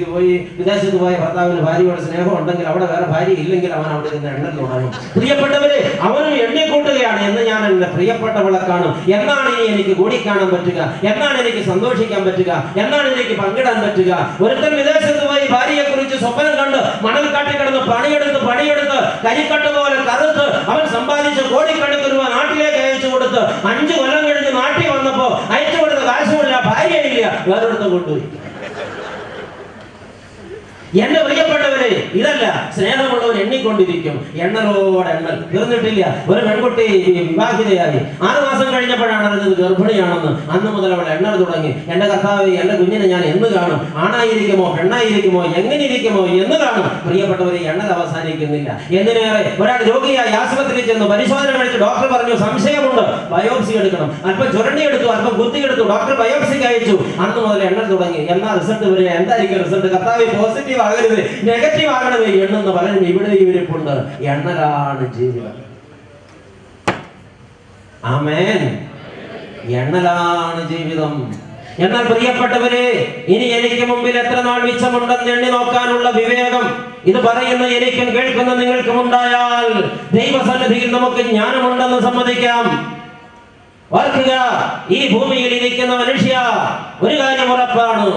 പോയ ഭർത്താവിന് ഭാര്യയോട് സ്നേഹം ഉണ്ടെങ്കിൽ, അവിടെ വേറെ ഭാര്യ ഇല്ലെങ്കിൽ അവൻ അവിടെ നിന്ന് എണ്ണൽ തുടങ്ങും. പ്രിയപ്പെട്ടവരെ, അവനും എണ്ണിക്കൂട്ടുകയാണ്. എന്ന് ഞാൻ എന്റെ പ്രിയപ്പെട്ടവളെ കാണും, എന്നാണ് ഇനി എനിക്ക് കൂടിക്കാണാൻ പറ്റുക, എന്നാണ് എനിക്ക് സന്തോഷിക്കാൻ പറ്റുക, എന്നാണ് എനിക്ക് പങ്കിടാൻ പറ്റുക. ഒരുത്തൻ വിദേശത്ത് പോയി ഭാര്യയെ കുറിച്ച് സ്വപ്നം കണ്ട് മണൽ കാട്ടിക്കിടന്ന് പണിയെടുത്ത് കരിക്കട്ട് പോലെ കറുത്ത് അവൻ സമ്പാദിച്ച് കോടിക്കണക്കിന് രൂപ നാട്ടിലേക്ക് അയച്ചു കൊടുത്ത് 5 കൊല്ലം കഴിഞ്ഞ് നാട്ടിൽ വന്നപ്പോ അയച്ചു കൊടുത്ത കാശുമില്ല, ഭാര്യയില്ല, വേറൊരുത്തം കൊണ്ടുപോയി. എന്റെ പ്രിയപ്പെട്ടവരെ, ഇതല്ല സ്നേഹമുള്ളവർ എണ്ണിക്കൊണ്ടിരിക്കും. എണ്ണലോടെ എണ്ണൽ തീർന്നിട്ടില്ല. ഒരു പെൺകുട്ടി വിവാഹിതയായി 6 മാസം കഴിഞ്ഞപ്പോഴാണ് അറിഞ്ഞത് ഗർഭിണിയാണെന്ന്. അന്ന് മുതൽ അവൾ എണ്ണൽ തുടങ്ങി. എന്റെ കർത്താവേ, എന്റെ കുഞ്ഞിനെ ഞാൻ എന്ന് കാണും? ആണായിരിക്കുമോ പെണ്ണായിരിക്കുമോ എങ്ങനെ ഇരിക്കുമോ എന്ന് കാണും? പ്രിയപ്പെട്ടവരെ, എണ്ണൽ അവസാനിക്കുന്നില്ല. എന്തിനേറെ, ഒരാൾ രോഗിയായി ആശുപത്രിയിൽ ചെന്ന് പരിശോധന കഴിച്ച് ഡോക്ടർ പറഞ്ഞു സംശയമുണ്ട്, ബയോപ്സി എടുക്കണം. അല്പം ചുരണ്ടിയെടുത്തു, അല്പം കുത്തിയെടുത്തു, ഡോക്ടർ ബയോപ്സിക്ക് അയച്ചു. അന്ന് മുതൽ എണ്ണൽ തുടങ്ങി. എന്നാ റിസൾട്ട് വരിക? എന്തായിരിക്കും റിസൾട്ട്? കർത്താവേ, പോസിറ്റീവ് ആകരുത്, നെഗറ്റീവ് ആകണമേ എണ്ണെന്ന് പലരും ഇവിടെ ഇരിപ്പുണ്ട്. എണ്ണലാണ് ജീവിതം. ആമേൻ. എണ്ണലാണ് ജീവിതം. എന്നാൽ പ്രിയപ്പെട്ടവരെ, ഇനി എനിക്ക് മുമ്പിൽ എത്ര നാൾ മിച്ചമുണ്ടെന്ന് എണ്ണി നോക്കാനുള്ള വിവേകം ഇത് പറയുന്ന എനിക്കും കേൾക്കുന്ന നിങ്ങൾക്കും ഉണ്ടായാൽ ദൈവസന്നിധിയിൽ നമുക്ക് ജ്ഞാനമുണ്ടെന്ന് സമ്മതിക്കാം. ഓർക്കുക, ഈ ഭൂമിയിൽ ഇരിക്കുന്ന മനുഷ്യ, ഒരു കാര്യം ഉറപ്പാണ്,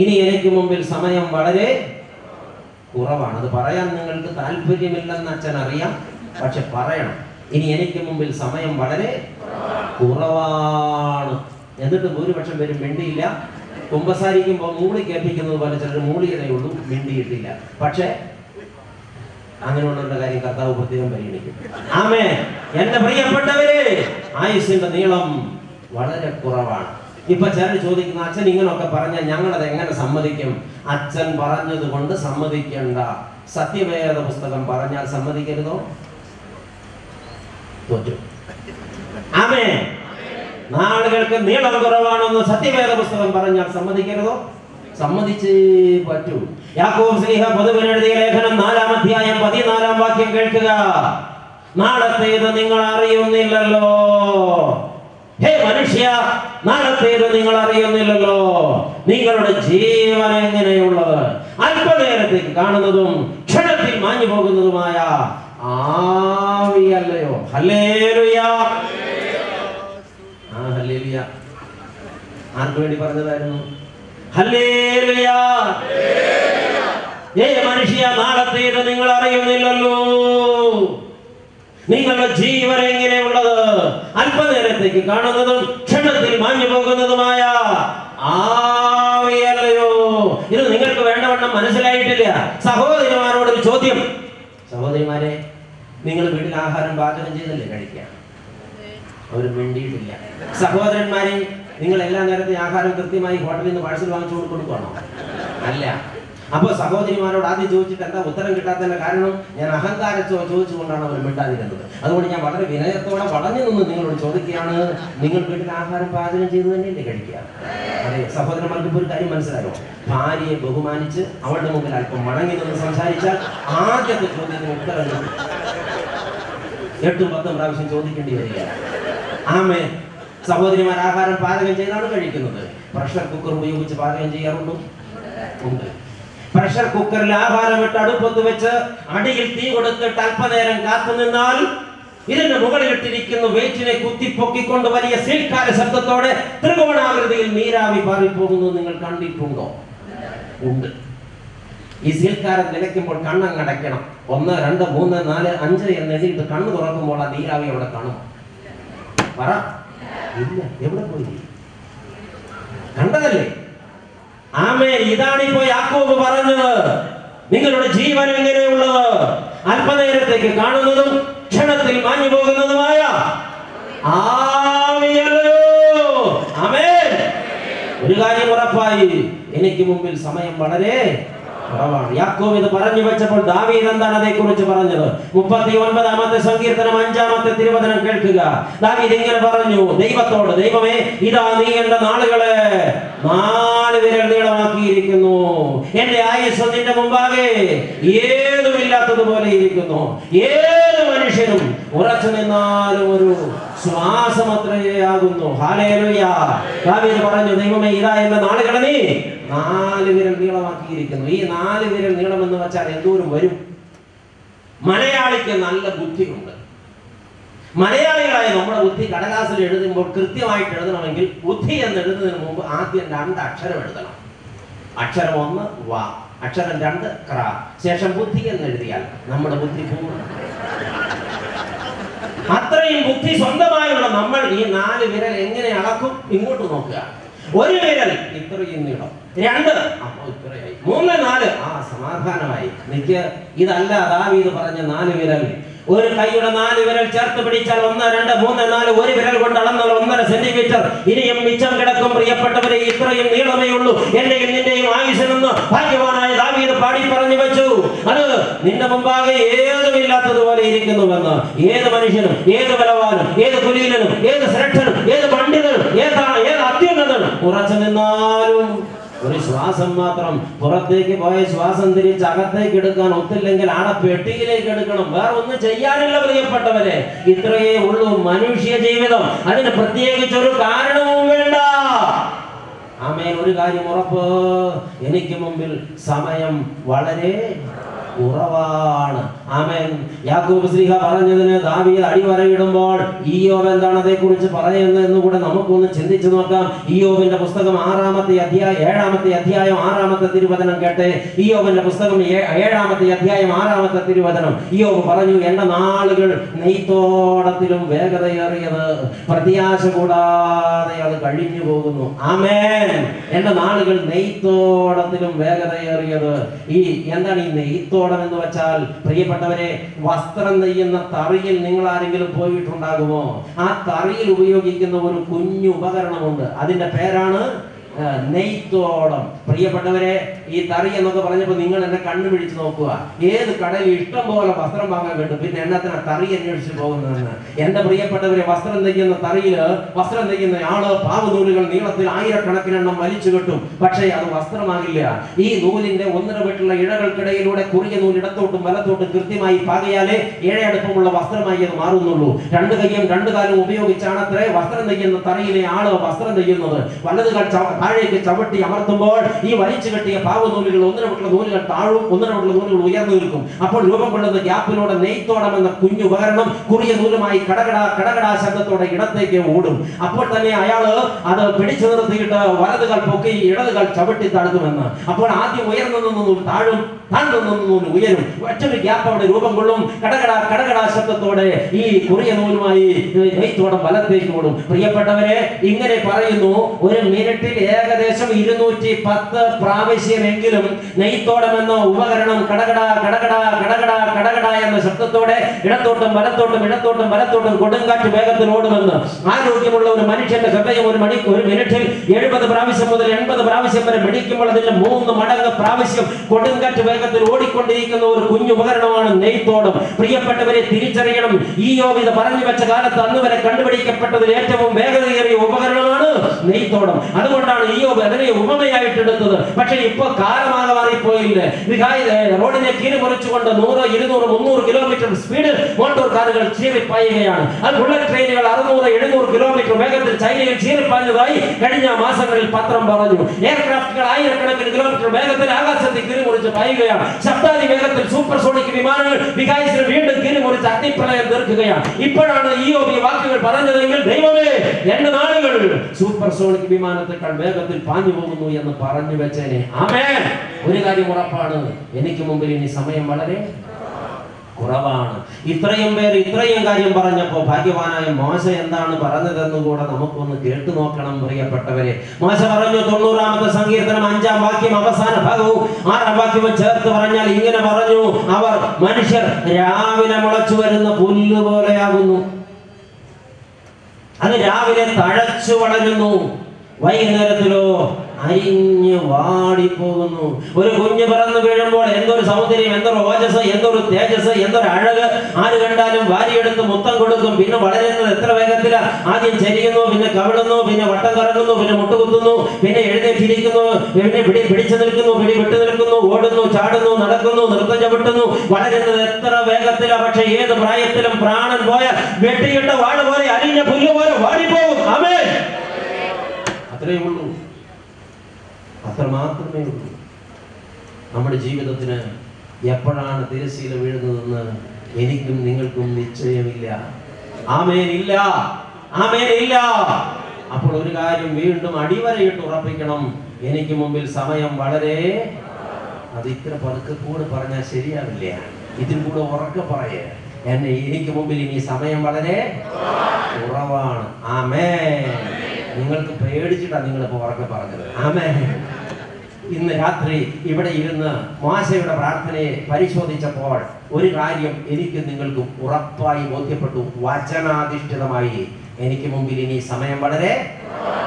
ഇനി എനിക്ക് മുമ്പിൽ സമയം വളരെ കുറവാണ്. അത് പറയാൻ നിങ്ങൾക്ക് താല്പര്യമില്ലെന്ന് അച്ഛൻ അറിയാം, പക്ഷെ പറയണം. ഇനി എനിക്ക് മുമ്പിൽ സമയം വളരെ കുറവാണ്. എന്നിട്ട് ഭൂരിപക്ഷം പേരും മിണ്ടിയില്ല. കുമ്പസാരിക്കുമ്പോൾ മൂളി കേൾപ്പിക്കുന്നത് പോലെ ചിലർ മൂളിയതേ ഉള്ളൂ, മിണ്ടിയിട്ടില്ല. പക്ഷെ അങ്ങനെയുള്ളവരുടെ കാര്യം കർത്താവ് പ്രത്യേകം പരിഗണിക്കും. ആമേൻ. എന്റെ പ്രിയപ്പെട്ടവരെ, ആയുസ്സിന്റെ നീളം വളരെ കുറവാണ്. ഇപ്പൊ ചിലർ ചോദിക്കുന്ന, അച്ഛൻ ഇങ്ങനൊക്കെ പറഞ്ഞാൽ ഞങ്ങളത് എങ്ങനെ സമ്മതിക്കും? അച്ഛൻ പറഞ്ഞത് കൊണ്ട് സമ്മതിക്കണ്ട. സത്യവേദ പുസ്തകം പറഞ്ഞാൽ സമ്മതിക്കരുതോ? തോറ്റു. ആമേൻ. നാളുകൾക്ക് നീളം കുറവാണെന്ന് സത്യവേദ പുസ്തകം പറഞ്ഞാൽ സമ്മതിക്കരുതോ? സമ്മതിച്ചേ പറ്റൂ. യാക്കോബ് ശ്ലീഹ പൊതുവിനെഴുതിയ ലേഖനം 4-ാം അധ്യായം 14-ാം വാക്യം കേൾക്കുക. നാളത്തേത് നിങ്ങൾ അറിയുന്നില്ലല്ലോ. ഹേ മനുഷ്യ, നാളത്തേത് നിങ്ങൾ അറിയുന്നില്ലല്ലോ. നിങ്ങളുടെ ജീവൻ എങ്ങനെയുള്ളത്? അല്പനേരത്തേക്ക് കാണുന്നതും ക്ഷണത്തിൽ മാഞ്ഞു പോകുന്നതുമായ ആവിയല്ലയോ. ഹല്ലേലൂയ. ഹല്ലേലൂയ. ആർക്ക് വേണ്ടി പറഞ്ഞതായിരുന്നു? ഹല്ലേലൂയ. മനുഷ്യ, നാളത്തേത് നിങ്ങൾ അറിയുന്നില്ലല്ലോ. നിങ്ങളുടെ ജീവൻ എങ്ങനെയുള്ളത്? അല്പനേരത്തേക്ക് കാണുന്നതും ക്ഷണത്തിൽ മാഞ്ഞു പോകുന്നതുമായ ആവിയല്ലയോ. ഇത് നിങ്ങൾക്ക് വേണ്ടവണ്ണം മനസ്സിലായിട്ടില്ല. സഹോദരിമാരോടൊരു ചോദ്യം. സഹോദരിമാരെ, നിങ്ങൾ വീട്ടിൽ ആഹാരം പാചകം ചെയ്തല്ലേ കഴിക്കാം? അവർ മിണ്ടിയിട്ടില്ല. സഹോദരന്മാരെ, നിങ്ങൾ എല്ലാ നേരത്തെയും ആഹാരം കൃത്യമായി ഹോട്ടലിൽ നിന്ന് പാഴ്സൽ വാങ്ങിച്ചു കൊടുക്കണോ? അല്ല. അപ്പോൾ സഹോദരിമാരോട് ആദ്യം ചോദിച്ചിട്ട് എന്താ ഉത്തരം കിട്ടാത്തതിന്റെ കാരണം? ഞാൻ അഹങ്കാരത്തോ ചോദിച്ചുകൊണ്ടാണ് അവർ മിണ്ടാതിരുന്നത്. അതുകൊണ്ട് ഞാൻ വളരെ വിനയത്തോടെ വളഞ്ഞു നിന്ന് നിങ്ങളോട് ചോദിക്കുകയാണ്, നിങ്ങൾ വീട്ടിൽ ആഹാരം പാചകം ചെയ്ത് തന്നെയല്ലേ കഴിക്കുക? അതെ. സഹോദരന്മാർക്ക് ഇപ്പോൾ ഒരു കാര്യം മനസ്സിലായോ? ഭാര്യയെ ബഹുമാനിച്ച് അവളുടെ മുമ്പിൽ അല്പം മടങ്ങി നിന്ന് സംസാരിച്ചാൽ ആദ്യത്തെ ചോദ്യത്തിന് ഉത്തരം 8-10 പ്രാവശ്യം ചോദിക്കേണ്ടി വരിക. ആമേ. സഹോദരിമാർ ആഹാരം പാചകം ചെയ്താണ് കഴിക്കുന്നത്. പ്രഷർ കുക്കർ ഉപയോഗിച്ച് പാചകം ചെയ്യാറുണ്ടോ? ഉണ്ട്. പ്രഷർ കുക്കറിൽ ആഹാരം ഇട്ട് അടുപ്പത്ത് വെച്ച് അടിയിൽ തീ കൊടുത്തിട്ട് അല്പനേരം കാത്തു നിന്നാൽ ഇതിന്റെ മുകളിലിട്ടിരിക്കുന്ന വെയിറ്റിനെ കുത്തിപ്പൊക്കിക്കൊണ്ട് വലിയ സീൽക്കാര ശബ്ദത്തോടെ ത്രികോണാകൃതിയിൽ നീരാവി പാറിപ്പോകുന്നത് നിങ്ങൾ കണ്ടിട്ടുണ്ടോ? ഉണ്ട്. ഈ സീൽക്കാരം നിലയ്ക്കുമ്പോൾ കണ്ണങ്ങടയ്ക്കണം. 1, 2, 3, 4, 5 എന്ന് എഴുതിയിട്ട് കണ്ണ് തുറക്കുമ്പോൾ ആ നീരാവി അവിടെ കാണും. പറ. ഇല്ല. എവിടെ പോയി? കണ്ടതല്ലേ? ആമേൻ. ഇതാണിപ്പോ യാക്കോബ് പറഞ്ഞത്. നിങ്ങളുടെ ജീവൻ എങ്ങനെയുള്ളത്? അല്പനേരത്തേക്ക് കാണുന്നതും ക്ഷണത്തിൽ മാഞ്ഞു പോകുന്നതുമായ ആവിയല്ലോ. ആമേൻ. ഒരു കാര്യം ഉറപ്പായി, എനിക്ക് മുമ്പിൽ സമയം വളരെ കുറവാണ്. യാക്കോബ് ഇത് പറഞ്ഞു വെച്ചപ്പോൾ ദാവീദ് എന്താണ് അതേക്കുറിച്ച് പറഞ്ഞത്? 39-ാമത്തെ സങ്കീർത്തനം 5-ാമത്തെ തിരുവചനം കേൾക്കുക. ദാവീദ് ഇങ്ങനെ പറഞ്ഞു ദൈവത്തോട്, ദൈവമേ, ഇതാ നീ എന്റെ നാളുകളെ 4 വിരൽ നീളമാക്കിയിരിക്കുന്നു. എന്റെ ആയുസ് നിന്റെ മുമ്പാകെ ഏതുമില്ലാത്തതുപോലെ ഇരിക്കുന്നു. ഏത് മനുഷ്യനും ഉറച്ചു നിന്നാലും ഒരു ശ്വാസമത്രയാകുന്നു. ഹല്ലേലൂയ. ദാവീദ് പറഞ്ഞു, ദൈവമേ, ഇതാ എന്റെ നാളുകളെ നീ 4 വിരൽ നീളമാക്കിയിരിക്കുന്നു. ഈ 4 വിരൽ നീളം എന്ന് വെച്ചാൽ എന്തോരം വരും? മലയാളിക്ക് നല്ല ബുദ്ധിയുണ്ട്. മലയാളികളായ നമ്മുടെ ബുദ്ധി കടലാസിൽ എഴുതുമ്പോൾ കൃത്യമായിട്ട് എഴുതണമെങ്കിൽ ബുദ്ധി എന്ന് എഴുതുന്നതിന് മുമ്പ് ആദ്യം 2 അക്ഷരം എഴുതണം. അക്ഷരം 1 വ, അക്ഷരം 2 ക്ര, ശേഷം ബുദ്ധി എന്ന് എഴുതിയാൽ നമ്മുടെ ബുദ്ധി പൂർണ്ണ. അത്രയും ബുദ്ധി സ്വന്തമായുള്ള നമ്മൾ ഈ 4 വിരൽ എങ്ങനെ അളക്കും? ഇങ്ങോട്ട് നോക്കുക. 1 വിരൽ ഇത്രയും നീളം, 2 ഇത്രയായി, 3, 4 സമാധാനമായി. നിക്ക്. ഇതല്ല ദാവീദ് പറഞ്ഞ 4 വിരൽ. ഒരു കൈയുടെ 4 വിരൽ ചേർത്ത് പിടിച്ചാൽ 1, 2, 3, 4 ഒരു വിരൽ കൊണ്ട് അളന്നാൽ 1.5 സെന്റിമീറ്റർ. ഇനിയും മിച്ചം കിടക്കും പ്രിയപ്പെട്ടവരെ. ഇത്രയും നീളമേ ഉള്ളൂ എന്റെയും നിന്റെയും ആയുഷനെന്ന് ഭാഗ്യവാനായ ദാവീദ് പാടി പറഞ്ഞു വെച്ചു. അത് നിന്റെ മുമ്പാകെ ഏതുമില്ലാത്തതുപോലെ ഇരിക്കുന്നുവെന്ന്. ഏത് മനുഷ്യനും, ഏത് ബലവാനും, ഏത് കുലീനനും, ഏത് ശ്രേഷ്ഠനും, ഏത് പണ്ഡിതനും, ഏത് അത്യുന്നതനും ഉറച്ചു നിന്നാലും ഒരു ശ്വാസം മാത്രം പുറത്തേക്ക് പോയ ശ്വാസം തിരിച്ച് അകത്തേക്ക് എടുക്കാൻ ഒത്തില്ലെങ്കിൽ ആടെ പെട്ടിയിലേക്ക് എടുക്കണം. വേറെ ഒന്നും ചെയ്യാനില്ല പ്രിയപ്പെട്ടവരെ. ഇത്രയേ ഉള്ളൂ മനുഷ്യ ജീവിതം. അതിന് പ്രത്യേകിച്ചൊരു കാരണവും വേണ്ട. ആമേൻ. ഒരു കാര്യം ഉറപ്പ്, എനിക്ക് മുമ്പിൽ സമയം വളരെ കുറവാണ്. ആമേൻ. യാക്കോബ് ശ്ലീഹ പറഞ്ഞതിന് ദാവീദ് അടിവരയിടുമ്പോൾ ഇയ്യോബ് എന്താണ് അതേക്കുറിച്ച് പറയുന്നത് എന്ന് കൂടെ നമുക്കൊന്ന് ചിന്തിച്ചു നോക്കാം. ഇയ്യോബിന്റെ പുസ്തകം 6-ാമത്തെ അധ്യായം 7-ാമത്തെ അധ്യായം 6-ാമത്തെ തിരുവചനം കേട്ടെ. ഇയ്യോബിന്റെ പുസ്തകം 7-ാമത്തെ അധ്യായം 6-ാമത്തെ തിരുവചനം. ഇയ്യോബ് പറഞ്ഞു, എന്റെ നാളുകൾ നെയ്ത്തോടത്തിലും വേഗതയേറിയത്, പ്രത്യാശ കൂടാതെ അത് കഴിഞ്ഞു പോകുന്നു. ആമേൻ. എന്റെ നാളുകൾ നെയ്ത്തോടത്തിലും വേഗതയേറിയത്. ഈ എന്താണ് ഈ നെയ്ത്തോടം എന്ന് വെച്ചാൽ? പ്രിയപ്പെട്ടവരെ, വസ്ത്രം നെയ്യുന്ന തറിയിൽ നിങ്ങൾ ആരെങ്കിലും പോയിട്ടുണ്ടാകുമോ? ആ തറിയിൽ ഉപയോഗിക്കുന്ന ഒരു കുഞ്ഞു ഉപകരണമുണ്ട്. അതിന്റെ പേരാണ് നെയ്ത്തോടം. പ്രിയപ്പെട്ടവരെ, ഈ തറി എന്നൊക്കെ പറഞ്ഞപ്പോൾ നിങ്ങൾ എന്നെ കണ്ണു പിടിച്ച് നോക്കുക. ഏത് കടയിൽ ഇഷ്ടം പോലെ വസ്ത്രം വാങ്ങാൻ കിട്ടും, പിന്നെ എന്നത്തിനാ തറി അന്വേഷിച്ച് പോകുന്നതെന്ന്. എന്റെ പ്രിയപ്പെട്ടവരെ, വസ്ത്രം നെയ്യുന്ന തറിയില് വസ്ത്രം നെയ്യുന്ന ആള് പാവുനൂലുകൾ നീളത്തിൽ 1000-കണക്കിനെണ്ണം വലിച്ചു കെട്ടും. പക്ഷേ അത് വസ്ത്രമാകില്ല. ഈ നൂലിന്റെ ഒന്നിടവിട്ടുള്ള ഇഴകൾക്കിടയിലൂടെ കുറിയ നൂൽ ഇടത്തോട്ടും വലത്തോട്ടും കൃത്യമായി പാകിയാലേ ഇഴയടുപ്പമുള്ള വസ്ത്രമായി അത് മാറുന്നുള്ളൂ. 2 കൈയും 2 കാലും ഉപയോഗിച്ചാണ് അത്രേ വസ്ത്രം നെയ്യുന്ന തറിയിലെ ആള് വസ്ത്രം നെയ്യുന്നത്. വലത് കാൽ താഴേക്ക് ചവിട്ടി അമർത്തുമ്പോൾ ഈ വലിച്ചു കെട്ടിയ പാവനൂലുകൾ ഒന്നിനോട്ടുള്ള നൂലുകൾ താഴും, ഒന്നിനോട്ടുള്ള നൂലുകൾ ഉയർന്നു നിൽക്കും. അപ്പോൾ രൂപം കൊള്ളുന്ന ഗ്യാപ്പിലൂടെ നെയ്ത്തോടം എന്ന കുഞ്ഞു ഉപകരണം കുറിയ നൂലുമായി കടകട കടകട ശബ്ദത്തോടെ ഇടത്തേക്ക് ഓടും. അപ്പോൾ തന്നെ അയാള് അത് പിടിച്ചു നിർത്തിയിട്ട് വലതുകാൽ പൊക്കി ഇടതുകാൽ ചവിട്ടി താഴ്ത്തുമെന്ന്. അപ്പോൾ ആദ്യം ഉയർന്നു നിന്ന് നൂൽ താഴും, താഴ്ന്നു നിന്ന് നൂൽ ഉയരും. ഒറ്റൊരു ഗ്യാപ്പ് അവിടെ രൂപം കൊള്ളും. കടകട കടകട ശബ്ദത്തോടെ ഈ കുറിയ നൂലുമായി നെയ്ത്തോടം വലത്തേക്ക് ഓടും. പ്രിയപ്പെട്ടവരെ, ഇങ്ങനെ പറയുന്നു, ഒരു മിനിറ്റിൽ ഏകദേശം 210 പ്രാവശ്യമെങ്കിലും നെയ്ത്തോടം എന്ന ഉപകരണം കടകട കടകട കടകട കടകട എന്ന ശബ്ദത്തോടെ ഇടത്തോട്ടും വലത്തോട്ടും ഇടത്തോട്ടും വലത്തോട്ടും കൊടുങ്കാറ്റ് വേഗത്തിൽ ഓടുമെന്ന്. ആരോഗ്യമുള്ള ഒരു മനുഷ്യന്റെ ഹൃദയം ഒരു മിനിറ്റിൽ 70 പ്രാവശ്യം മുതൽ 80 പ്രാവശ്യം വരെ മിടിക്കുമ്പോൾ അതിന്റെ 3 മടങ്ങ് പ്രാവശ്യം കൊടുങ്കാറ്റ് വേഗത്തിൽ ഓടിക്കൊണ്ടിരിക്കുന്ന ഒരു കുഞ്ഞു ഉപകരണമാണ് നെയ്ത്തോടം. പ്രിയപ്പെട്ടവരെ, തിരിച്ചറിയണം, ഇയ്യോബ് ഇത് പറഞ്ഞു വെച്ച കാലത്ത് അന്ന് വരെ കണ്ടുപിടിക്കപ്പെട്ടതിൽ ഏറ്റവും വേഗതയേറിയ ഉപകരണമാണ് നെയ്ത്തോടം. അതുകൊണ്ടാണ് ഇയ്യോബ് അതിനെ ഉപമയായിട്ടെടുത്തത്. പക്ഷെ ഇപ്പൊ കാലമാകെ മാറിപ്പോയില്ലേ. റോഡിനെ കീറിമുറിച്ചുകൊണ്ട് 100, 200, 300 കിലോമീറ്റർ സ്പീഡിൽ മോട്ടോർ കാറുകൾ ചീറിപ്പായുകയാണ്. അത് ബുള്ളറ്റ് ട്രെയിനുകൾ 600, 700 കിലോമീറ്റർ വേഗത്തിൽ ചൈനയിൽ ചീറിപ്പാഞ്ഞതായി കഴിഞ്ഞ മാസങ്ങളിൽ പത്രം പറഞ്ഞു. എയർക്രാഫ്റ്റുകൾ ആയിരക്കണക്കിന് കിലോമീറ്റർ വേഗത്തിൽ ആകാശത്തിൽ കീറിമുറിച്ച് പായുകയാണ്. ശബ്ദാതി വേഗത്തിൽ സൂപ്പർസോണിക് വിമാനങ്ങൾ വികായത്തിൽ വീണ്ടും കീറിമുറിച്ച് അഗ്നിപ്രളയം തീർക്കുകയാണ്. ഇപ്പോഴാണ് ഇയ്യോബ് ഈ വാക്കുകൾ പറഞ്ഞതെങ്കിൽ, ദൈവമേ, 2 നാളുകൾ സൂപ്പർസോണിക് വിമാനത്തെക്കാൾ വേഗത്തിൽ പാഞ്ഞു പോകുന്നു എന്ന് പറഞ്ഞു വെച്ചേനെ. ആമേൻ. ഒരു കാര്യം ഉറപ്പാണ്, എനിക്ക് മുമ്പിൽ ഇനി സമയം വളരെ കുറവാണ്. ഇത്രയും പേര് ഇത്രയും കാര്യം പറഞ്ഞപ്പോൾ ഭാഗ്യവാനായ മോശ എന്താണ് പറഞ്ഞതെന്ന് കൂടെ നമുക്കൊന്ന് കേട്ടു നോക്കണം. പ്രിയപ്പെട്ടവരെ, മോശ പറഞ്ഞു, 90-ാമത്തെ സങ്കീർത്തനം 5-ാം വാക്യം അവസാന ഭാഗവും 6-ാം വാക്യവും ചേർത്ത് പറഞ്ഞാൽ ഇങ്ങനെ പറഞ്ഞു, അവർ മനുഷ്യർ രാവിലെ മുളച്ചു വരുന്ന പുല്ല് പോലെയാകുന്നു. അത് രാവിലെ തഴച്ചു വളരുന്നു, വൈകുന്നേരത്തിലോ അരിഞ്ഞു വാടിപ്പോകുന്നു. ഒരു കുഞ്ഞ് പറന്നു വീഴുമ്പോൾ എന്തൊരു സൗന്ദര്യം, എന്തൊരു ഓജസ്, എന്തൊരു തേജസ്, എന്തൊരു അഴക്! ആര് കണ്ടാലും വാരിയെടുത്ത് മുത്തം കൊടുക്കും. പിന്നെ വളരുന്നത് എത്ര വേഗത്തില! ആദ്യം ചെരിയുന്നു, പിന്നെ കവിളുന്നു, പിന്നെ വട്ടം കറങ്ങുന്നു, പിന്നെ മുട്ടുകുത്തുന്നു, പിന്നെ എഴുന്നേറ്റിരിക്കുന്നു, പിന്നെ പിടിച്ചു നിൽക്കുന്നു, വിട്ടു നിൽക്കുന്നു, ഓടുന്നു, ചാടുന്നു, നടക്കുന്നു, നൃത്തം ചവിട്ടുന്നു. വളരുന്നത് എത്ര വേഗത്തില! പക്ഷെ ഏത് പ്രായത്തിലും പ്രാണൻ പോയാൽ വെട്ടിയിട്ട വാഴ പോലെ, അരിഞ്ഞ പുല്ല് പോലെ വാടിപ്പോകും. ആമേൻ. അത്രയേ ഉള്ളൂ, അത്രമാത്രമേ ഉള്ളൂ. നമ്മുടെ ജീവിതത്തിന് എപ്പോഴാണ് തിരശ്ശീല വീഴുന്നതെന്ന് എനിക്കും നിങ്ങൾക്കും നിശ്ചയമില്ല. ആമേൻ. ഇല്ല, ആമേൻ, ഇല്ല. അപ്പോൾ ഒരു കാര്യം വീണ്ടും അടിവരയിട്ട് ഉറപ്പിക്കണം, എനിക്ക് മുമ്പിൽ സമയം വളരെ, അത് ഇത്ര പതുക്കെ കൂടെ പറഞ്ഞാൽ ശരിയാവില്ല, ഇതിൽ കൂടെ ഉറക്കെ പറയേ, എനിക്ക് മുമ്പിൽ ഇനി സമയം വളരെ കുറവാണ്. ആമേൻ. നിങ്ങൾക്ക് പേടിച്ചിട്ടാണ് നിങ്ങളിപ്പോ ഉറക്കെ പറഞ്ഞത്. ആമേൻ. ഇന്ന് രാത്രി ഇവിടെ ഇരുന്ന് മോശയുടെ പ്രാർത്ഥനയെ പരിശോധിച്ചപ്പോൾ ഒരു കാര്യം എനിക്ക് നിങ്ങൾക്കും ഉറപ്പായി ബോധ്യപ്പെട്ടു. വചനാധിഷ്ഠിതമായി എനിക്ക് മുമ്പിൽ ഇനി സമയം വളരെ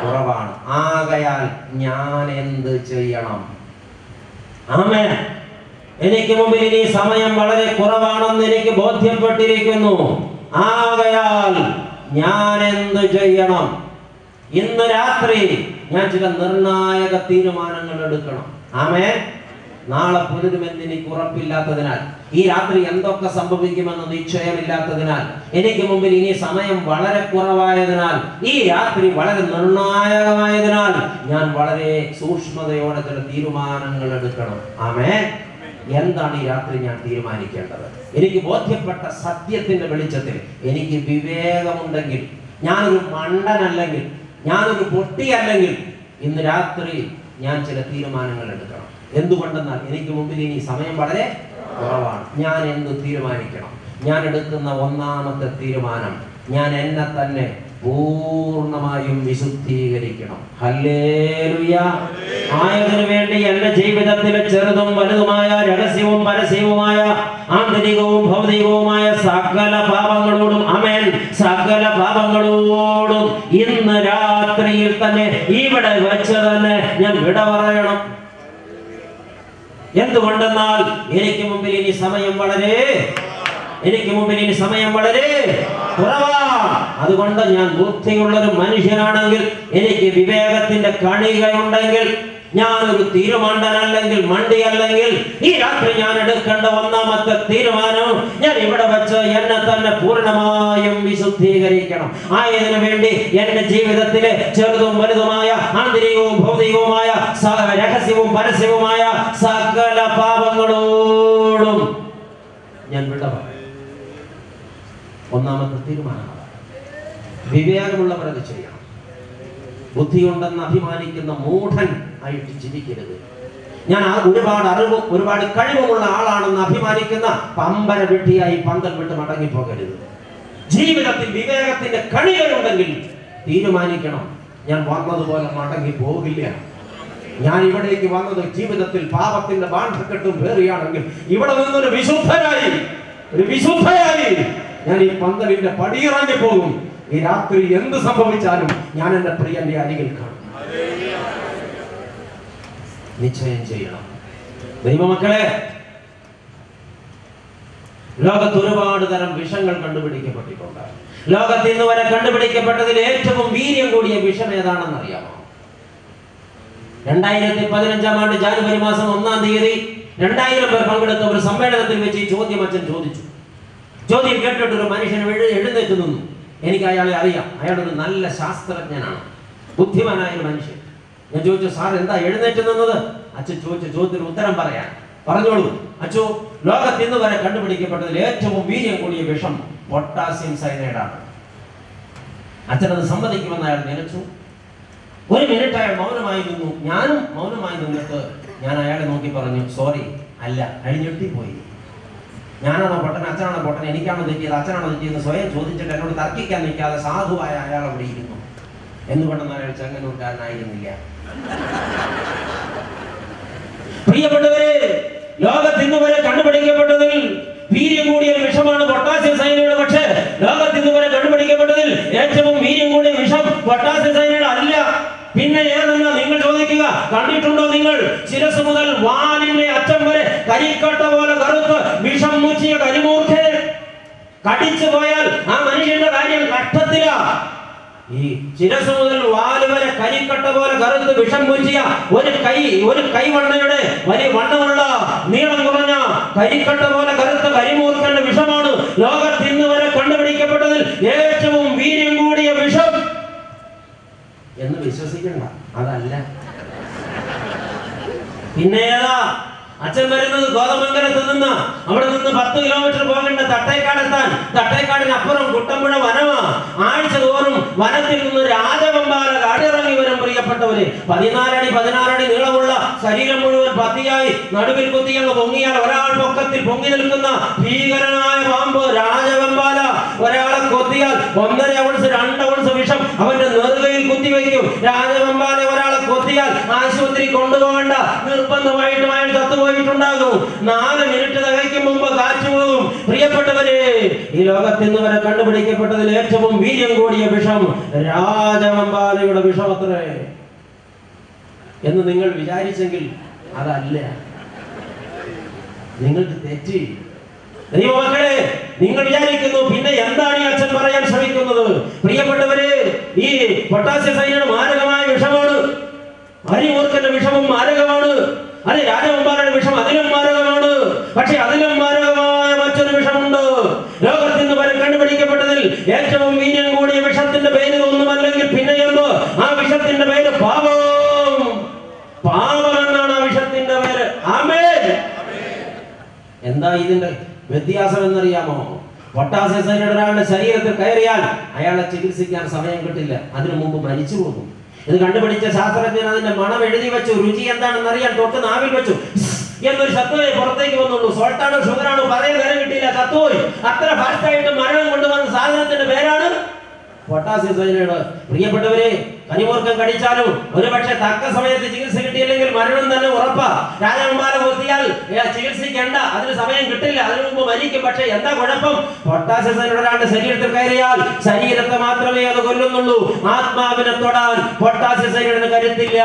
കുറവാണ്. ആകയാൽ ഞാൻ എന്ത് ചെയ്യണം? ആമേൻ. എനിക്ക് മുമ്പിൽ ഇനി സമയം വളരെ കുറവാണെന്ന് എനിക്ക് ബോധ്യപ്പെട്ടിരിക്കുന്നു. ആകയാൽ ഞാൻ എന്ത് ചെയ്യണം? ഇന്ന് രാത്രി ഞാൻ ചില നിർണായക തീരുമാനങ്ങൾ എടുക്കണം. ആമേൻ. നാളെ പുലരുമെന്ന് എനിക്ക് ഉറപ്പില്ലാത്തതിനാൽ, ഈ രാത്രി എന്തൊക്കെ സംഭവിക്കുമെന്ന് നിശ്ചയമില്ലാത്തതിനാൽ, എനിക്ക് മുമ്പിൽ ഇനി സമയം വളരെ കുറവായതിനാൽ, ഈ രാത്രി വളരെ നിർണായകമായതിനാൽ ഞാൻ വളരെ സൂക്ഷ്മതയോടെ ചില തീരുമാനങ്ങൾ എടുക്കണം. ആമേൻ. എന്താണ് ഈ രാത്രി ഞാൻ തീരുമാനിക്കേണ്ടത്? എനിക്ക് ബോധ്യപ്പെട്ട സത്യത്തിന്റെ വെളിച്ചത്തിൽ, എനിക്ക് വിവേകമുണ്ടെങ്കിൽ, ഞാനൊരു മണ്ടനല്ലെങ്കിൽ, ഞാനൊരു പൊട്ടിയല്ലെങ്കിൽ, ഇന്ന് രാത്രി ഞാൻ ചില തീരുമാനങ്ങൾ എടുക്കണം. എന്തുകൊണ്ടെന്നാൽ എനിക്ക് മുമ്പിൽ ഇനി സമയം വളരെ കുറവാണ്. ഞാൻ എന്ത് തീരുമാനിക്കണം? ഞാൻ എടുക്കുന്ന ഒന്നാമത്തെ തീരുമാനം, ഞാൻ എന്നെ തന്നെ പൂർണ്ണമായും വിശുദ്ധീകരിക്കണം. ഹല്ലേലൂയ. ആയതിനു വേണ്ടി എന്റെ ജീവിതത്തിലെ ചെറുതും വലുതുമായ, രഹസ്യവും പരസ്യവുമായ, ആന്തരികവും ഭൗതികവുമായ സകല പാപങ്ങളോടും, ആമേൻ, സകല പാപങ്ങളോടും ഇന്ന് രാത്രിയിൽ തന്നെ ഇവിടെ വെച്ച് തന്നെ ഞാൻ വിട പറയണം. എന്തുകൊണ്ടെന്നാൽ എനിക്ക് മുമ്പിൽ ഇനി സമയം വളരെ കുറവാ. അതുകൊണ്ട് ഞാൻ ബുദ്ധിയുള്ളൊരു മനുഷ്യനാണെങ്കിൽ, എനിക്ക് വിവേകത്തിന്റെ കണികയുണ്ടെങ്കിൽ, ഞാനൊരു തീരുമാനമല്ലെങ്കിൽ മണ്ടിയല്ലെങ്കിൽ ഈ രാത്രി ഞാൻ എടുക്കേണ്ട ഒന്നാമത്തെ തീരുമാനം, ഞാൻ ഇവിടെ വെച്ച് എന്നെ തന്നെ പൂർണ്ണമായും വിശുദ്ധീകരിക്കണം. ആയതിനു വേണ്ടി എന്റെ ജീവിതത്തിലെ ചെറുതും വലുതുമായ ആന്തരികവും ഭൗതികവുമായ രഹസ്യവും പരസ്യവുമായ സകല പാപങ്ങളോടും ഞാൻ വിട പറയും. ഒന്നാമത്തെ തീരുമാനമാണ് വിവേകമുള്ളവരത് ചെയ്യണം. ബുദ്ധിയുണ്ടെന്ന് അഭിമാനിക്കുന്ന മൂഢൻ ആയിട്ട് ജീവിക്കരുത്. ഞാൻ ഒരുപാട് അറിവും ഒരുപാട് കഴിവുമുള്ള ആളാണെന്ന് അഭിമാനിക്കുന്ന പമ്പര വെട്ടിയായി പന്തൽ വിട്ട് മടങ്ങിപ്പോകരുത്. ജീവിതത്തിൽ വിവേകത്തിന്റെ കണികളുണ്ടെങ്കിൽ തീരുമാനിക്കണം, ഞാൻ വന്നതുപോലെ മടങ്ങി പോകില്ല. ഞാൻ ഇവിടേക്ക് വന്നത് ജീവിതത്തിൽ പാപത്തിന്റെ ബാന്ധക്കെട്ടും പേറിയാണെങ്കിൽ ഇവിടെ നിന്നൊരു വിശുദ്ധരായി ഞാൻ ഈ പന്തലിന്റെ പടിയിറങ്ങി പോകും. ഈ രാത്രി എന്ത് സംഭവിച്ചാലും ഞാൻ എന്റെ പ്രിയന്റെ അരികിൽ കാണും. നിശ്ചയം ചെയ്യണം. ദൈവമക്കളെ, ലോകത്ത് ഒരുപാട് തരം വിഷങ്ങൾ കണ്ടുപിടിക്കപ്പെട്ടിട്ടുണ്ട്. ലോകത്ത് ഇന്ന് വരെ കണ്ടുപിടിക്കപ്പെട്ടതിൽ ഏറ്റവും വീര്യം കൂടിയ വിഷം ഏതാണെന്ന് അറിയാമോ? 2015 ജാനുവരി മാസം 1-ാം തീയതി 2000 പേർ പങ്കെടുത്ത ഒരു സമ്മേളനത്തിൽ വെച്ച് ഈ ചോദ്യം അച്ഛൻ ചോദിച്ചു. ചോദ്യം കേട്ടിട്ട് ഒരു മനുഷ്യൻ എഴുന്നേറ്റ് നിന്നു. എനിക്ക് അയാളെ അറിയാം. അയാളൊരു നല്ല ശാസ്ത്രജ്ഞനാണ്, ബുദ്ധിമാനായ ഒരു മനുഷ്യൻ. ഞാൻ ചോദിച്ചു, സാർ എന്താ എഴുന്നേറ്റ് നിന്നത്? അച്ഛൻ ചോദിച്ച ചോദ്യത്തിന് ഉത്തരം പറയാൻ. പറഞ്ഞോളൂ അച്ഛോ, ലോകത്ത് ഇന്ന് വരെ കണ്ടുപിടിക്കപ്പെട്ടതിൽ ഏറ്റവും വീര്യം കൂടിയ വിഷം പൊട്ടാസ്യം സയനൈഡാണ്. അച്ഛനത് സമ്മതിക്കുമെന്ന് അയാൾ നിലച്ചു. 1 മിനിറ്റ് അയാൾ മൗനമായി നിന്നു. ഞാനും മൗനമായി നിന്നിട്ട് ഞാൻ അയാളെ നോക്കി പറഞ്ഞു, സോറി, അല്ല. അയാൾ ഞെട്ടിപ്പോയി. ഞാനാണോ പൊട്ടൻ, അച്ഛനാണോ പൊട്ടൻ, എനിക്കാണോ തെറ്റിയത്, അച്ഛനാണോ തെറ്റിയെന്ന് സ്വയം ചോദിച്ചിട്ട് എന്നോട് തർക്കിക്കാൻ നിൽക്കാതെ സാധുവായ അയാൾ അവിടെ ഇരുന്നു. എന്തുകൊണ്ടെന്ന് അയാൾ ചെങ്ങന്നൂർക്കാരനായിരുന്നില്ല. പ്രിയപ്പെട്ടവരെ, ലോകത്ത് ഇന്ന് വരെ കണ്ടുപിടിക്കപ്പെട്ടതിൽ വീര്യം കൂടിയ ഒരു വിഷമാണ് പൊട്ടാസ്യം സയനൈഡ്. പക്ഷേ ലോകത്ത് ഇന്ന് വരെ കണ്ടുപിടിക്കപ്പെട്ടതിൽ ഏറ്റവും വീര്യം കൂടിയ വിഷം പൊട്ടാസ്യം സയനൈഡ് അല്ല. പിന്നെ ഏതെന്നാ നിങ്ങൾ ചോദിക്കുക? കണ്ടിട്ടുണ്ടോ നിങ്ങൾ? ശിരസ് മുതൽ വാലിന്റെ അറ്റം വരെ കരിക്കട്ട പോലെ കറുത്ത് വിഷം മുച്ചിയ കരിമൂർഖൻ കടിച്ചു പോയാൽ ആ മനുഷ്യന്റെ കാര്യം കഷ്ടത്തിലാ. ഈ ശിരസ് മുതൽ വാല് വരെ കരിക്കട്ട പോലെ കറുത്ത് വിഷം മുച്ചിയ ഒരു കൈവണ്ണയുടെ വലിയ വണ്ണമുള്ള നീളം കുറഞ്ഞ കരിക്കട്ട പോലെ കറുത്ത കരിമൂർഖന്റെ വിഷമാണ് ലോകത്ത് ഇന്ന് വരെ കണ്ടുപിടിക്കപ്പെട്ടതിൽ ഏറ്റവും വീര്യം കൂടിയ വിഷം എന്ന് വിശ്വസിക്കണ്ട, അതല്ല. പിന്നെ ഏതാ? അച്ഛൻ വരുന്നത് കോതമംഗലത്ത് നിന്ന്. അവിടെ നിന്ന് 10 കിലോമീറ്റർ പോകേണ്ട തട്ടേക്കാടെത്താൻ. തട്ടേക്കാടിനപ്പുറം കുട്ടമ്പുഴ വനമാ. ആഴ്ച തോറും വനത്തിൽ നിന്ന് രാജവെമ്പാല കാടിറങ്ങി വരും. പ്രിയപ്പെട്ടവര്, 14 അടി 16 അടി നീളമുള്ള ശരീരം മുഴുവൻ പത്തിയായി നടുവിൽ കുത്തി അങ്ങ് പൊങ്ങിയാൽ ഒരാൾ പൊക്കത്തിൽ പൊങ്ങി നിൽക്കുന്ന ഭീകരനായ പാമ്പ് രാജവെമ്പാല. ഒരാളെ കൊത്തിയാൽ 1.5 ഔൺസ് 2 ഔൺസ് വിഷം അവന്റെ നെറുകയിൽ കുത്തിവെക്കും. രാജവെമ്പാല ഒരാളെ കൊത്തിയാൽ ആശുപത്രി കൊണ്ടുപോകേണ്ട, നിർബന്ധമായിട്ടും അയാൾ ചത്തുപോയിട്ടുണ്ടാകും. 4 മിനിറ്റ് തികയ്ക്കും മുമ്പ് കാറ്റ് പോകും. പ്രിയപ്പെട്ടവരെ, ഈ ലോകത്ത് ഇന്ന് വരെ കണ്ടുപിടിക്കപ്പെട്ടതിൽ ഏറ്റവും വീര്യം കൂടിയ വിഷം രാജവെമ്പാലയുടെ വിഷമത്രേ എന്ന് നിങ്ങൾ വിചാരിച്ചെങ്കിൽ അതല്ല. നിങ്ങൾക്ക് തെറ്റി. ദൈവമക്കളെ, നിങ്ങൾ വിചാരിക്കുന്നു പിന്നെ എന്താണ് ഈ അച്ഛൻ പറയാൻ ശ്രമിക്കുന്നത്? പ്രിയപ്പെട്ടവരെ, ഈ പൊട്ടാസ്യം സയനൈഡ് മാരകമായ വിഷമാണ്. കരിമൂർഖന്റെ വിഷവും മാരകമാണ്. അതെ, രാജവെമ്പാലയുടെ വിഷം അതിലും മാരകമാണ്. പക്ഷെ അതിലും മാരകമായ മറ്റൊരു വിഷമുണ്ട്. ലോകത്ത് ഇന്ന് വരെ കണ്ടുപിടിക്കപ്പെട്ടതിൽ ഏറ്റവും വീര്യം കൂടിയ വിഷത്തിന്റെ പേര് ഒന്നുമല്ലെങ്കിൽ പിന്നെ എന്തോ? ആ വിഷത്തിന്റെ പേര് പാപം. പാപം എന്നാണ് ആ വിഷത്തിന്റെ പേര്. ആമേൻ. എന്താ ഇതിന്റെ വ്യത്യാസം എന്നറിയാമോ? പൊട്ടാസ്യം സയനൈഡ് ഒരാളുടെ ശരീരത്തിൽ കയറിയാൽ അയാളെ ചികിത്സിക്കാൻ സമയം കിട്ടില്ല, അതിനു മുമ്പ് മരിച്ചു പോകും. ഇത് കണ്ടുപിടിച്ച ശാസ്ത്രജ്ഞൻ അതിന്റെ മണം എഴുതി വെച്ചു. രുചി എന്താണെന്ന് അറിയാൻ തൊട്ട് നാവിൽ വെച്ചു. എന്നൊരു ശബ്ദമേ പുറത്തേക്ക് വന്നുള്ളൂ. സോൾട്ടാണോ ഷുഗറാണോ പറയാൻ നേരം കിട്ടിയില്ല, ചത്തുപോയി. അത്ര ഫാസ്റ്റായിട്ട് മരണം കൊണ്ടുവന്ന സാധനത്തിന്റെ പേരാണ് പൊട്ടാസ്യം സയനൈഡ്. പ്രിയപ്പെട്ടവരെ, കരിമൂർഖൻ കടിച്ചാലും ഒരുപക്ഷെ തക്ക സമയത്ത് ചികിത്സ കിട്ടിയില്ലെങ്കിൽ മരണം തന്നെ ഉറപ്പാ. രാജവെമ്പാല കൊത്തിയാൽ ചികിത്സിക്കേണ്ട, അതിന് സമയം കിട്ടില്ല, അതിനു മുമ്പ് മരിക്കും. പക്ഷെ എന്താ കുഴപ്പം? പൊട്ടാസ്യം സയനൈഡ് ഒരാളുടെ ശരീരത്തിൽ കയറിയാൽ ശരീരത്തെ മാത്രമേ അത് കൊല്ലുന്നുള്ളൂ, ആത്മാവിനെ തൊടാൻ പൊട്ടാസ്യം സയനൈഡിന് കരുത്തില്ല.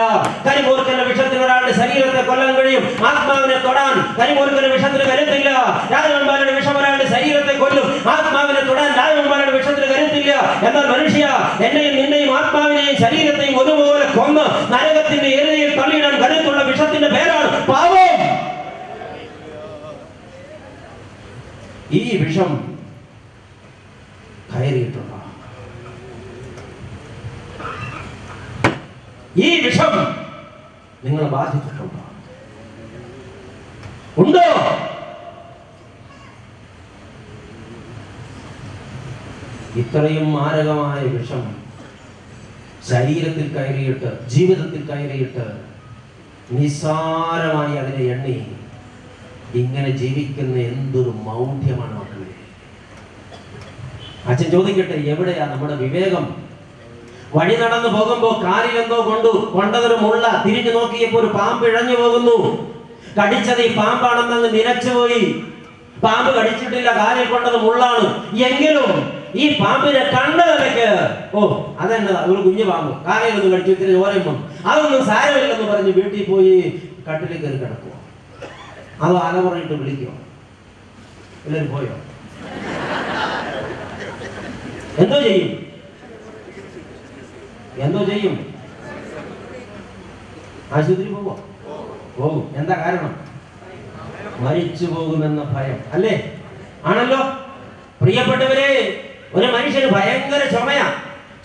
കരിമൂർഖന്റെ വിഷത്തിന് ഒരാളുടെ ശരീരത്തെ കൊല്ലാൻ കഴിയും, ആത്മാവിനെ തൊടാൻ കരിമൂർഖന്റെ വിഷത്തിന് കരുത്തില്ല. രാജവെമ്പാലയുടെ വിഷം ഒരാളുടെ ശരീരത്തെ കൊല്ലും, ആത്മാവിനെ തൊടാൻ രാജവെമ്പാലയുടെ വിഷത്തിന് കരുത്തില്ല. എന്നാൽ മനുഷ്യ, എന്നെയും നിന്നെയും ആത്മാവിനെയും ശരീരത്തെയും ഒരുപോലെ കൊന്ന് നരകത്തിന്റെ എരുതിയിൽ തള്ളിയിടാൻ കരുത്തുള്ള വിഷത്തിന്റെ പേരാണ് പാപം. ഈ വിഷം കയറിയിട്ടുണ്ടോ? ഈ വിഷം നിങ്ങളെ ബാധിച്ചിട്ടുണ്ടോ? ഉണ്ടോ? ഇത്രയും മാരകമായ വിഷം ശരീരത്തിൽ കയറിയിട്ട്, ജീവിതത്തിൽ കയറിയിട്ട് നിസ്സാരമായി അതിനെ എണ്ണി ഇങ്ങനെ ജീവിക്കുന്ന എന്തൊരു മൗഢ്യമാണ് മക്കളെ. അച്ഛൻ ചോദിക്കട്ടെ, എവിടെയാ നമ്മുടെ വിവേകം? വഴി നടന്നു പോകുമ്പോ കാലിൽ എന്തോ കൊണ്ടതൊരു മുള്ള, തിരിഞ്ഞു നോക്കിയപ്പോ ഒരു പാമ്പ് ഇഴഞ്ഞു പോകുന്നു. കടിച്ചത് ഈ പാമ്പാണെന്നങ്ങ് നിലച്ചുപോയി. പാമ്പ് കടിച്ചിട്ടില്ല, കാലിൽ കൊണ്ടത് മുള്ളാണ്. എങ്കിലും ഈ പാമ്പിനെ കണ്ട നിലയ്ക്ക് അതെന്നതാ, ഒരു കുഞ്ഞു പാമ്പ് കാലയിലൊന്നും കടിച്ചു, ഇത്തിരി ചോരയും വന്നു, അതൊന്നും സാരമില്ലെന്ന് പറഞ്ഞ് വീട്ടിൽ പോയി കട്ടിലേക്ക് കയറി കിടക്കുക. അതോ അലമുറയിട്ട് വിളിക്കോ? എല്ലാവരും പോയോ? എന്തോ ചെയ്യും? എന്തോ ചെയ്യും? ആശുപത്രി പോകും. എന്താ കാരണം? മരിച്ചു പോകുമെന്ന ഭയം അല്ലേ? ആണല്ലോ. പ്രിയപ്പെട്ടവരെ, ഒരു മനുഷ്യന് ഭയങ്കര ചുമയാ.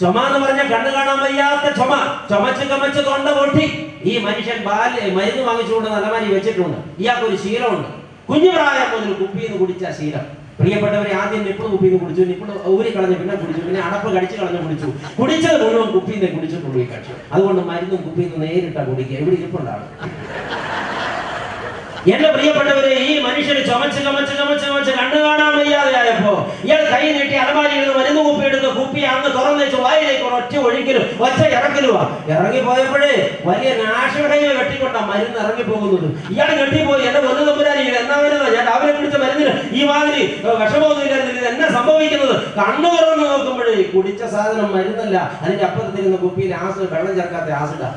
ചുമ എന്ന് പറഞ്ഞാൽ കണ്ണു കാണാൻ വയ്യാത്ത ചുമ, ചുമച്ച് തൊണ്ട പൊട്ടി. ഈ മനുഷ്യൻ മരുന്ന് വാങ്ങിച്ചുകൊണ്ട് നല്ലമാരി വെച്ചിട്ടുണ്ട്. ഇയാൾക്കൊരു ശീലമുണ്ട്, കുഞ്ഞുപ്രായം മുതൽ കുപ്പിന്ന് കുടിച്ച ശീലം. പ്രിയപ്പെട്ടവരെ, ആദ്യം നിപ്പിൾ കുപ്പിന്ന് കുടിച്ചു, നിപ്പിൾ ഊരി കളഞ്ഞ് പിന്നെ കുടിച്ചു, പിന്നെ അടപ്പ് കടിച്ചു കളഞ്ഞ് കുടിച്ചു. കുടിച്ചത് മുഴുവൻ കുപ്പിന്ന് കുടിച്ചിട്ടുള്ളൂ ഈ കക്ഷി. അതുകൊണ്ട് മരുന്നും കുപ്പിന്ന് നേരിട്ടാ കുടിക്കുക. എവിടെ ഇരിപ്പുണ്ടാവും? എന്റെ പ്രിയപ്പെട്ടവരെ, ഈ മനുഷ്യന് ചുമച്ച് കണ്ണു കാണാൻ വയ്യാതെയായപ്പോ ഇയാൾ കൈ നീട്ടി അലമാരിയിൽ നിന്ന് മരുന്ന് കുപ്പി എടുത്ത് കുപ്പി അങ്ങ് തുറന്നു വെച്ച് വായിലേക്ക് ഒറ്റ ഒഴിക്കലും ഒറ്റ ഇറക്കലുവാ. ഇറങ്ങിപ്പോയപ്പോഴേ വലിയ നാഷണൽ ഹൈവേ വെട്ടിക്കൊണ്ടാ മരുന്ന് ഇറങ്ങിപ്പോകുന്നത്. ഇയാൾ കെട്ടിപ്പോയി. എന്റെ ഒന്ന് തമ്പുരാനി, ഇത് എന്നാ വരുന്നത്? ഞാൻ രാവിലെ കുടിച്ച മരുന്നിന് ഈ മാതിരി വിഷമമൊന്നും ഇല്ലായിരുന്നില്ല, ഇത് എന്നാ സംഭവിക്കുന്നത്? കണ്ണു തുറന്ന് നോക്കുമ്പോഴേ കുടിച്ച സാധനം മരുന്നല്ല, അതിന്റെ അപ്പുറത്തിരുന്ന കുപ്പിയിൽ വെള്ളം ചേർക്കാത്ത ആസിഡാ.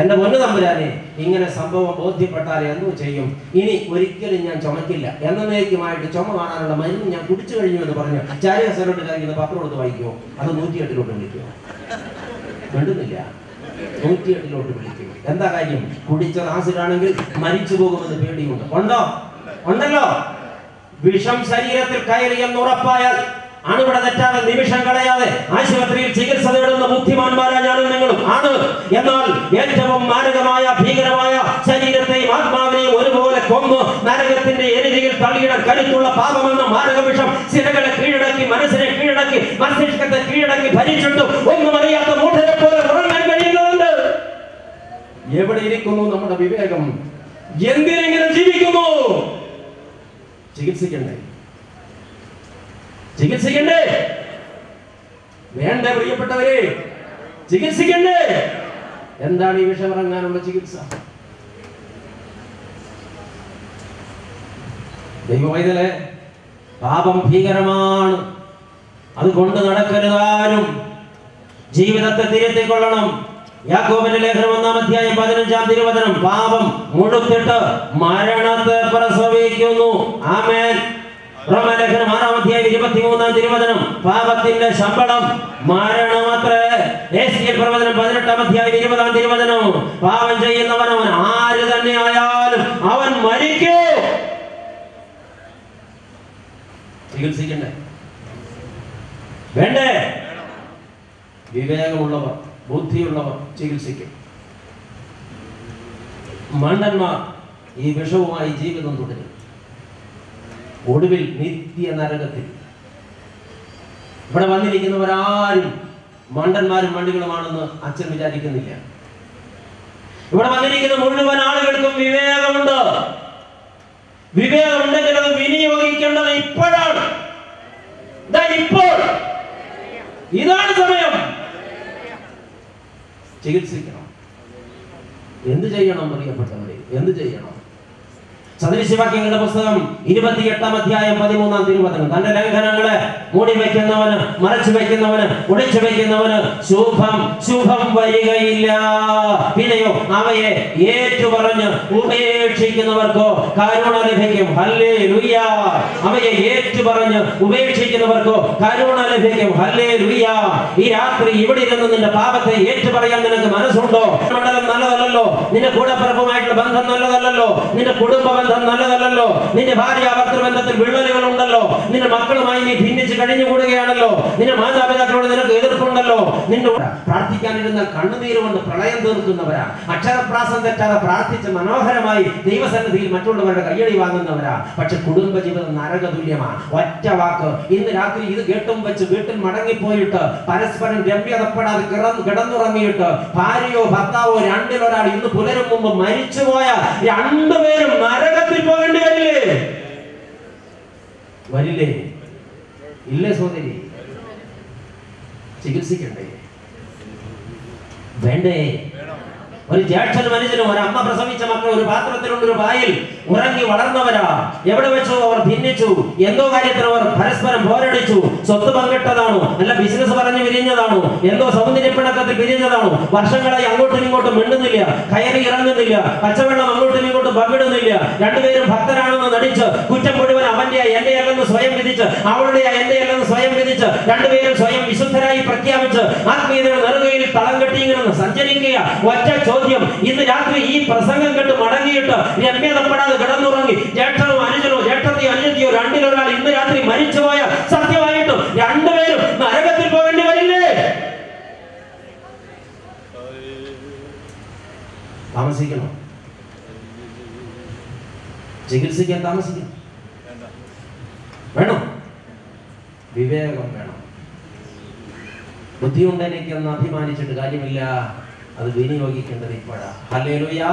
എന്റെ പൊന്നു തമ്പുരാനെ, ഇങ്ങനെ സംഭവം ബോധ്യപ്പെട്ടാൽ എന്തോ ചെയ്യും? ഇനി ഒരിക്കലും ഞാൻ ചുമക്കില്ല, എന്നേക്കുമായിട്ട് ചുമ കാണാനുള്ള മരുന്ന് ഞാൻ കുടിച്ചു കഴിഞ്ഞു എന്ന് പറഞ്ഞു ചാരികസരോട്ട് കഴിക്കുന്ന പത്രം എടുത്ത് വായിക്കുമോ? അത് 108 വിളിക്കുമോ? വേണ്ടുന്നില്ല, 108 വിളിക്കും. എന്താ കാര്യം? കുടിച്ചത് ആസിഡാണെങ്കിൽ മരിച്ചു പോകുമെന്ന് പേടിയുണ്ട്. ഉണ്ടല്ലോ. വിഷം ശരീരത്തിൽ കയറി എന്ന് ഉറപ്പായാൽ അണുവിടെ തെറ്റാതെ നിമിഷം കളയാതെ ആശുപത്രിയിൽ ചികിത്സ തേടുന്ന ബുദ്ധിമാന്മാരാ ഞാനും നിങ്ങളും ആണ്. എന്നാൽ ഏറ്റവും മാരകമായ ഭീകരമായ ശരീരത്തെയും ആത്മാവിനെയും ഒരുപോലെ കൊന്ന് നരകത്തിന്റെ എരുതിയിൽ തള്ളിയിടാൻ കരുത്തുള്ള പാപമെന്ന മാരകവിഷം സിരകളെ കീഴടക്കി, മനസ്സിനെ കീഴടക്കി, മസ്തിഷ്കത്തെ കീഴടക്കി ഭരിച്ചിട്ടും ഒന്നും അറിയാത്ത മൂഢരെ പോലെ ഉറങ്ങാൻ കഴിയുന്നുണ്ട്. എവിടെ ഇരിക്കുന്നു നമ്മുടെ വിവേകം? എന്തിനെങ്ങനെ ജീവിക്കുന്നു? ചികിത്സിക്കണ്ടേ? വേണ്ടേ പ്രിയപ്പെട്ടവരെ? ചികിത്സിക്കണ്ടേ? എന്താണ് ഈ വിഷമിറങ്ങാനുള്ള ചികിത്സ? ദൈവവൈതലേ, പാപം ഭീകരമാണ്. അതുകൊണ്ട് നടക്കരുതാനും. ജീവിതത്തെ തിരുത്തിക്കൊള്ളണം. യാക്കോബിന്റെ ലേഖനം 1-ാം അധ്യായം 15-ാം തിരുവചനം, പാപം മുഴുത്തിട്ട് മരണത്തെ പ്രസവിക്കുന്നു. ആമേൻ. റോമാലേഖനം 6-ാം അധ്യായം 23-ാം തിരുവചനം, പാപത്തിന്റെ ശമ്പളം മരണമത്രേ. എസ്കേൽ പ്രവചനം 18-ാം അധ്യായം 20-ാം തിരുവചനം, പാപം ചെയ്യുന്നവൻ അവൻ ആര് തന്നെ ആയാലും അവൻ മരിക്കൂ. ചികിത്സിക്കണ്ടേ? വേണ്ടേ? വിവേകമുള്ളവർ, ബുദ്ധിയുള്ളവർ ചികിത്സിക്കും. മണ്ടന്മാർ ഈ വിഷവുമായി ജീവിതം തുടരും. ഒടുവിൽ നിത്യ നരകത്തിൽ. ഇവിടെ വന്നിരിക്കുന്നവരാരും മണ്ടന്മാരും മണ്ടികളുമാണെന്ന് അച്ഛൻ വിചാരിക്കുന്നില്ല. ഇവിടെ വന്നിരിക്കുന്ന മുഴുവൻ ആളുകൾക്കും വിവേകമുണ്ട്. വിവേകമുണ്ടെങ്കിൽ അത് വിനിയോഗിക്കേണ്ടത് ഇപ്പോഴാണ്. ഇപ്പോൾ ഇതാണ് സമയം. ചികിത്സിക്കണം. എന്ത് ചെയ്യണം പ്രിയപ്പെട്ടവരെ? എന്ത് ചെയ്യണം? സദൃശവാക്യങ്ങളുടെ പുസ്തകം 28-ാം അധ്യായം 13-ാം തിരുവചനം. തന്റെ ലംഘനങ്ങളെ മൂടി വയ്ക്കുന്നവന്, മറച്ചു വയ്ക്കുന്നവന്, ഒളിച്ചു വയ്ക്കുന്നവന് ശുഭം വരികയില്ല. പിന്നെയോ അവയെ ഏറ്റുപറഞ്ഞ് ഉപേക്ഷിക്കുന്നവർക്കോ കരുണ ലഭിക്കും. ഹല്ലേലൂയ. അവയെ ഏറ്റുപറഞ്ഞ് ഉപേക്ഷിക്കുന്നവർക്കോ കരുണ ലഭിക്കും. ഹല്ലേലൂയ. ഈ രാത്രി ഇവിടെ ഇരുന്ന് നിന്റെ പാപത്തെ ഏറ്റുപറയാൻ നിനക്ക് മനസ്സുണ്ടോ? മണ്ഡലം നല്ലതല്ലോ, നിന്റെ കൂടപ്പിറപ്പുമായിട്ടുള്ള ബന്ധം നല്ലതല്ലോ, നിന്റെ കുടുംബ ബന്ധം നല്ലതല്ലോ, നിന്റെ ഭാര്യ ഭർത്തൃ ബന്ധത്തിൽ വിള്ളലുകൾ ഉണ്ടല്ലോ, നിന്റെ മക്കളുമായി നീ ഭിന്നിച്ച് കഴിഞ്ഞുകൂടുകയാണല്ലോ, നിന്റെ മാതാപിതാക്കളോട് നിനക്ക് എതിർപ്പുണ്ടല്ലോ, നിന്റെ പ്രാർത്ഥിക്കാനിരുന്ന കണ്ണുനീര് കൊണ്ട് പ്രളയം തീർക്കുന്നവരാ, അക്ഷരപ്രാസം തെറ്റാതെ പ്രാർത്ഥിച്ച് മനോഹരമായി ദൈവസന്നിധിയിൽ മറ്റുള്ളവരുടെ കയ്യടി വാങ്ങുന്നവരാ. പക്ഷെ കുടുംബജീവിതം നരകതുല്യമാ. ഒറ്റ വാക്ക്, ഇന്ന് രാത്രി ഇത് കേട്ടും വെച്ച് വീട്ടിൽ മടങ്ങിപ്പോയിട്ട് പരസ്പരം രമ്യതപ്പെടാതെ കിടന്നുറങ്ങിയിട്ട് ഭാര്യയോ ഭർത്താവോ രണ്ടിലൊരാൾ ഇന്ന് പുലരും മുമ്പ് മരിച്ചുപോയ രണ്ടുപേരും നരകത്തിൽ പോകേണ്ടി വരില്ലേ? ഇല്ലേ സഹോദരി? ചികിത്സിക്കണ്ടേ? വേണ്ടേ? ഒരു ജ്യേഷ്ഠനും അനുജനും ഒരു അമ്മ പ്രസവിച്ച മക്കൾ ഒരു പാത്രത്തിലുള്ള ഒരു പായിൽ ഉറങ്ങി വളർന്നവരാ. എവിടെ വെച്ചോ അവർ ഭിന്നിച്ചു. എന്തോ കാര്യത്തിൽ അവർ പരസ്പരം പോരടിച്ചു. സ്വത്ത് പങ്കിട്ടതാണോ, അല്ല ബിസിനസ് പറഞ്ഞ് പിരിഞ്ഞതാണോ, എന്തോ സൗന്ദര്യപ്പിണക്കത്തിൽ പിരിഞ്ഞതാണോ? വർഷങ്ങളായി അങ്ങോട്ടും ഇങ്ങോട്ടും മിണ്ടുന്നില്ല, കയറി ഇറങ്ങുന്നില്ല, പച്ചവെള്ളം അങ്ങോട്ടും ഇങ്ങോട്ടും പങ്കിടുന്നില്ല. രണ്ടുപേരും ഭക്തരാണെന്ന് നടിച്ച് കുറ്റം മുഴുവൻ അവന്റെ എന്റെ അല്ലെന്ന് സ്വയം വിധിച്ച്, അവളുടെ എന്റെ അല്ലെന്ന് സ്വയം വിധിച്ച്, രണ്ടുപേരും സ്വയം വിശുദ്ധരായി പ്രഖ്യാപിച്ച് ആത്മീയതയുടെ നെറുകയിൽ തളം കെട്ടി ഇങ്ങനെ സഞ്ചരിക്കുക. ഒറ്റ ചോദ്യം, ഇന്ന് രാത്രി ഈ പ്രസംഗം കേട്ട് മടങ്ങിയിട്ട് രമ്യതപ്പെടാതെ കിടന്നുറങ്ങി ജ്യേഷ്ഠനോ അനുജനോ ജ്യേഷ്ഠത്തെയോ അനുജത്തിയോ രണ്ടിലൊരാൾ ഇന്ന് രാത്രി മരിച്ചുപോയ സത്യമായിട്ടും രണ്ടുപേരും നരകത്തിൽ പോകേണ്ടി വരില്ലേ? താമസിക്കണം, ചികിത്സിക്കാൻ താമസിക്കണം. വേണം, വിവേകം വേണം. ബുദ്ധിയുണ്ട് എനിക്കെന്ന് അഭിമാനിച്ചിട്ട് കാര്യമില്ല, അത് വിനിയോഗിക്കേണ്ടത് ഇപ്പോഴാ. ഹല്ലേലൂയ.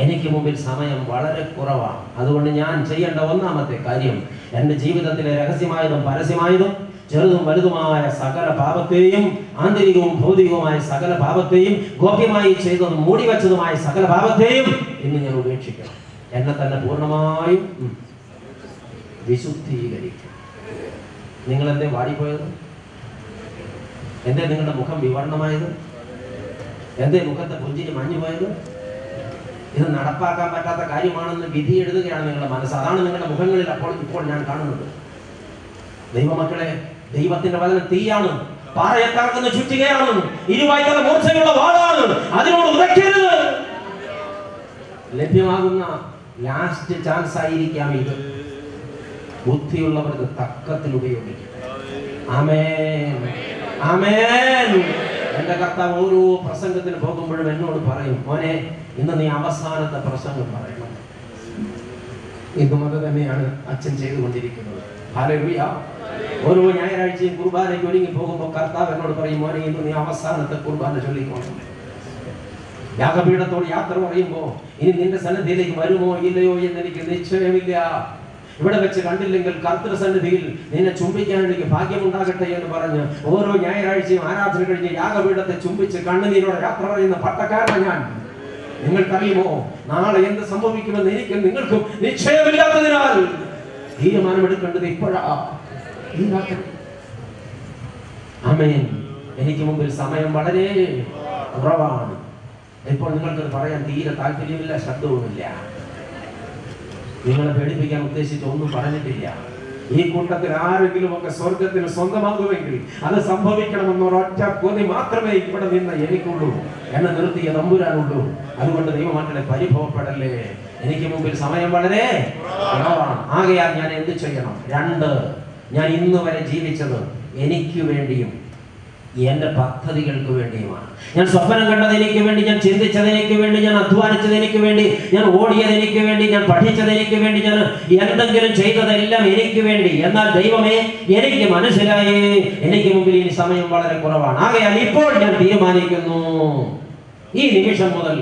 എനിക്ക് മുമ്പിൽ സമയം വളരെ കുറവാണ്. അതുകൊണ്ട് ഞാൻ ചെയ്യേണ്ട ഒന്നാമത്തെ കാര്യം എൻ്റെ ജീവിതത്തിലെ രഹസ്യമായതും പരസ്യമായതും ചെറുതും വലുതുമായ സകല പാപത്തെയും, ആന്തരികവും ഭൗതികവുമായ സകല പാപത്തെയും, ഗോപ്യമായി ചെയ്തതും മൂടിവെച്ചതുമായ സകല പാപത്തെയും ഇന്ന് ഞാൻ ഉപേക്ഷിക്കണം. എന്നെ തന്നെ പൂർണ്ണമായും വിശുദ്ധീകരിക്കും. നിങ്ങളെന്തേ വാടിപ്പോയത്? എന്തേ നിങ്ങളുടെ മുഖം വിവർണമായത്? എന്തേ മുഖത്തെ പുഞ്ചിരി മഞ്ഞുപോയത്? ഇത് നടപ്പാക്കാൻ പറ്റാത്ത കാര്യമാണെന്ന് വിധി എഴുതുകയാണ് നിങ്ങളുടെ മനസ്സ്. അതാണ് നിങ്ങളുടെ മുഖങ്ങളിൽ ഇപ്പോൾ ഞാൻ കാണുന്നത്. ദൈവമക്കളെ, ദൈവത്തിന്റെ വചനം തീയാണ്, പാറയെ തകർക്കുന്ന ചുറ്റികയാണ്, ഇരുവായ്ത്തല മൂർച്ചയുള്ള വാളാണ്. അതിനോട് ഉറക്കരുത്. ലഭ്യമാകുന്ന ലാസ്റ്റ് ചാൻസ് ആയിരിക്കാം ഇത്. ബുദ്ധിയുള്ളവർക്ക് തക്കത്തിൽ ഉപയോഗിക്കും. ആമേൻ, ആമേൻ. എന്റെ കർത്താവ് ഓരോ പ്രസംഗത്തിന് പോകുമ്പോഴും എന്നോട് പറയും, മോനെ ഇന്ന് നീ അവസാനത്തെ പ്രസംഗം പറയണം. ഇതും അത് തന്നെയാണ് അച്ഛൻ ചെയ്തുകൊണ്ടിരിക്കുന്നത്. ഹല്ലേലൂയ. ഓരോ ഞായറാഴ്ചയും കുർബാനയ്ക്ക് ഒരുങ്ങി പോകുമ്പോൾ കർത്താവ് എന്നോട് പറയും, മോനെ ഇന്ന് നീ അവസാനത്തെ കുർബാന ചൊല്ലിക്കോണം. യാഗപീഠത്തോട് യാത്ര പറയുമ്പോൾ ഇനി നിന്റെ സന്നിധിയിലേക്ക് വരുമോ ഇല്ലയോ എന്ന് എനിക്ക് നിശ്ചയമില്ല. ഇവിടെ വെച്ച് കണ്ടില്ലെങ്കിൽ കർത്തൃസന്നിധിയിൽ നിന്നെ ചുംബിക്കാൻ എനിക്ക് ഭാഗ്യമുണ്ടാകട്ടെ എന്ന് പറഞ്ഞ് ഓരോ ഞായറാഴ്ചയും ആരാധന കഴിഞ്ഞ് യാഗപീഠത്തെ ചുംബിച്ച് കണ്ണുനീരോടെ യാത്ര പറയുന്ന പട്ടക്കാരനാണ് ഞാൻ. നിങ്ങൾക്കറിയുമോ നാളെ എന്ത് സംഭവിക്കുമെന്ന് എനിക്കും നിങ്ങൾക്കും നിശ്ചയമില്ലാത്തതിനാൽ തീരുമാനമെടുക്കേണ്ടത് ഇപ്പോഴാ. ആമേൻ. എനിക്ക് മുമ്പിൽ സമയം വളരെ കുറവാണ്. ഇപ്പോൾ നിങ്ങൾക്ക് പറയാൻ തീരെ താല്പര്യമില്ല, ശബ്ദവുമില്ല. നിങ്ങളെ പേടിപ്പിക്കാൻ ഉദ്ദേശിച്ച് ഒന്നും പറഞ്ഞിട്ടില്ല. ഈ കൂട്ടത്തിൽ ആരെങ്കിലും ഒക്കെ സ്വർഗത്തിന് സ്വന്തമാകുമെങ്കിൽ അത് സംഭവിക്കണമെന്നൊരൊറ്റ കൊതി മാത്രമേ ഇവിടെ നിന്ന് എനിക്കുള്ളൂ, എന്നെ നിർത്തിയ തമ്പുരാനുള്ളൂ. അതുകൊണ്ട് ദൈവമക്കളെ പരിഭവപ്പെടല്ലേ. എനിക്ക് മുമ്പിൽ സമയം വളരെ കുറവാണ്. ആകയാൽ ഞാൻ എന്ത് ചെയ്യണം? 2, ഞാൻ ഇന്ന് വരെ ജീവിച്ചത് എനിക്ക് വേണ്ടിയും എന്റെ പദ്ധതികൾക്ക് വേണ്ടിയുമാണ്. ഞാൻ സ്വപ്നം കണ്ടത് എനിക്ക് വേണ്ടി, ഞാൻ ചിന്തിച്ചത് എനിക്ക് വേണ്ടി, ഞാൻ അധ്വാനിച്ചത് എനിക്ക് വേണ്ടി, ഞാൻ ഓടിയത് എനിക്ക് വേണ്ടി, ഞാൻ പഠിച്ചത് എനിക്ക് വേണ്ടി, ഞാൻ എന്തെങ്കിലും ചെയ്തതെല്ലാം എനിക്ക് വേണ്ടി. എന്നാൽ ദൈവമേ, എനിക്ക് മനസ്സിലായി എനിക്ക് മുമ്പിൽ ഈ സമയം വളരെ കുറവാണ്. ആകയാൽ ഇപ്പോൾ ഞാൻ തീരുമാനിക്കുന്നു, ഈ നിമിഷം മുതൽ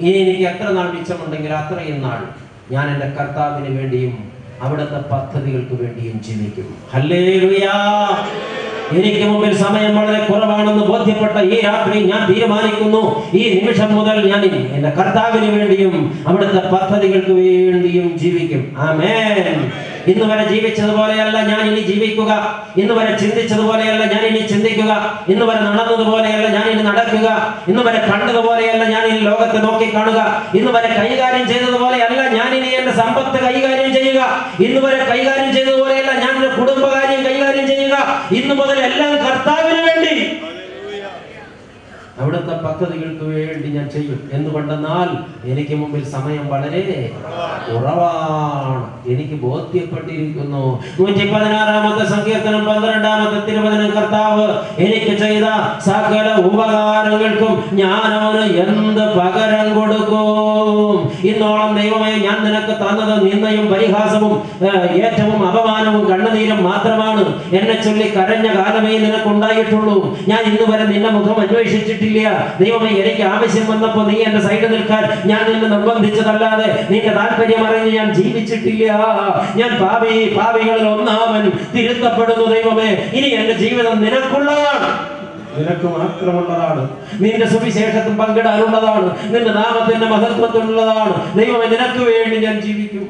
ഇനി എനിക്ക് എത്ര നാൾ മിച്ചമുണ്ടെങ്കിൽ അത്രയും നാൾ ഞാൻ എൻ്റെ കർത്താവിന് വേണ്ടിയും അവിടുത്തെ പദ്ധതികൾക്ക് വേണ്ടിയും ജീവിക്കും. ഹല്ലേലൂയ. എനിക്ക് മുമ്പിൽ സമയം വളരെ കുറവാണെന്ന് ബോധ്യപ്പെട്ട ഈ രാത്രി ഞാൻ തീരുമാനിക്കുന്നു, ഈ നിമിഷം മുതൽ ഞാൻ എന്റെ കർത്താവിന് വേണ്ടിയും അവിടുത്തെ പദ്ധതികൾക്ക് വേണ്ടിയും ജീവിക്കും. ആമേൻ. ഇന്ന് വരെ ജീവിച്ചതുപോലെയല്ല ഞാൻ ഇനി ജീവിക്കുക. ഇന്ന് വരെ ചിന്തിച്ചതുപോലെയല്ല ഞാൻ ഇനി ചിന്തിക്കുക. ഇന്ന് വരെ നടന്നതുപോലെയല്ല ഞാൻ ഇനി നടക്കുക. ഇന്ന് വരെ കണ്ടതുപോലെയല്ല ഞാൻ ഇനി ലോകത്തെ നോക്കി കാണുക. ഇന്ന് വരെ കൈകാര്യം ചെയ്തതുപോലെയല്ല ഞാൻ ഇനി എന്റെ സമ്പത്ത് കൈകാര്യം ചെയ്യുക. ഇന്ന് വരെ കൈകാര്യം ചെയ്തതുപോലെയല്ല ഞാൻ എന്റെ കുടുംബകാര്യം കൈകാര്യം ചെയ്യുക. ഇന്ന് മുതൽ എല്ലാം കർത്താവിന് വേണ്ടി, അവിടുത്തെ പദ്ധതികൾക്ക് വേണ്ടി ഞാൻ ചെയ്യും. എന്തുകൊണ്ടെന്നാൽ എനിക്ക് മുമ്പിൽ സമയം വളരെ കുറവാണ്. എനിക്ക് ബോധ്യപ്പെട്ടിരിക്കുന്നു. 116-ാമത്തെ സങ്കീർത്തനം 12-ാമത്തെ തിരുവചനം, കർത്താവ് എനിക്ക് ചെയ്ത സകല ഉപകാരങ്ങൾക്കും ഞാൻ അവന് എന്ത് പകരം കൊടുക്കും? ഇന്നോളം ദൈവമേ ഞാൻ നിനക്ക് തന്നത് നിന്ദയും പരിഹാസവും ഏറ്റവും അപമാനവും കണ്ണുനീരും മാത്രമാണ്. എന്നെ ചൊല്ലി കരഞ്ഞ കാലമേ നിനക്കുണ്ടായിട്ടുള്ളൂ. ഞാൻ ഇന്ന് വരെ നിന്റെ മുഖം അന്വേഷിച്ചിട്ടില്ല. ദൈവമേ, എനിക്ക് ആവശ്യം വന്നപ്പോ നീ എന്റെ സൈഡിൽ നിൽക്കാൻ ഞാൻ നിന്നെ നിർബന്ധിച്ചതല്ലാതെ നിന്റെ താല്പര്യം അറിഞ്ഞ് ഞാൻ ജീവിച്ചിട്ടില്ല. ഞാൻ പാപികളിൽ ഒന്നാമൻ തിരുത്തപ്പെടുന്നു. ദൈവമേ, ഇനി എന്റെ ജീവിതം നിനക്കുള്ളതാണ്, നിനക്ക് മാത്രമുള്ളതാണ്. നിന്റെ സുവിശേഷത്തിൽ പങ്കിടാനുള്ളതാണ്. നിന്റെ നാമത്തിന്റെ മഹത്വത്തിനുള്ളതാണ്. ദൈവമേ, നിനക്ക് വേണ്ടി ഞാൻ ജീവിക്കും.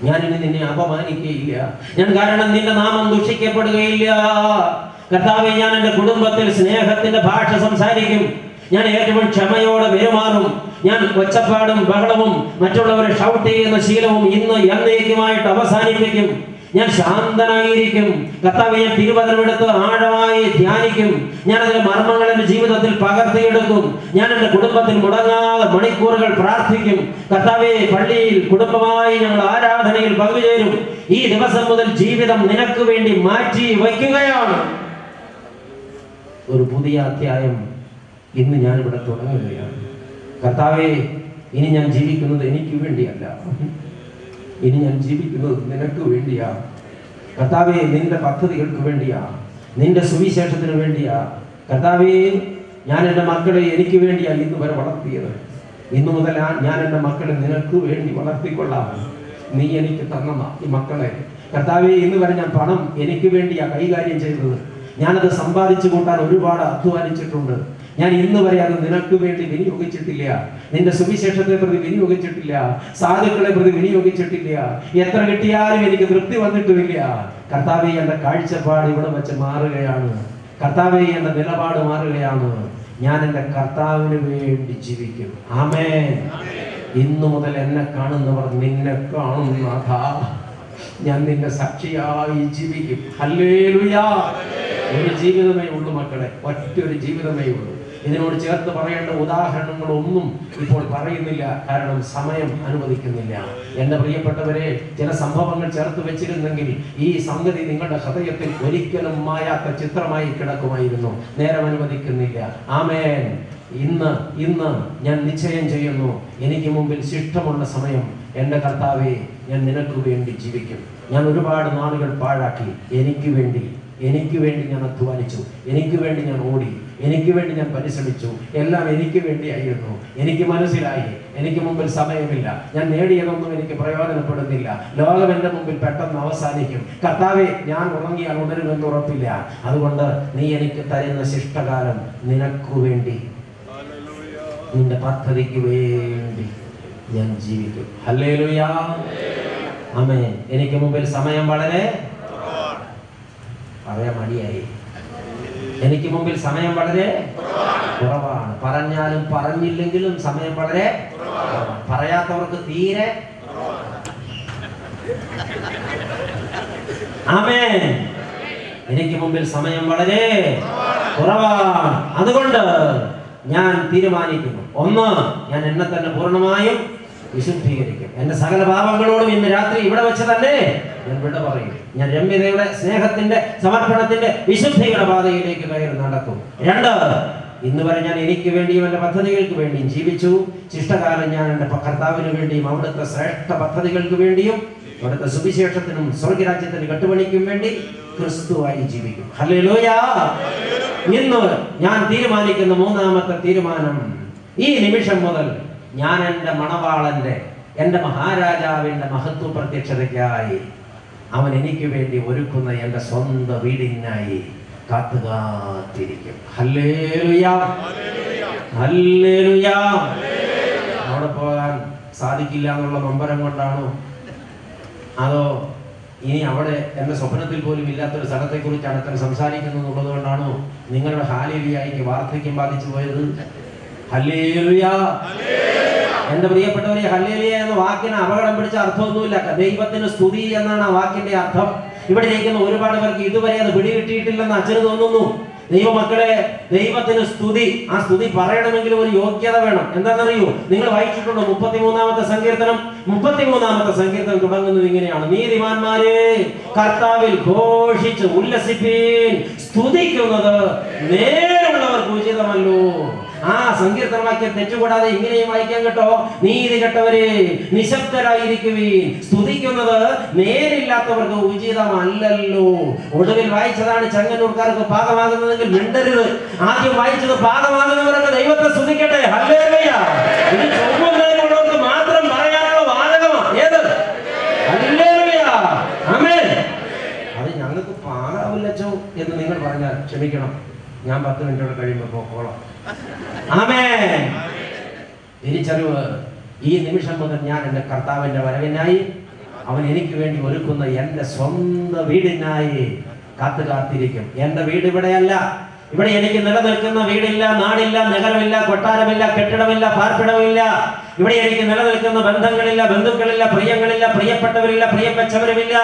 ഞാനിനി നിന്നെ അപമാനിക്കുകയില്ല. ഞാൻ കാരണം നിന്റെ നാമം ദുഷിക്കപ്പെടുകയില്ല. കർത്താവേ, ഞാൻ എന്റെ കുടുംബത്തിൽ സ്നേഹത്തിന്റെ ഭാഷ സംസാരിക്കും. ഞാൻ ഏറ്റവും ക്ഷമയോടെ പെരുമാറും. ഞാൻ ഒച്ചപ്പാടും ബഹളവും മറ്റുള്ളവരെ ഷൗട്ട് ചെയ്യുന്ന ശീലവും ഇന്ന് എന്നേക്കുമായിട്ട് അവസാനിപ്പിക്കും. ഞാൻ ശാന്തനായിരിക്കും. കർത്താവേ, ഞാൻ തിരുവചനമെടുത്ത് ആഴമായി ധ്യാനിക്കും. ഞാൻ അതിന്റെ മർമ്മങ്ങൾ എന്റെ ജീവിതത്തിൽ പകർത്തിയെടുക്കും. ഞാൻ എന്റെ കുടുംബത്തിൽ മുടങ്ങാതെ മണിക്കൂറുകൾ പ്രാർത്ഥിക്കും. കർത്താവേ, പള്ളിയിൽ കുടുംബമായി ഞങ്ങൾ ആരാധനയിൽ പങ്കുചേരും. ഈ ദിവസം മുതൽ ജീവിതം നിനക്ക് വേണ്ടി മാറ്റി വയ്ക്കുകയാണ്. ഒരു പുതിയ അധ്യായം ഇന്ന് ഞാനിവിടെ തുടങ്ങുകയാണ്. കർത്താവേ, ഇനി ഞാൻ ജീവിക്കുന്നത് എനിക്ക് വേണ്ടിയല്ല, ഇനി ഞാൻ ജീവിക്കുന്നത് നിനക്ക് വേണ്ടിയാ. കർത്താവേ, നിന്റെ പദ്ധതികൾക്ക് വേണ്ടിയാ, നിന്റെ സുവിശേഷത്തിന് വേണ്ടിയാ. കർത്താവേ, ഞാൻ എൻ്റെ മക്കളെ എനിക്ക് വേണ്ടിയാ ഇന്ന് വരെ വളർത്തിയത്. ഇന്നു മുതൽ ഞാൻ എൻ്റെ മക്കളെ നിനക്ക് വേണ്ടി വളർത്തിക്കൊള്ളാം. നീ എനിക്ക് തന്ന ഈ മക്കളെ കർത്താവേ, ഇന്ന് വരെ ഞാൻ പണം എനിക്ക് വേണ്ടിയാ കൈകാര്യം ചെയ്തത്. ഞാനത് സമ്പാദിച്ചു കൂട്ടാൻ ഒരുപാട് അധ്വാനിച്ചിട്ടുണ്ട്. ഞാൻ ഇന്ന് വരെ അത് നിനക്ക് വേണ്ടി വിനിയോഗിച്ചിട്ടില്ല. നിന്റെ സുവിശേഷത്തെ പ്രതി വിനിയോഗിച്ചിട്ടില്ല. സാധുക്കളെ പ്രതി വിനിയോഗിച്ചിട്ടില്ല. എത്ര കിട്ടിയാലും എനിക്ക് തൃപ്തി വന്നിട്ടുമില്ല. കർത്താവേ, എന്റെ കാഴ്ചപ്പാട് ഇവിടെ വെച്ച് മാറുകയാണ്. കർത്താവേ, എന്റെ നിലപാട് മാറുകയാണ്. ഞാൻ എൻ്റെ കർത്താവിന് വേണ്ടി ജീവിക്കും. ആമേൻ. ഇന്നു മുതൽ എന്നെ കാണുന്നവർ നിന്നെ കാണുന്നതാ. ഞാൻ നിന്റെ സാക്ഷിയായി ജീവിക്കും. ഹല്ലേലൂയ. ഒരു ജീവിതമേ ഉള്ളൂ മക്കളെ, ഒറ്റൊരു ജീവിതമേ ഉള്ളൂ. ഇതിനോട് ചേർത്ത് പറയേണ്ട ഉദാഹരണങ്ങളൊന്നും ഇപ്പോൾ പറയുന്നില്ല, കാരണം സമയം അനുവദിക്കുന്നില്ല. എൻ്റെ പ്രിയപ്പെട്ടവരെ, ചില സംഭവങ്ങൾ ചേർത്ത് വെച്ചിരുന്നെങ്കിൽ ഈ സംഗതി നിങ്ങളുടെ ഹൃദയത്തിൽ ഒരിക്കലും മായാത്ത ചിത്രമായി കിടക്കുമായിരുന്നു. നേരം അനുവദിക്കുന്നില്ല. ആമേൻ. ഇന്ന് ഞാൻ നിശ്ചയം ചെയ്യുന്നു, എനിക്ക് മുമ്പിൽ ശിഷ്ടമുള്ള സമയം എൻ്റെ കർത്താവേ, ഞാൻ നിനക്ക് വേണ്ടി ജീവിക്കും. ഞാൻ ഒരുപാട് നാളുകൾ പാഴാക്കി. എനിക്ക് വേണ്ടി ഞാൻ അധ്വാനിച്ചു. എനിക്ക് വേണ്ടി ഞാൻ ഓടി. എനിക്ക് വേണ്ടി ഞാൻ പരിശ്രമിച്ചു. എല്ലാം എനിക്ക് വേണ്ടിയായിരുന്നു. എനിക്ക് മനസ്സിലായി എനിക്ക് മുമ്പിൽ സമയമില്ല. ഞാൻ നേടിയതൊന്നും എനിക്ക് പ്രയോജനപ്പെടുന്നില്ല. ലോകം എൻ്റെ മുമ്പിൽ പെട്ടെന്ന് അവസാനിക്കും. കർത്താവേ, ഞാൻ ഉറങ്ങിയാൽ ഉണരുമെന്ന് ഉറപ്പില്ല. അതുകൊണ്ട് നീ എനിക്ക് തരുന്ന ശിഷ്ടകാലം നിനക്ക് വേണ്ടി, നിന്റെ പദ്ധതിക്ക് വേണ്ടി ഞാൻ ജീവിക്കും. ഹല്ലേലൂയ. ആമേൻ. എനിക്ക് മുമ്പിൽ സമയം വളരെ പറയാൻ മടിയായി. എനിക്ക് മുമ്പിൽ സമയം വളരെ കുറവാണ്. പറഞ്ഞാലും പറഞ്ഞില്ലെങ്കിലും സമയം വളരെ കുറവാണ്. പറയാത്തവർക്ക് തീരെ. ആമേൻ. എനിക്ക് മുമ്പിൽ സമയം വളരെ കുറവാണ്. അതുകൊണ്ട് ഞാൻ തീരുമാനിക്കുന്നു, ഒന്ന്, ഞാൻ എന്നെ തന്നെ പൂർണ്ണമായും വിശുദ്ധീകരിക്കും. എന്റെ സകല പാപങ്ങളോടും ഇന്ന് രാത്രി ഇവിടെ വെച്ച് തന്നെ ഞാൻ വിട പറയും. ഞാൻ രമ്യതയുടെ, സ്നേഹത്തിന്റെ, സമർപ്പണത്തിന്റെ, വിശുദ്ധിയുടെ പാതയിലേക്ക് കയറി നടക്കും. രണ്ട്, ഇന്ന് വരെ ഞാൻ എനിക്ക് വേണ്ടിയും എന്റെ പദ്ധതികൾക്ക് വേണ്ടിയും ജീവിച്ചു. ശിഷ്ടകാലം ഞാൻ എന്റെ കർത്താവിന് വേണ്ടിയും അവിടുത്തെ ശ്രേഷ്ഠ പദ്ധതികൾക്ക് വേണ്ടിയും അവിടുത്തെ സുവിശേഷത്തിനും സ്വർഗരാജ്യത്തിന് കെട്ടുപണിക്കും വേണ്ടി ക്രിസ്തുവായി ജീവിക്കും. ഹല്ലേലൂയ. ഇന്ന് ഞാൻ തീരുമാനിക്കുന്ന മൂന്നാമത്തെ തീരുമാനം, ഈ നിമിഷം മുതൽ ഞാൻ എൻ്റെ മണവാളന്റെ, എൻ്റെ മഹാരാജാവിന്റെ മഹത്വ പ്രത്യക്ഷതയ്ക്കായി അവൻ എനിക്ക് വേണ്ടി ഒരുക്കുന്ന എൻ്റെ സ്വന്തം വീടിനായി കാത്തുകാത്തിരിക്കും. Hallelujah, hallelujah. അവിടെ പോകാൻ സാധിക്കില്ല എന്നുള്ള നൊമ്പരം കൊണ്ടാണോ, അതോ ഇനി അവിടെ എൻ്റെ സ്വപ്നത്തിൽ പോലും ഇല്ലാത്തൊരു സ്ഥലത്തെക്കുറിച്ചാണ് അത്ര സംസാരിക്കുന്നത് എന്നുള്ളത് കൊണ്ടാണോ നിങ്ങളുടെ ഹല്ലേലൂയയ്ക്ക് വാർദ്ധക്യം ബാധിച്ചു പോയത്? ഹല്ലേലൂയ. എന്റെ പ്രിയപ്പെട്ടവരെ, ഹല്ലേലൂയ എന്ന വാക്കിന് അപകടം പിടിച്ച അർത്ഥമൊന്നുമില്ല. ദൈവത്തിന് സ്തുതി എന്നാണ് ആ വാക്കിന്റെ അർത്ഥം. ഇവിടെ ഇരിക്കുന്ന ഒരുപാട് പേർക്ക് ഇതുവരെ അത് പിടികിട്ടിയിട്ടില്ലെന്ന് അച്ഛന് തോന്നുന്നു. ദൈവമക്കളെ, ദൈവത്തിന് സ്തുതി. ആ സ്തുതി പറയണമെങ്കിലും ഒരു യോഗ്യത വേണം. എന്താണെന്നറിയോ? നിങ്ങൾ വായിച്ചിട്ടുണ്ടോ 33-ാമത്തെ സങ്കീർത്തനം? 33-ാമത്തെ സങ്കീർത്തനം തുടങ്ങുന്നത് ഇങ്ങനെയാണ്: നീതിമാന്മാരെ കർത്താവിൽ ഘോഷിച്ച് ഉല്ലസിപ്പീൻ, സ്തുതിക്കുന്നത് നേരുള്ളവർക്ക് ഉചിതമല്ലോ. ആ സങ്കീർത്തന വാക്യം തെറ്റുകൂടാതെ ഇങ്ങനെയും വായിക്കാൻ കേട്ടോ: നീതി കെട്ടവരെ നിശബ്ദരായിരിക്കുവീൻ, സ്തുതിക്കുന്നത് നേരില്ലാത്തവർക്ക് ഉചിതമല്ലല്ലോ. ഒടുവിൽ വായിച്ചതാണ് ചെങ്ങന്നൂർക്കാർക്ക് പാകമാകുന്നതെങ്കിൽ മിണ്ടരുത്. ആദ്യം വായിച്ചത് പാകമാകുന്നവരൊക്കെ ദൈവത്തെ സ്തുതിക്കട്ടെ. ഹല്ലേലൂയ. ഇത് ചുമന്നതിനുള്ളവർക്ക് മാത്രം പറയാനുള്ള വാചകമാണ്. ഏത്? ഹല്ലേലൂയ, ആമേൻ. അത് ഞങ്ങൾക്ക് പാകാവില്ലച്ചോ എന്ന് നിങ്ങൾ പറഞ്ഞാൽ ക്ഷമിക്കണം, ഞാൻ 10 മിനിറ്റോടെ കഴിയുമ്പോൾ പോക്കോളാം. ആമേൻ. തിരിച്ചറിവ്: ഈ നിമിഷം മുതൽ ഞാൻ എൻ്റെ കർത്താവിൻ്റെ വരവിനായി, അവൻ എനിക്ക് വേണ്ടി ഒരുക്കുന്ന എൻ്റെ സ്വന്തം വീടിനായി കാത്തിരിക്കും. എൻ്റെ വീട് ഇവിടെയല്ല. ഇവിടെ എനിക്ക് നിലനിൽക്കുന്ന വീടില്ല, നാടില്ല, നഗരമില്ല, കൊട്ടാരമില്ല, കെട്ടിടമില്ല, പാർപ്പിടമില്ല. ഇവിടെ എനിക്ക് നിലനിൽക്കുന്ന ബന്ധങ്ങളില്ല, ബന്ധുക്കളില്ല, പ്രിയങ്ങളില്ല, പ്രിയപ്പെട്ടവരില്ല, പ്രിയം വെച്ചവരുമില്ല.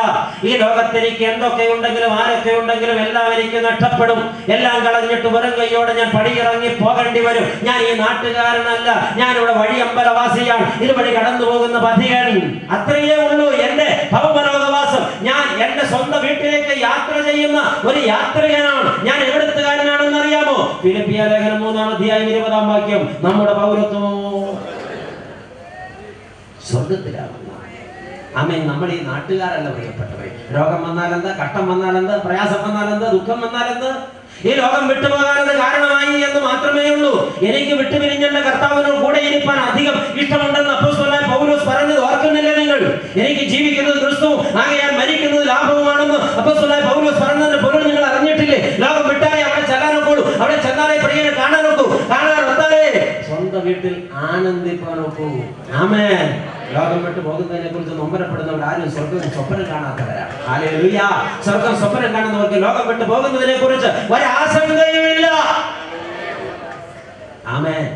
ഈ ലോകത്ത് എനിക്ക് എന്തൊക്കെ ഉണ്ടെങ്കിലും ആരൊക്കെ ഉണ്ടെങ്കിലും എല്ലാം എനിക്ക് നഷ്ടപ്പെടും. എല്ലാം കളഞ്ഞിട്ട് വെറും കൈയോടെ ഞാൻ പടിയിറങ്ങി പോകേണ്ടി വരും. ഞാൻ ഈ നാട്ടുകാരനല്ല, ഞാൻ ഇവിടെ വഴി അമ്പലവാസിയാണ്, ഇതുവഴി കടന്നു പോകുന്ന പഥികൻ. അത്രയേ ഉള്ളൂ എൻ്റെ ഭൗമലോകവാസം. ഞാൻ എൻ്റെ സ്വന്തം വീട്ടിലേക്ക് യാത്ര ചെയ്യുന്ന ഒരു യാത്രികനാണ്. ഞാൻ എവിടുത്തുകാരനാണെന്ന് അറിയാമോ? ഫിലിപ്പിയ ലേഖനം 3-ാം അധ്യായം 20-ാം വാക്യം: നമ്മുടെ പൗരത്വമോ സ്വർഗത്തിലാകുന്നു. ആമേൻ. നമ്മൾ ഈ നാട്ടുകാരല്ല പ്രിയപ്പെട്ടവരെ. രോഗം വന്നാലെന്ത്, കഷ്ടം വന്നാലെന്ത്, പ്രയാസം വന്നാലെന്ത്, ദുഃഖം വന്നാലെന്ത്, ഈ ലോകം വിട്ടുപോകാനത് കാരണമായി എന്ന് മാത്രമേ ഉള്ളൂ. എനിക്ക് വിട്ടുപിരിഞ്ഞെന്റെ കർത്താവിനോട് കൂടെ ഇരിപ്പാൻ അധികം ഇഷ്ടമുണ്ടെന്ന് അപ്പോസ്തലനായ പൗലോസ് പറഞ്ഞത് ഓർക്കുന്നില്ലേ നിങ്ങൾ? എനിക്ക് ജീവിക്കുന്നത് ക്രിസ്തു, ആകയാൽ മരിക്കുന്നത് ലാഭവുമാണെന്ന് അപ്പോസ്തലനായ പൗലോസ് പറഞ്ഞതിന്റെ പൊരുൾ നിങ്ങൾ അറിഞ്ഞിട്ടില്ലേ? ലോകം വിട്ടാലേ അവിടെ ചെല്ലാനൊക്കുള്ളൂ, അവിടെ ചെന്നാലേ പ്രിയനെ കാണാനൊക്കൂ, കാണാൻ വന്നാലേ സ്വന്തം വീട്ടിൽ ആനന്ദിപ്പാനൊക്കൂ. ആമേൻ. ലോകം വിട്ട് പോകുന്നതിനെ കുറിച്ച് നൊമ്പരപ്പെടുന്നവർ ആരും സ്വർഗം സ്വപ്നം കാണാത്തവരാണ്. ഹല്ലേലൂയ. സ്വർഗം സ്വപ്നം കാണുന്നവർക്ക് ലോകം വിട്ട് പോകുന്നതിനെ കുറിച്ച് ഒരാശങ്കയുമില്ല. ആമേൻ.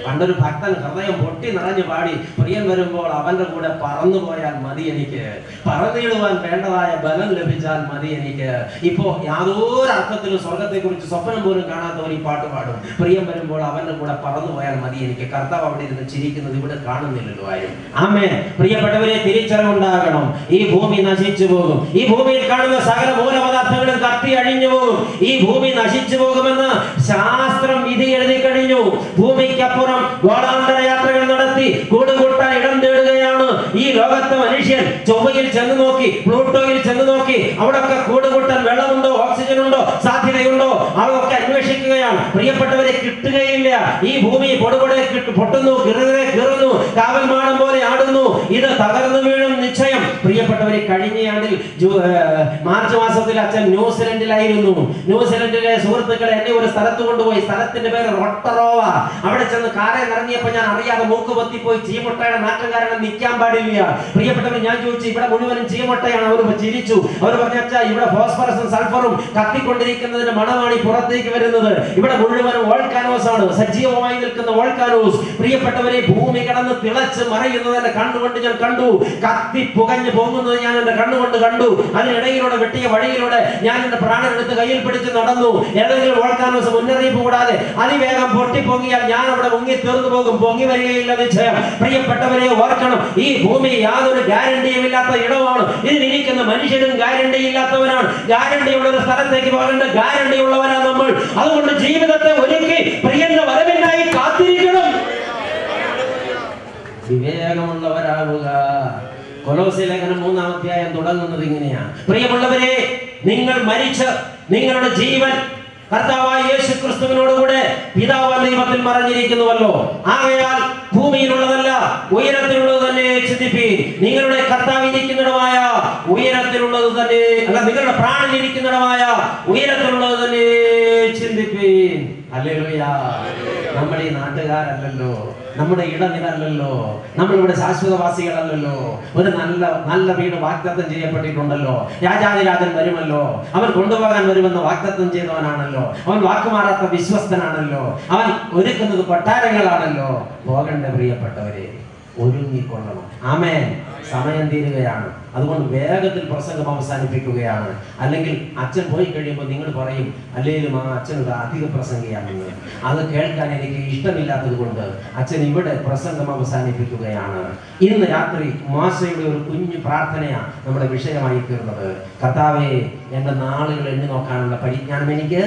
പണ്ടൊരു ഭക്തൻ ഹൃദയം പൊട്ടി നിറഞ്ഞു പാടി: പ്രിയൻ വരുമ്പോൾ അവന്റെ കൂടെ പറന്നു പോയാൽ മതി എനിക്ക്, പറന്നിടുവാൻ വേണ്ടതായ ബലം ലഭിച്ചാൽ മതി എനിക്ക്. ഇപ്പോ യാതൊരു അർത്ഥത്തിലും സ്വർഗത്തെ കുറിച്ച് സ്വപ്നം പോലും കാണാത്തവർ ഈ പാട്ട് പാടും: പ്രിയൻ വരുമ്പോൾ അവന്റെ കൂടെ പറന്നു പോയാൽ മതി എനിക്ക്. കർത്താവ് അവിടെ ഇരുന്ന് ചിരിക്കുന്നത് ഇവിടെ കാണുന്നില്ലല്ലോ ആരും. ആമേൻ. പ്രിയപ്പെട്ടവരെ, തിരിച്ചറിവുണ്ടാകണം. ഈ ഭൂമി നശിച്ചു പോകും. ഈ ഭൂമിയിൽ കാണുന്ന സകല മൂലപദാർത്ഥങ്ങളും കത്തി അഴിഞ്ഞു പോകും. ഈ ഭൂമി നശിച്ചു പോകുമെന്ന് ശാസ്ത്രം വിധി എഴുതി കഴിഞ്ഞു. ഭൂമിക്കപ്പുറം ഗോളാന്തര യാത്രകൾ നടത്തി കൂടുകൂട്ടാൻ ഇടം തേടുകയാണ് ഈ ലോകത്തെ മനുഷ്യൻ. ചൊവ്വയിൽ ചെന്ന് നോക്കി, പ്ലൂട്ടോയിൽ ചെന്ന് നോക്കി, അവിടൊക്കെ കൂടുകൂട്ടാൻ വെള്ളമുണ്ടോ, ഓക്സിജൻ ഉണ്ടോ, സാധ്യതയുണ്ടോ, അതൊക്കെ അന്വേഷിക്കുകയാണ്. പ്രിയപ്പെട്ടവരെ, കിട്ടുകയില്ല. ഈ ഭൂമി പൊടുപൊടെ പൊട്ടുന്നു, കീറുന്നു, കാവൽമാടം പോലെ ആടുന്നു. ഇത് തകർന്നു വീഴും നിശ്ചയം. പ്രിയപ്പെട്ടവരെ, കഴിഞ്ഞയാണ്ടിൽ മാർച്ച് മാസത്തിൽ അച്ഛൻ ന്യൂസിലൻഡിലായിരുന്നു. ന്യൂസിലൻഡിലെ സുഹൃത്തുക്കളെ എന്നെ ഒരു സ്ഥലത്ത് കൊണ്ടുപോയി. സ്ഥലത്തിന്റെ പേര് റൊട്ടറോവ. അവിടെ ചെന്ന് കാറെ ഇറങ്ങിയപ്പോൾ ഞാൻ അറിയാതെ മൂക്ക് പൊത്തിപ്പോയി. ചീമുട്ടയുടെ നാട്ടം കാരണം നിൽക്കാൻ പാടില്ല. പ്രിയപ്പെട്ടവർ, ഞാൻ ചോദിച്ചു, ഇവിടെ മുഴുവനും ചീമുട്ടയാണ്. അവർ ചിരിച്ചു. അവർ പറഞ്ഞു: അച്ഛാ, ഇവിടെ ഫോസ്ഫറസും സൾഫറും കത്തിക്കൊണ്ടിരിക്കുന്നതിന്റെ മണമാണ് ഈ പുറത്തേക്ക് വരുന്നത്. ഇവിടെ മുഴുവനും വോൾക്കാനോസ് ആണ്, സജീവമായി നിൽക്കുന്ന വോൾക്കാനോസ്. പ്രിയപ്പെട്ടവരെ, ഭൂമി കിടന്ന് തിളച്ച് മറയുന്നത് എന്റെ കണ്ണുകൊണ്ട് ഞാൻ കണ്ടു. കത്തി പുകഞ്ഞു പോകുന്നത് ഞാൻ എന്റെ കണ്ണുകൊണ്ട് കണ്ടു. അതിനിടയിലൂടെ വെട്ടിയ വഴിയിലൂടെ ഞാൻ എന്റെ പ്രാണനെടുത്ത് കയ്യിൽ പിടിച്ച് നടന്നു. ഏതെങ്കിലും വോൾക്കാനോസ് മുന്നറിയിപ്പ് കൂടാതെ അതിവേഗം പൊട്ടിപ്പൊങ്ങിയാൽ ഞാൻ അവിടെ മുങ്ങി തീർന്നു പോകും. പൊങ്ങി വരികയില്ല നിശ്ചയം. പ്രിയപ്പെട്ടവരെ, ഓർക്കണം, ഈ ഭൂമി യാതൊരു ഗ്യാരണ്ടിയും ഇല്ലാത്ത ഇടമാണ്. ഇതിലിരിക്കുന്ന മനുഷ്യനും ഗ്യാരണ്ടി ഇല്ലാത്തവനാണ്. ഗ്യാരണ്ടി ഉള്ള ഒരു സ്ഥലത്തേക്ക് പോകേണ്ട ഗ്യാരണ്ടി ഉള്ളവരാണ് നമ്മൾ. അതുകൊണ്ട് ജീവിതത്തെ ഒരുക്കി പ്രിയന്റെ വരവിനായി കാത്തിരിക്കണം. വിവേകമുള്ളവരാവുക. കൊലോസ്യ ലേഖനം 3-ാം അധ്യായം തുടങ്ങുന്നത് ഇങ്ങനെയാണ്: പ്രിയമുള്ളവരെ, നിങ്ങൾ മരിച്ച് നിങ്ങളുടെ ജീവൻ കർത്താവായ യേശു ക്രിസ്തുവിനോടുകൂടെ പിതാവായ ദൈവത്തിൽ മറഞ്ഞിരിക്കുന്നുവല്ലോ. ആകയാൽ ഭൂമിയിലുള്ളതല്ല, ഉയരത്തിലുള്ളത് തന്നെ ചിന്തിപ്പീൻ. നിങ്ങളുടെ കർത്താവിരിക്കുന്നിടമായ ഉയരത്തിലുള്ളത് തന്നെ അല്ല, നിങ്ങളുടെ പ്രാണനിരിക്കുന്നിടമായ ഉയരത്തിലുള്ളത് തന്നെ ചിന്തിപ്പീൻ. ഹല്ലേലൂയ. നമ്മൾ ഈ നാട്ടുകാരല്ലല്ലോ, നമ്മുടെ ഇടനിലല്ലോ, നമ്മളിവിടെ ശാശ്വതവാസികളല്ലല്ലോ. ഒരു നല്ല വീട് വാഗ്ദത്തം ചെയ്യപ്പെട്ടിട്ടുണ്ടല്ലോ. രാജാതിരാജൻ വരുമല്ലോ, അവൻ കൊണ്ടുപോകാൻ വരുമെന്ന് വാഗ്ദത്തം ചെയ്തവനാണല്ലോ. അവൻ വാക്കുമാറാത്ത വിശ്വസ്തനാണല്ലോ. അവൻ ഒരുക്കുന്നത് കൊട്ടാരങ്ങളാണല്ലോ. പോകണ്ട പ്രിയപ്പെട്ടവരെ, ഒരുങ്ങിക്കൊള്ളണം. ആമേൻ. സമയം തീരുകയാണ്. അതുകൊണ്ട് വേഗത്തിൽ പ്രസംഗം അവസാനിപ്പിക്കുകയാണ്. അല്ലെങ്കിൽ അച്ഛൻ പോയി കഴിയുമ്പോൾ നിങ്ങൾ പറയും, അല്ലെങ്കിലും ആ അച്ഛനൊരു അധിക പ്രസംഗിയാണെന്ന്. അത് കേൾക്കാൻ എനിക്ക് ഇഷ്ടമില്ലാത്തത് കൊണ്ട് അച്ഛൻ ഇവിടെ പ്രസംഗം അവസാനിപ്പിക്കുകയാണ്. ഇന്ന് രാത്രി മോശയുടെ ഒരു കുഞ്ഞു പ്രാർത്ഥനയാണ് നമ്മുടെ വിഷയമായി തീർന്നത്. കർത്താവേ, എൻ്റെ നാളുകൾ എണ്ണി നോക്കാനുള്ള പരിജ്ഞാനം എനിക്ക്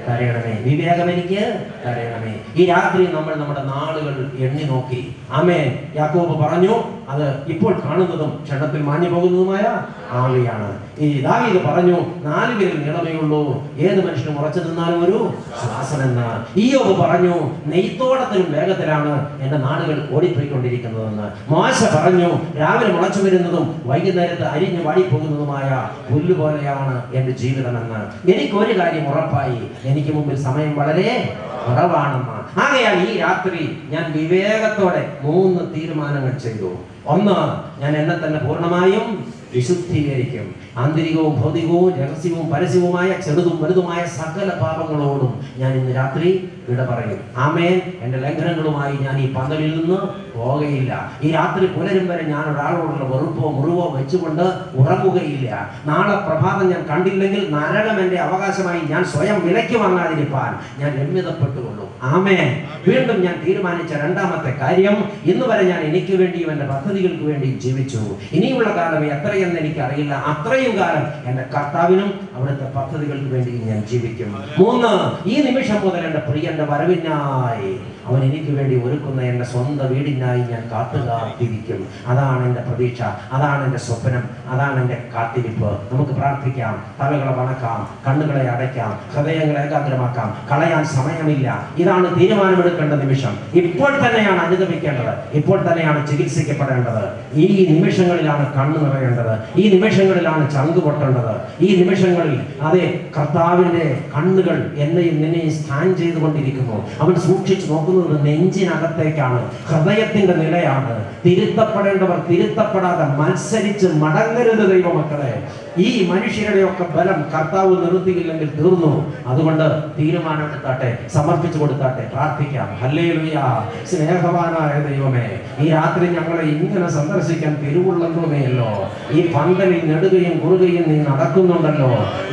തരയണമേ, വിവേകം എനിക്ക് തരയണമേ. ഈ രാത്രി നമ്മൾ നമ്മുടെ നാളുകൾ എണ്ണി നോക്കി. ആമേൻ. യാക്കോബ് പറഞ്ഞു, അത് ഇപ്പോൾ കാണുന്നതും ക്ഷണത്തിൽ മാഞ്ഞു പോകുന്നതുമായ ആവിയാണ്. ഈ ദാവീദ് പറഞ്ഞു, 4 വിരൽ നീളമേ ഉള്ളൂ, ഏത് മനുഷ്യനും ഉറച്ചു നിന്നാലും ഒരു ശ്വാസമെന്ന്. ഇയ്യോബ് പറഞ്ഞു, നെയ്ത്തോടത്തിലും വേഗത്തിലാണ് എൻ്റെ നാളുകൾ ഓടിപ്പോയിക്കൊണ്ടിരിക്കുന്നതെന്ന്. മോശ പറഞ്ഞു, രാവിലെ മുളച്ചു വരുന്നതും വൈകുന്നേരത്ത് അരിഞ്ഞു വാടിപ്പോകുന്നതുമായ പുല്ലുപോലെയാണ് എൻ്റെ ജീവിതമെന്ന്. എനിക്കൊരു കാര്യം ഉറപ്പായി, എനിക്ക് മുമ്പിൽ സമയം വളരെ കുറവാണെന്ന്. ആകയാൽ ഈ രാത്രി ഞാൻ വിവേകത്തോടെ 3 തീരുമാനങ്ങൾ ചെയ്തു. ഒന്ന്, ഞാൻ എന്നെ തന്നെ പൂർണ്ണമായും വിശുദ്ധീകരിക്കും. ആന്തരികവും ഭൗതികവും രഹസ്യവും പരസ്യവുമായ ചെറുതും വലുതുമായ സകല പാപങ്ങളോടും ഞാൻ ഇന്ന് രാത്രി വിട പറയും. ആമേൻ. എൻ്റെ ലംഘനങ്ങളുമായി ഞാൻ ഈ പന്തലിൽ നിന്ന് പോവുകയില്ല. ഈ രാത്രി പുലരും വരെ ഞാൻ ഒരാളോടുള്ള വെറുപ്പോ മുറിവോ വെച്ചുകൊണ്ട് ഉറങ്ങുകയില്ല. നാളെ പ്രഭാതം ഞാൻ കണ്ടില്ലെങ്കിൽ നരകം എൻ്റെ അവകാശമായി ഞാൻ സ്വയം വിലയ്ക്ക് വാങ്ങാതിരിക്കാൻ ഞാൻ രമ്യതപ്പെട്ടുകൊള്ളു. ആമേൻ. വീണ്ടും ഞാൻ തീരുമാനിച്ച 2ാമത്തെ കാര്യം, ഇന്ന് വരെ ഞാൻ എനിക്ക് വേണ്ടിയും എൻ്റെ പദ്ധതികൾക്ക് വേണ്ടിയും ജീവിച്ചു. ഇനിയുള്ള കാലം എത്രയെന്ന് എനിക്കറിയില്ല. അത്രയും കാലം എൻ്റെ കർത്താവിനും അവിടുത്തെ പദ്ധതികൾക്ക് വേണ്ടിയും ഞാൻ ജീവിക്കും. 3, ഈ നിമിഷം മുതൽ എൻ്റെ പ്രിയന്റെ വരവിനായി അവൻ എനിക്ക് വേണ്ടി ഒരുക്കുന്ന എൻ്റെ സ്വന്തം വീടിനായി ഞാൻ കാത്തുകാത്തിരിക്കും. അതാണ് എൻ്റെ പ്രതീക്ഷ, അതാണ് എൻ്റെ സ്വപ്നം, അതാണ് എൻ്റെ കാത്തിരിപ്പ്. നമുക്ക് പ്രാർത്ഥിക്കാം, തലകളെ വണക്കാം, കണ്ണുകളെ അടയ്ക്കാം, ഹൃദയങ്ങളെ ഏകാഗ്രമാക്കാം. കളയാൻ സമയമില്ല. ഇതാണ് തീരുമാനമെടുക്കേണ്ട നിമിഷം. ഇപ്പോൾ തന്നെയാണ് അനുഗമിക്കേണ്ടത്, ഇപ്പോൾ തന്നെയാണ് ചികിത്സിക്കപ്പെടേണ്ടത്. ഈ നിമിഷങ്ങളിലാണ് കണ്ണു നിറയേണ്ടത്, ഈ നിമിഷങ്ങളിലാണ് ചങ്ക് പൊട്ടേണ്ടത്. ഈ നിമിഷങ്ങളിൽ അതെ, കർത്താവിൻ്റെ കണ്ണുകൾ എന്നെയും നിന്നെയും സ്കാൻ ചെയ്തുകൊണ്ടിരിക്കുന്നു. അവൻ സൂക്ഷിച്ചു നോക്കുന്നത് നെഞ്ചിനകത്തേക്കാണ്, ഹൃദയത്തിന്റെ നിലയാണ്. തിരുത്തപ്പെടേണ്ടവർ തിരുത്തപ്പെടാതെ മത്സരിച്ച് മടങ്ങരുത് ദൈവമക്കളെ. ഈ മനുഷ്യരുടെയൊക്കെ ബലം കർത്താവ് നിർത്തിയില്ലെങ്കിൽ തീർന്നു. അതുകൊണ്ട് തീരുമാനമെടുത്താട്ടെ, സമർപ്പിച്ചു കൊടുത്താട്ടെ, പ്രാർത്ഥിക്കാം. ഹല്ലേലൂയ. സ്നേഹവാനായ ദൈവമേ, ഈ രാത്രി ഞങ്ങളെ ഇങ്ങനെ സന്ദർശിക്കാൻ തിരുവുള്ളതുമേയല്ലോ. ഈ പന്തലിൽ നെടുകയും കുറുകയും നീ നടക്കുന്നുണ്ടല്ലോ.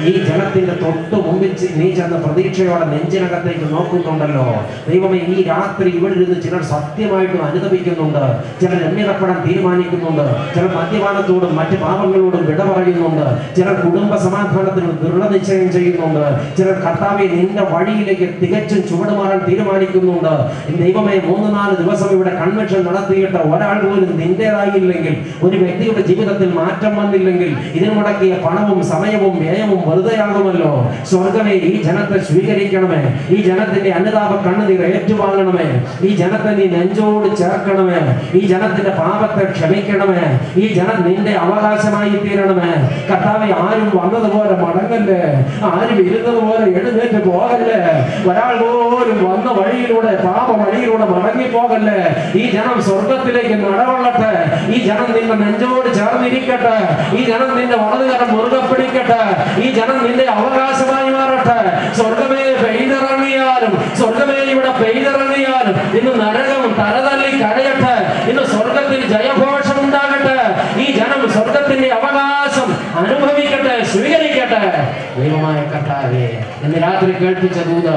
ഈ ജനത്തിന്റെ തൊട്ട് മുമ്പിൽ നീ ചെന്ന പ്രതീക്ഷയോടെ നെഞ്ചിനകത്തേക്ക് നോക്കുന്നുണ്ടല്ലോ. ദൈവമേ, ഈ രാത്രി ഇവിടെ ഇരുന്ന് ചിലർ സത്യമായിട്ടും അനുദപിക്കുന്നുണ്ട്, ചിലർ രമ്യതപ്പെടാൻ തീരുമാനിക്കുന്നുണ്ട്, ചിലർ മദ്യപാനത്തോടും മറ്റ് പാപങ്ങളോടും വിട പറയുന്നുണ്ട്, ചിലർ കുടുംബ സമാധാനത്തിന് ദൃഢനിശ്ചയം ചെയ്യുന്നുണ്ട്, ചിലർ കർത്താവേ നിന്റെ വഴിയിലേക്ക് തികച്ചും ചുവടുമാറാൻ തീരുമാനിക്കുന്നുണ്ട്. ദൈവമേ, 3-4 ദിവസം ഇവിടെ കൺവെൻഷൻ നടത്തിയിട്ട് ഒരാൾ പോലും നിന്റേതായില്ലെങ്കിൽ, ഒരു വ്യക്തിയുടെ ജീവിതത്തിൽ മാറ്റം വന്നില്ലെങ്കിൽ ഇതിന് മുടക്കിയ പണവും സമയവും വ്യയവും വെറുതെയാകുമല്ലോ. സ്വർഗ്ഗമേ, ഈ ജനത്തെ സ്വീകരിക്കണമേ. ഈ ജനത്തിന്റെ അനുതാപ കണ്ണുനീർ ഏറ്റുവാങ്ങണമേ. ഈ ജനത്തെ നീ നെഞ്ചോട് ചേർക്കണമേ. ഈ ജനത്തിന്റെ പാപത്തെ ക്ഷമിക്കണമേ. ഈ ജനം നിന്റെ അവകാശമായി തീരണമേ. കർത്താവേ, ആരും വന്നതുപോലെ മടങ്ങല്ലേ, ആരും ഇരുന്നതുപോലെ എഴുന്നേറ്റ് പോകല്ലേ, ഒരാൾ പോലും വന്ന വഴിയിലൂടെ പാപ വഴിയിലൂടെ മടങ്ങി പോകല്ലേ. ഈ ജനം സ്വർഗത്തിലേക്ക് നടവള്ളട്ടെ. ഈ ജനം നിന്റെ നെഞ്ചോട് ചേർന്നിരിക്കട്ടെ. ഈ ജനം നിന്റെ വലതുകരം മുറുകെ പിടിക്കട്ടെ. ഈ ജനം നിന്റെ അവകാശമായി മാറട്ടെ. സ്വർഗമേ പെയ്തിറങ്ങിയാലും, സ്വർഗമേ ഇവിടെ പെയ്തിറങ്ങിയാലും ഇന്ന് നരകം തലതല്ലി കരയട്ടെ. ഇന്ന് സ്വർഗത്തിൽ ജയഘോഷം ഉണ്ടാകട്ടെ. ഈ ജനം സ്വർഗത്തിന്റെ അവകാശം അനുഭവിക്കട്ടെ, സ്വീകരിക്കട്ടെ. ദൈവമായ കർത്താവേ, ഇന്ന് രാത്രി കേൾപ്പിച്ച ദൂത്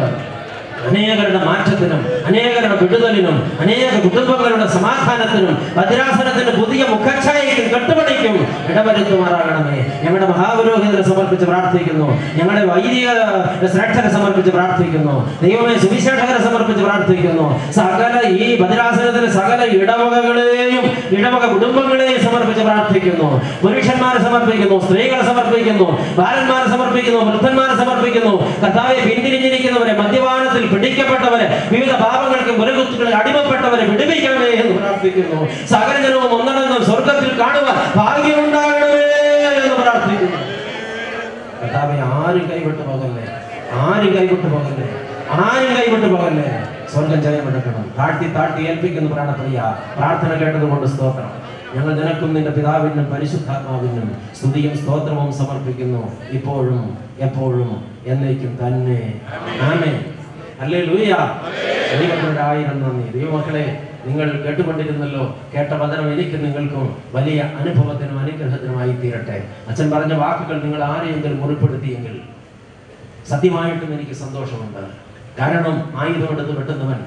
അനേകരുടെ മാറ്റത്തിനും അനേകരുടെ വിടുതലിനും അനേക കുടുംബങ്ങളുടെ സമാധാനത്തിനും ഭദ്രാസനത്തിന്റെ പുതിയ മുഖച്ഛായയ്ക്കും കെട്ടുപണിക്കും ഇടവരുത്തുമാറാകണമേ. ഞങ്ങളുടെ മഹാപുരോഹിതരെ സമർപ്പിച്ച് പ്രാർത്ഥിക്കുന്നു, ഞങ്ങളുടെ വൈദിക ശ്രേഷ്ഠരെ സമർപ്പിച്ച് പ്രാർത്ഥിക്കുന്നു, ദൈവമേ സുവിശേഷകരെ സമർപ്പിച്ച് പ്രാർത്ഥിക്കുന്നു. സകല ഈ ഭദ്രാസനത്തിലെ സകല ഇടവകകളെയും ഇടവക കുടുംബങ്ങളെ സമർപ്പിച്ച് പ്രാർത്ഥിക്കുന്നു. പുരുഷന്മാരെ സമർപ്പിക്കുന്നു, സ്ത്രീകളെ സമർപ്പിക്കുന്നു, ബാലന്മാരെ സമർപ്പിക്കുന്നു, വൃദ്ധന്മാരെ സമർപ്പിക്കുന്നു. കർത്താവെ, പിന്തിരിഞ്ഞിരിക്കുന്നവരെ, മദ്യപാനത്തിൽ പിടിക്കപ്പെട്ടവരെ, വിവിധ പാപങ്ങൾക്ക് മുലകുത്തുകളിൽ അടിമപ്പെട്ടവരെ വിടുവിക്കണമേ എന്ന് പ്രാർത്ഥിക്കുന്നു. സകല ജനവും ഒന്നടങ്കം സ്വർഗത്തിൽ കാണുവാൻ ഭാഗ്യമുണ്ടാകണമേ എന്ന് പ്രാർത്ഥിക്കുന്നു. കർത്താവെ, ആരും കൈവിട്ടു പോകല്ലേ, ആരും കൈവിട്ടു പോകല്ലേ, ആരും കൈവിട്ടു പോകല്ലേ. സ്വർഗം ജയമെടുക്കണം. താഴ്ത്തി താഴ്ത്തി ഏൽപ്പിക്കുന്നു പ്രാണപ്രിയ. പ്രാർത്ഥന കേട്ടതുകൊണ്ട് സ്തോത്രം. ഞങ്ങൾ നിനക്കും നിന്റെ പിതാവിനും പരിശുദ്ധാത്മാവിനും സ്തുതിയും സ്തോത്രവും സമർപ്പിക്കുന്നു, ഇപ്പോഴും എപ്പോഴും എന്നേക്കും തന്നെ. ആമേൻ. ഹല്ലേലൂയ. ദൈവത്തിനോട് 1000 നന്ദി. ദൈവമക്കളെ, നിങ്ങൾ കേട്ടുകൊണ്ടിരുന്നല്ലോ. കേട്ട വചനം എനിക്ക് നിങ്ങൾക്കും വലിയ അനുഭവത്തിനും അനുഗ്രഹത്തിനുമായി തീരട്ടെ. അച്ഛൻ പറഞ്ഞ വാക്കുകൾ നിങ്ങൾ ആരെയെങ്കിലും മുറിപ്പെടുത്തിയെങ്കിൽ സത്യമായിട്ടും എനിക്ക് സന്തോഷമുണ്ട്. കാരണം ആയുധമെടുത്ത് വെട്ടുന്നവൻ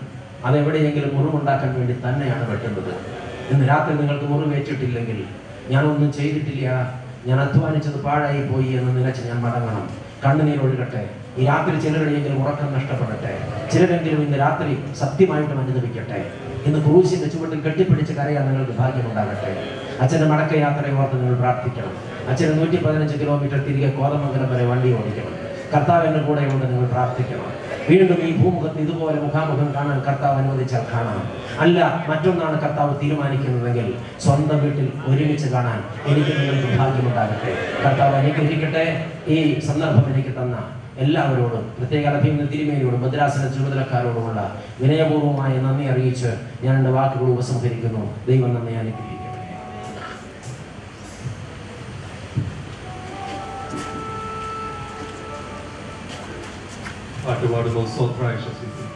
അതെവിടെയെങ്കിലും മുറിവുണ്ടാക്കാൻ വേണ്ടി തന്നെയാണ് വെട്ടുന്നത്. ഇന്ന് രാത്രി നിങ്ങൾക്ക് മുറിവേറ്റിട്ടില്ലെങ്കിൽ, ഞാനൊന്നും ചെയ്തിട്ടില്ല, ഞാൻ അധ്വാനിച്ചത് പാഴായി പോയി എന്ന് നിലച്ച് ഞാൻ മടങ്ങണം. കണ്ണുനീരൊഴുകട്ടെ. ഈ രാത്രി ചിലരുടെയെങ്കിലും ഉറക്കം നഷ്ടപ്പെടട്ടെ. ചിലരെങ്കിലും ഇന്ന് രാത്രി സത്യമായിട്ടും അനുഭവിക്കട്ടെ. ഇന്ന് ക്രൂശിന്റെ ചുവട്ടിൽ കെട്ടിപ്പിടിച്ച് കരയാൻ നിങ്ങൾക്ക് ഭാഗ്യമുണ്ടാകട്ടെ. അച്ഛൻ്റെ മടക്കയാത്രയെ ഓർത്ത് നിങ്ങൾ പ്രാർത്ഥിക്കണം. അച്ഛന് 115 കിലോമീറ്റർ തിരികെ കോതമംഗലം വരെ വണ്ടി ഓടിക്കണം. കർത്താവിൻ്റെ കൂടെയുണ്ട്, നിങ്ങൾ പ്രാർത്ഥിക്കണം. വീണ്ടും ഈ ഭൂമുഖത്ത് ഇതുപോലെ മുഖാമുഖം കാണാൻ കർത്താവ് അനുവദിച്ചാൽ കാണാം. അല്ല, മറ്റൊന്നാണ് കർത്താവ് തീരുമാനിക്കുന്നതെങ്കിൽ സ്വന്തം വീട്ടിൽ ഒരുമിച്ച് കാണാൻ എനിക്ക് നിങ്ങൾക്ക് ഭാഗ്യമുണ്ടാകട്ടെ. കർത്താവ് അനുഗ്രഹിക്കട്ടെ. ഈ സന്ദർഭം എനിക്ക് തന്ന എല്ലാവരോടും, പ്രത്യേക അഭിമുഖ തിരുമേനിയോടും ഭദ്രാസന ചുമതലക്കാരോടുമുള്ള വിനയപൂർവ്വമായ നന്ദി അറിയിച്ച് ഞാൻ എൻ്റെ വാക്കുകൾ ഉപസംഹരിക്കുന്നു. ദൈവം നമ്മെ അനുഗ്രഹിക്കട്ടെ. പാട്ടുപാടുമ്പോൾ സ്വത്രായ ശ്വസിക്കും.